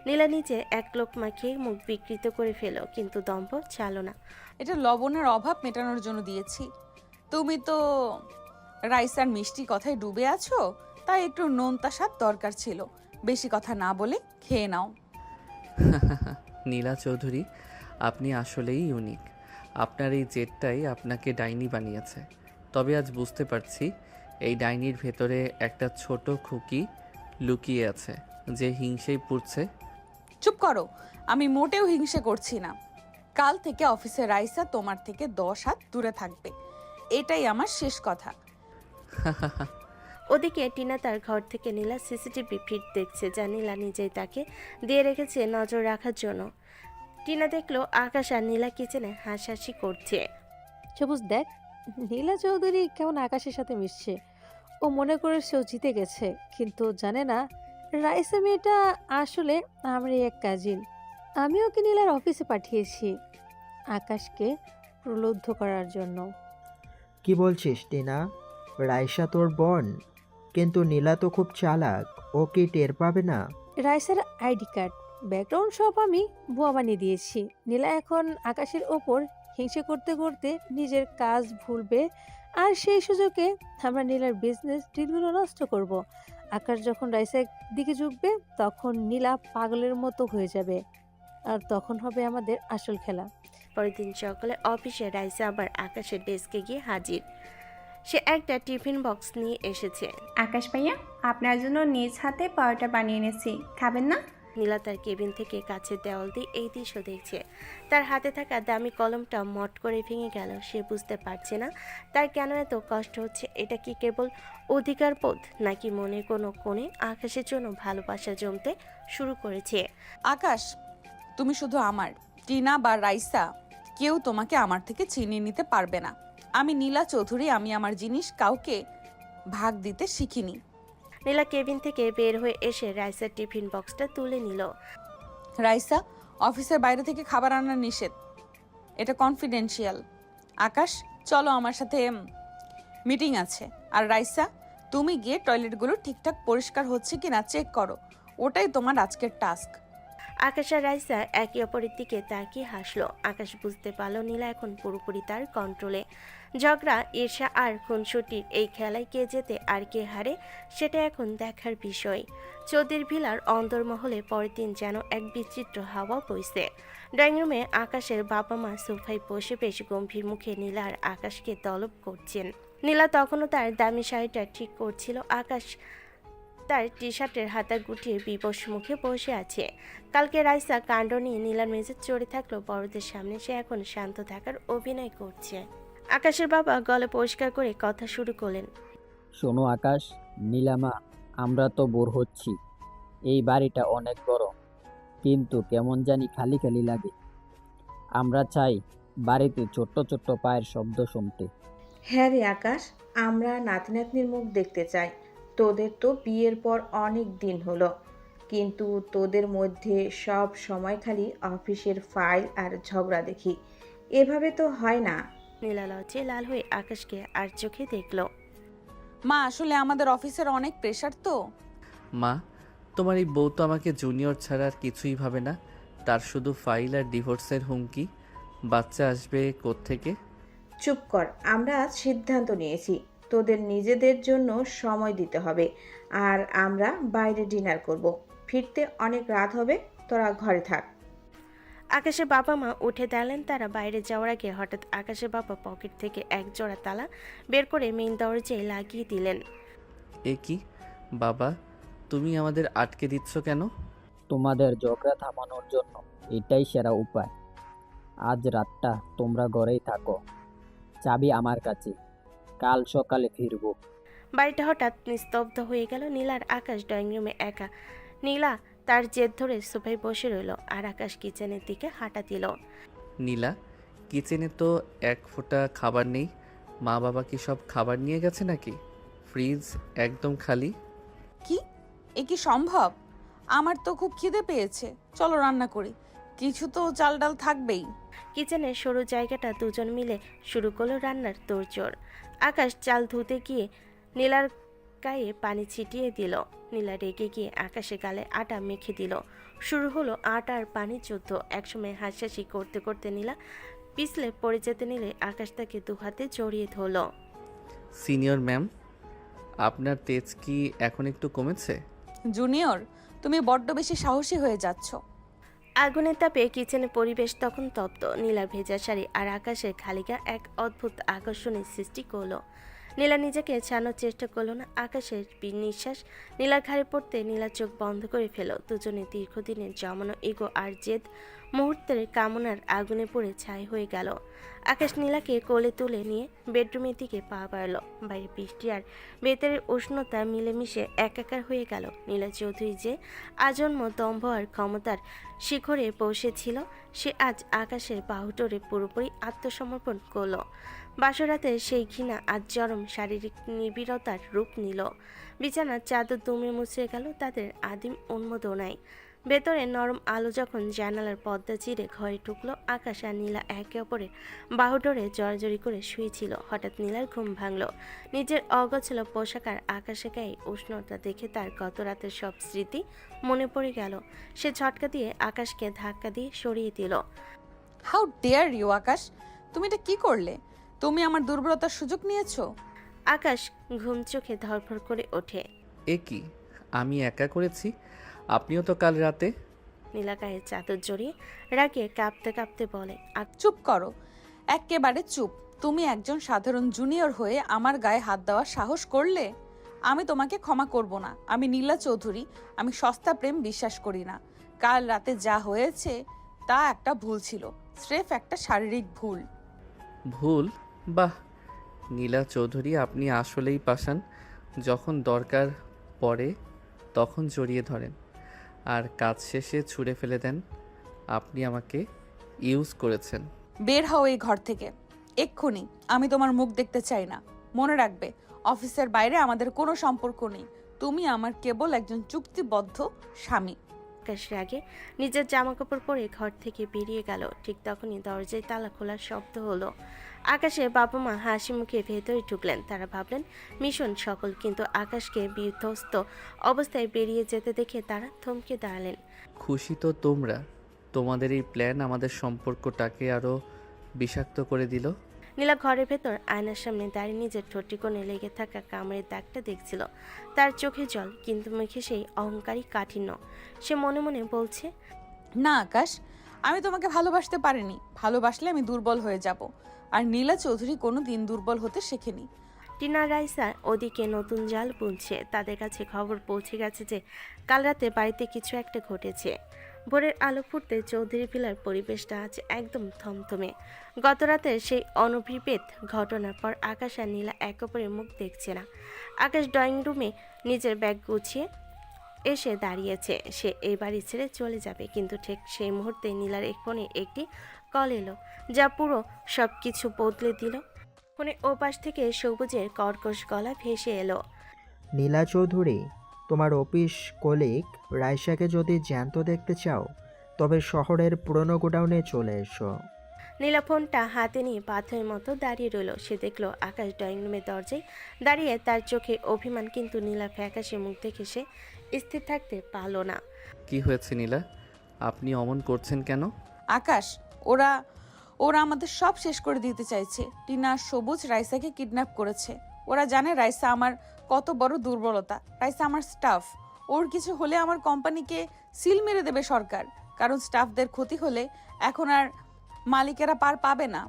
নীলা নিচে এক লোকমা খেয়ে মুখ বিকৃত করে ফেলো, কিন্তু দম্ভ ছাড়লো না। এটা লবণের অভাব মেটানোর জন্য দিয়েছি। তুমি তো রাইসার মিষ্টি কথায় ডুবে আছো, তাই একটু নোনতা স্বাদ দরকার ছিল। বেশি কথা না বলে খেয়ে নাও। নীলা চৌধুরী, আপনি আসলেই ইউনিক। আপনার এই জেদটাই আপনাকে ডাইনি বানিয়েছে। তবে আজ বুঝতে পারছি এই ডাইনির ভেতরে একটা ছোট খুকি লুকিয়ে আছে, যে হিংসেই পুড়ছে। চুপ করো, আমি মোটেও হিংসে করছি না। কাল থেকে অফিসে রাইসা তোমার থেকে 10 হাত দূরে থাকবে, এটাই আমার শেষ কথা। ওদিকে টিনা তার ঘর থেকে নীলা সিসিটিভি ফিড দেখছে, যা নীলা নিজেই তাকে দিয়ে রেখেছে নজর রাখার জন্য। টিনা দেখলো আকাশ আর নীলা কিচেনে হাসাহাসি করছে। সবুজ দেখ, নীলা চৌধুরী কেমন আকাশের সাথে মিশছে। ও মনে করে সেও জিতে গেছে, কিন্তু জানে না রাইসা মেয়েটা আসলে আমারই এক কাজিন। আমি ওকে নীলার অফিসে পাঠিয়েছি আকাশকে প্রলুব্ধ করার জন্য। কি বলছিস টিনা? রাইসা তোর বোন, কিন্তু নীলা তো খুব চালাক, ও কি টের পাবে না? রাইসার আইডি কার্ড, ব্যাকগ্রাউন্ড সব আমি ভুয়া বানিয়ে দিয়েছি। নীলা এখন আকাশের ওপর হিংসে করতে করতে নিজের কাজ ভুলবে, আর সেই সুযোগে আমরা নীলার বিজনেস ডিলগুলো নষ্ট করব। আকাশ যখন রাইসার দিকে ঝুঁকবে তখন নীলা পাগলের মতো হয়ে যাবে, আর তখন হবে আমাদের আসল খেলা। পরের দিন সকালে অফিসে রাইসা আবার আকাশের ডেস্কে গিয়ে হাজির। সে একটা টিফিন বক্স নিয়ে এসেছে। আকাশ ভাইয়া, আপনার জন্য নিজ হাতে পরোটা বানিয়ে এনেছি, খাবেন না? নীলা তার কেবিন থেকে কাছের দেওয়াল দিয়ে এই দৃশ্য দেখছে। তার হাতে থাকা দামি কলমটা মট করে ভেঙে গেল। সে বুঝতে পারছে না তার কেন এত কষ্ট হচ্ছে। এটা কি কেবল অধিকার বোধ, নাকি মনে কোনো কোণে আকাশের জন্য ভালোবাসা জমতে শুরু করেছে? আকাশ, তুমি শুধু আমার। টিনা বা রাইসা কেউ তোমাকে আমার থেকে চিনিয়ে নিতে পারবে না। আমি নীলা চৌধুরী, আমি আমার জিনিস কাউকে ভাগ দিতে শিখিনি। নীলা কেবিন থেকে বের হয়ে এসে রাইসার টিফিন বক্সটা তুলে নিল। রাইসা, অফিসের বাইরে থেকে খাবার আনা নিষেধ, এটা কনফিডেন্সিয়াল। আকাশ, চলো আমার সাথে মিটিং আছে। আর রাইসা, তুমি গিয়ে টয়লেটগুলো ঠিকঠাক পরিষ্কার হচ্ছে কিনা চেক করো, ওটাই তোমার আজকের টাস্ক। আকাশ আর রাইসা একে অপরের দিকে তাকিয়ে হাসলো। আকাশ বুঝতে পারল নীলা এখন পুরোপুরি তার কন্ট্রোলে। ঝগড়া, ঈর্ষা আর খুনসুটির এই খেলায় কে জেতে আর কে হারে সেটা এখন দেখার বিষয়। চৌধুরীর ভিলার অন্দরমহলে পরের দিন যেন এক বিচিত্র হাওয়া বইছে। ড্রয়িং রুমে আকাশের বাবা মা সোফায় বসে বেশ গম্ভীর মুখে নীলা আর আকাশকে তলব করছেন। নীলা তখনও তার দামি শাড়িটা ঠিক করছিল। আকাশ তার টি শার্টের হাতা গুটিয়ে বিবশ মুখে বসে আছে। কালকে রাইসা কাণ্ড নিয়ে নীলার মেজাজ চড়ে থাকলেও বড়দের সামনে সে এখন শান্ত থাকার অভিনয় করছে। আকাশের বাবা গলা পরিষ্কার করে কথা শুরু করলেন। শোনো আকাশ, নীলামা, আমরা তো বোর হচ্ছি। এই বাড়িটা অনেক বড়, কিন্তু কেমন জানি খালি খালি লাগে। আমরা চাই বাড়িতে ছোট্ট ছোট্ট পায়ের শব্দ শুনতে। হ্যাঁ রে আকাশ, আমরা নাতি নাতনির মুখ দেখতে চাই। তোদের তো বিয়ের পর অনেক দিন হলো, কিন্তু তোদের মধ্যে সব সময় খালি অফিসের ফাইল আর ঝগড়া দেখি। এভাবে তো হয় না। নীলা লজ্জে লাল হয়ে আকাশকে আর চোখে দেখল। মা, আসলে আমাদের অফিসের অনেক প্রেশার তো। মা, তোমার এই বউ তো আমাকে জুনিয়র ছাড়া আর কিছুই ভাবে না। তার শুধু ফাইল আর ডিভোর্সের হুমকি। বাচ্চা আসবে কোত্থেকে? চুপ কর, আমরা আজ সিদ্ধান্ত নিয়েছি তোদের নিজেদের জন্য সময় দিতে হবে, আর আমরা বাইরে ডিনার করব। ফিরতে অনেক রাত হবে, তোরা ঘরে থাক। আকাশের বাবা মা উঠে দাঁড়ালেন। তারা বাইরে যাওয়ার আগে হঠাৎ আকাশের বাবা পকেট থেকে এক জোড়া তালা বের করে মেইন দরজায় লাগিয়ে দিলেন। এ কি বাবা, তুমি আমাদের আটকে দিচ্ছ কেন? তোমাদের ঝগড়া থামানোর জন্য এটাই সেরা উপায়। আজ রাতটা তোমরা ঘরেই থাকো, চাবি আমার কাছে, কাল সকালে ফিরবো। বাড়িটা হঠাৎ নিস্তব্ধ হয়ে গেল। নীলা আর আকাশ ড্রয়িং রুমে একা। নীলা তার জেদ ধরে সোফায় বসে রইল, আর আকাশ কিচেনের দিকে হাঁটা দিল। নীলা, কিচেনে তো এক ফোঁটা খাবার নেই। মা বাবা কি সব খাবার নিয়ে গেছে নাকি? ফ্রিজ একদম খালি। কি, এ কি সম্ভব? আমার তো খুব খিদে পেয়েছে, চলো রান্না করি। কিছু তো চাল ডাল থাকবেই। কিচেনের সরু জায়গাটা দুজন মিলে শুরু করলো রান্নার তোড়জোড়। আকাশ চাল ধুতে গিয়ে নীলার গায়ে পানি ছিটিয়ে দিল। নীলা রেগে গিয়ে আকাশে গালে আটা মেখে দিল। শুরু হলো আটা আর পানির যুদ্ধ। একসময় হাসাহাসি করতে করতে নীলা পিছলে পড়ে যেতে নিলে আকাশ তাকে দুহাতে জড়িয়ে ধরল। সিনিয়র ম্যাম, আপনার তেজ কি এখন একটু কমেছে? জুনিয়র, তুমি বড্ড বেশি সাহসী হয়ে যাচ্ছ। আগুনের তাপে কিচেনের পরিবেশ তখন তপ্ত। নীলা ভেজা শাড়ি আর আকাশের খালিগা এক অদ্ভুত আকর্ষণের সৃষ্টি করলো। নীলা নিজেকে ছাড়ানোর চেষ্টা করলো না। আকাশের নিঃশ্বাস নীলার ঘাড়ে পড়তে নীলা চোখ বন্ধ করে ফেল। দুজনে দীর্ঘদিনের জমানো ইগো আর জেদ মুহূর্তের কামনার আগুনে পড়ে ছাই হয়ে গেল। আকাশ নীলাকে কোলে তুলে নিয়ে বেডরুমের দিকে পা বাড়ল। বাইরে বৃষ্টি আর ভেতরের উষ্ণতা মিলেমিশে একাকার হয়ে গেল। নীলা চৌধুরী যে আজন্ম দম্ভ আর ক্ষমতার শিখরে পৌঁছেছিল, সে আজ আকাশের বাহুডোরে পুরোপুরি আত্মসমর্পণ করল। বাসরাতে সেই ঘৃণা আজ চরম শারীরিক নিবিড়তার রূপ নিল। বিছানার চাদর দুমড়ে মুচড়ে গেল তাদের আদিম উন্মোদনায়। ভেতরে নরম আলো যখন জানালার পর্দা চিরে ঘরে ঢুকলো, আকাশ আর নীলা একে অপরের বাহুডোরে জড়াজড়ি করে শুয়েছিল। হঠাৎ নীলার ঘুম ভাঙল। নিজের অগোছালো পোশাক আর আকাশে গায়ে উষ্ণতা দেখে তার গত রাতের সব স্মৃতি মনে পড়ে গেল। সে ঝটকা দিয়ে আকাশকে ধাক্কা দিয়ে সরিয়ে দিল। হাউ ডেয়ার ইউ আকাশ, তুমি এটা কি করলে? তুমি আমার দুর্বলতার সুযোগ নিয়েছো। আকাশ ঘুম চোখে ধরফর করে ওঠে। এ কি, আমি একা করেছি? আপনিও তো কাল রাতে। নীলা গায়ে চাদর জড়িয়ে রাগে কাঁপতে কাঁপতে বলে। চুপ করো, একেবারে চুপ। তুমি একজন সাধারণ জুনিয়র হয়ে আমার গায়ে হাত দেওয়ার সাহস করলে? আমি তোমাকে ক্ষমা করব না। আমি নীলা চৌধুরী, আমি সস্তা প্রেম বিশ্বাস করি না। কাল রাতে যা হয়েছে তা একটা ভুল ছিল, স্রেফ একটা শারীরিক ভুল। ভুল? বাহ নীলা চৌধুরী, আপনি আসলেই পাষাণ। যখন দরকার পড়ে তখন জড়িয়ে ধরেন আর কাজ শেষে ছুঁড়ে ফেলে দেন। আপনি আমাকে ইউজ করেছেন। বের হও এই ঘর থেকে এক্ষুনি। আমি তোমার মুখ দেখতে চাই না। মনে রাখবে, অফিসের বাইরে আমাদের কোনো সম্পর্ক নেই। তুমি আমার কেবল একজন চুক্তিবদ্ধ স্বামী। আকাশ রাগে নিজের জামাকাপড় পরে ঘর থেকে বেরিয়ে গেল। ঠিক তখনই দরজায় তালা খোলার শব্দ হলো। আকাশের বাবা মা হাসি মুখে ভেতরে ঢুকলেন। তারা ভাবলেন মিশন সফল, কিন্তু আকাশকে বিধ্বস্ত অবস্থায় বেরিয়ে যেতে দেখে তারা থমকে দাঁড়ালেন। খুশি তো তোমরা? তোমাদের এই প্ল্যান আমাদের সম্পর্কটাকে আরও বিষাক্ত করে দিল। নীলা ঘরের ভেতর আয়নার সামনে দাঁড়িয়ে নিজের ঠোঁটি কোণে লেগে থাকা কামড়ের দাগটা দেখছিল। তার চোখে জল, কিন্তু মুখে সেই অহংকারী কাঠিন্য। সে মনে মনে বলছে, না আকাশ, আমি তোমাকে ভালোবাসতে পারিনি। ভালোবাসলে আমি দুর্বল হয়ে যাব। আর নীলা চৌধুরী কোনো দিন দুর্বল হতে শেখেনি। টিনা রাইসা ওদিকে নতুন জাল বুনছে। তাদের কাছে খবর পৌঁছে গেছে যে কাল রাতে বাড়িতে কিছু একটা ঘটেছে। ভোরের আলো ফুটতে চৌধুরী ভিলার পরিবেশটা আজ একদম থমথমে। গত রাতের সেই অনভিপ্রেত ঘটনার পর আকাশ আর নীলা এক অপরের মুখ দেখছে না। আকাশ ড্রয়িং রুমে নিজের ব্যাগ গুছিয়ে এসে দাঁড়িয়েছে। সে এই বাড়ি ছেড়ে চলে যাবে, কিন্তু ঠিক সেই মুহূর্তে নীলার ফোনে একটি কল এলো, যা পুরো সব কিছু বদলে দিল। ফোনে ওপাশ থেকে সবুজের কর্কশ গলা ভেসে এলো। নীলা চৌধুরী, তোমার অফিস কলিগ রাইসাকে যদি জ্যান্ত দেখতে চাও তবে শহরের পুরনো গোডাউনে চলে এসো। নীলা ফোনটা হাতে নিয়ে পাথরের মতো দাঁড়িয়ে রইল। সে দেখলো আকাশ ড্রয়িং রুমের দরজায় দাঁড়িয়ে। তার চোখে অভিমান, কিন্তু নীলা ফ্যাকাশে মুখ দেখে সে স্থির থাকতে পারল না। কি হয়েছে নীলা, আপনি অমন করছেন কেন? আকাশ, ওরা আমাদের সব শেষ করে দিতে চাইছে। টিনা সবুজ রাইসাকে কিডন্যাপ করেছে। ওরা জানে রাইসা আমার কত বড় দুর্বলতা। রাইসা আমার স্টাফ। ওর কিছু হলে আমার কোম্পানিকে সিল মেরে দেবে সরকার। কারণ স্টাফদের ক্ষতি হলে এখন আর মালিকেরা পার পাবে না।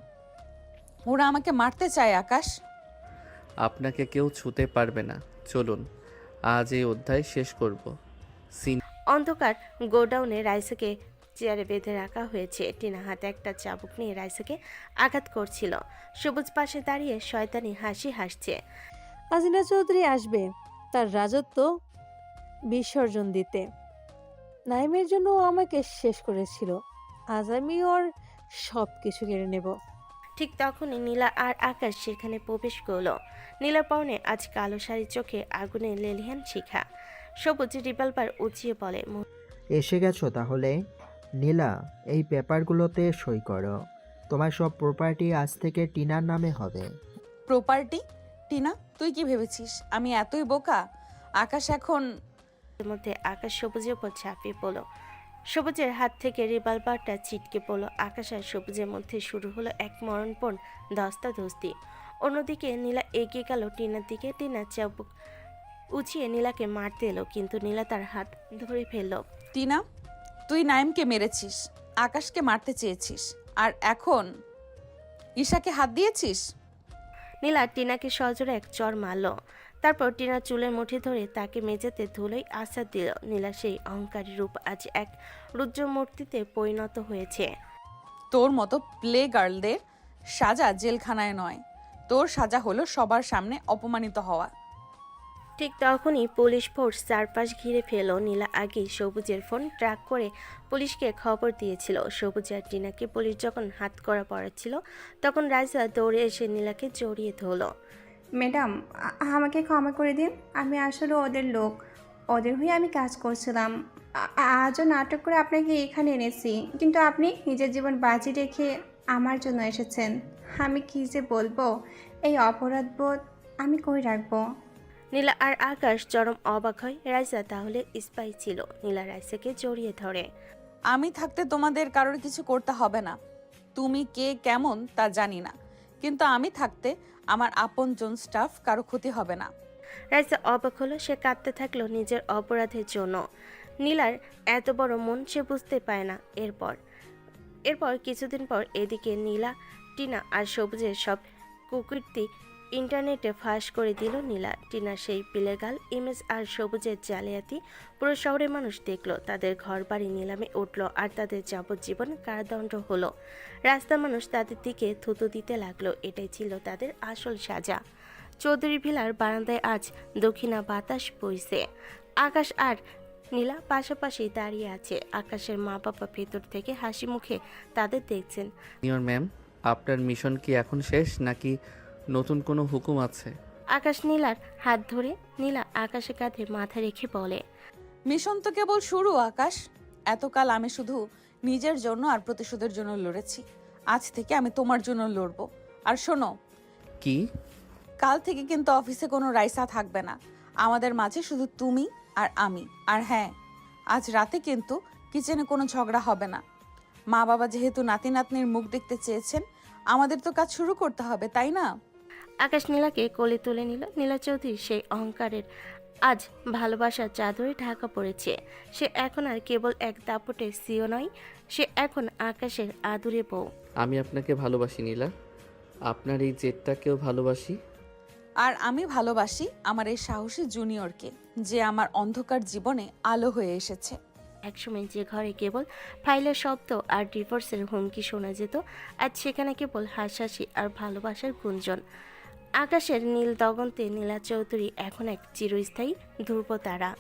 ওরা আমাকে মারতে চায় আকাশ। আপনাকে কেউ ছুতে পারবে না। চলুন আজ এই অধ্যায় শেষ করব। অন্ধকার গোডাউনে রাইসাকে চেয়ারে বেঁধে রাখা হয়েছে। টিনা হাতে একটা চাবুক নিয়ে রাইসাকে আঘাত করছিল। সবুজ পাশে দাঁড়িয়ে শয়তানি হাসি হাসছে। আজ নীলা চৌধুরী আসবে তার রাজত্ব বিসর্জন দিতে। নাইমের জন্য ও আমাকে শেষ করেছিল, আজ আমি ওর সব কিছু কেড়ে নেব। ঠিক তখনই নীলা আর আকাশ সেখানে প্রবেশ করলো। নীলা পরনে আজ কালো শাড়ি, চোখে আগুনে লেলিহান শিখা। সবুজ রিভলভার উঁচিয়ে বলে, এসে গেছো তাহলে? নীলা, এই পেপারগুলোতে সই করো। তোমার সব প্রপার্টি আজ থেকে টিনার নামে হবে। প্রপার্টি? টিনা, তুই কি ভেবেছিস আমি এতই বোকা? আকাশ এখন মধ্যে আকাশ সবুজের উপর ঝাঁপিয়ে পড়ল। সবুজের হাত থেকে রিভলভারটা ছিটকে পড়ল। আকাশ আর সবুজের মধ্যে শুরু হলো এক মরণপণ ধস্তাধস্তি। অন্যদিকে নীলা এগিয়ে গেল টিনার দিকে। টিনা চাবুক উঁচিয়ে নীলাকে মারতে এলো, কিন্তু নীলা তার হাত ধরে ফেলল। টিনা, তুই নাইমকে মেরেছিস, আকাশকে মারতে চেয়েছিস, আর এখন ঈশাকে হাত দিয়েছিস। নীলা টিনাকে সজোরে এক চড় মারল। তারপর টিনার চুলের মুঠি ধরে তাকে মেঝেতে ধুলোই আশ্বাস দিল। নীলা সেই অহংকারী রূপ আজ এক রুদ্র মূর্তিতে পরিণত হয়েছে। তোর মতো প্লে গার্লদের সাজা জেলখানায় নয়, তোর সাজা হলো সবার সামনে অপমানিত হওয়া। ঠিক তখনই পুলিশ ফোর্স চারপাশ ঘিরে ফেল। নীলা আগেই সবুজের ফোন ট্র্যাক করে পুলিশকে খবর দিয়েছিল। সবুজ আর টিনাকে পুলিশ যখন হাতকড়া পড়াচ্ছিল তখন রাইসা দৌড়ে এসে নীলাকে জড়িয়ে ধরল। ম্যাডাম, আমাকে ক্ষমা করে দিন। আমি আসলে ওদের লোক, ওদের হয়ে আমি কাজ করছিলাম। আজও নাটক করে আপনাকে এখানে এনেছি, কিন্তু আপনি নিজের জীবন বাজি রেখে আমার জন্য এসেছেন। আমি কী যে বলবো, এই অপরাধবোধ আমি কই রাখবো। নীলা আর আকাশ চরম অবাক হয়। রাইসা তাহলে স্পাই ছিল। নীলা রাইসাকে জড়িয়ে ধরে। আমি থাকতে তোমাদের কারোর কিছু করতে হবে না। তুমি কে কেমন তা জানি না, কিন্তু আমি থাকতে আমার আপনজন স্টাফ কারো ক্ষতি হবে না। রাইসা অবাক হলো। সে কাঁদতে থাকলো নিজের অপরাধের জন্য। নীলার এত বড় মন সে বুঝতে পায় না। এরপর কিছুদিন পর এদিকে নীলা, টিনা আর সবুজের সব কুকীর্তি ইন্টারনেটে ফাঁস করে দিল নীলা। টিনা সেই পিলেগাল ইমেজ আর সবুজের জালিয়াতি পুরো শহরের মানুষ দেখলো। তাদের ঘর বাড়ি নিলামে উঠল আর তাদের যাবজ্জীবন কারাদণ্ড হলো। রাস্তার মানুষ তাদের দিকে থুতু দিতে লাগলো। এটাই ছিল তাদের আসল সাজা। চৌধুরী ভিলার বারান্দায় আজ দক্ষিণা বাতাস বইছে। আকাশ আর নীলা পাশাপাশি দাঁড়িয়ে আছে। আকাশের মা বাবা ভেতর থেকে হাসি মুখে তাদের দেখছেন। সিনিয়র ম্যাম, আপনার মিশন কি এখন শেষ নাকি নতুন কোনো হুকুম আছে? আকাশ নীলার হাত ধরে নীলা আকাশের কাঁধে মাথা রেখে বলে, মিশন তো কেবল শুরু আকাশ। এতকাল আমি শুধু নিজের জন্য আর প্রতিশোধের জন্য লড়েছি। আজ থেকে আমি তোমার জন্য লড়বো। আর শোনো, কি? কাল থেকে কিন্তু অফিসে কোনো রাইসা থাকবে না। আমাদের মাঝে শুধু তুমি আর আমি। আর হ্যাঁ, আজ রাতে কিন্তু কিচেনে কোনো ঝগড়া হবে না। মা বাবা যেহেতু নাতি নাতনির মুখ দেখতে চেয়েছেন, আমাদের তো কাজ শুরু করতে হবে, তাই না? আকাশ নীলাকে কোলে তুলে নিল। নীলা চৌধুরী সেই অহংকারের আজ ভালোবাসার চাদরে ঢাকা পড়েছে। সে এখন আর কেবল এক দাপটে সিও নয়, সে এখন আকাশের আদুরে বউ। আমি আপনাকে ভালোবাসি নীলা, আপনার এই জেটটাকেও ভালোবাসি। আর আমি ভালোবাসি আমার এই সাহসী জুনিয়রকে, যে আমার অন্ধকার জীবনে আলো হয়ে এসেছে। একসময় যে ঘরে কেবল ফাইলের শব্দ আর ডিভোর্সের হুমকি শোনা যেত, আজ সেখানে কেবল হাসাহাসি আর ভালোবাসার গুঞ্জন। আকাশের নীল দগন্তে নীলা চৌধুরী এখন এক চিরস্থায়ী ধ্রুবতারা।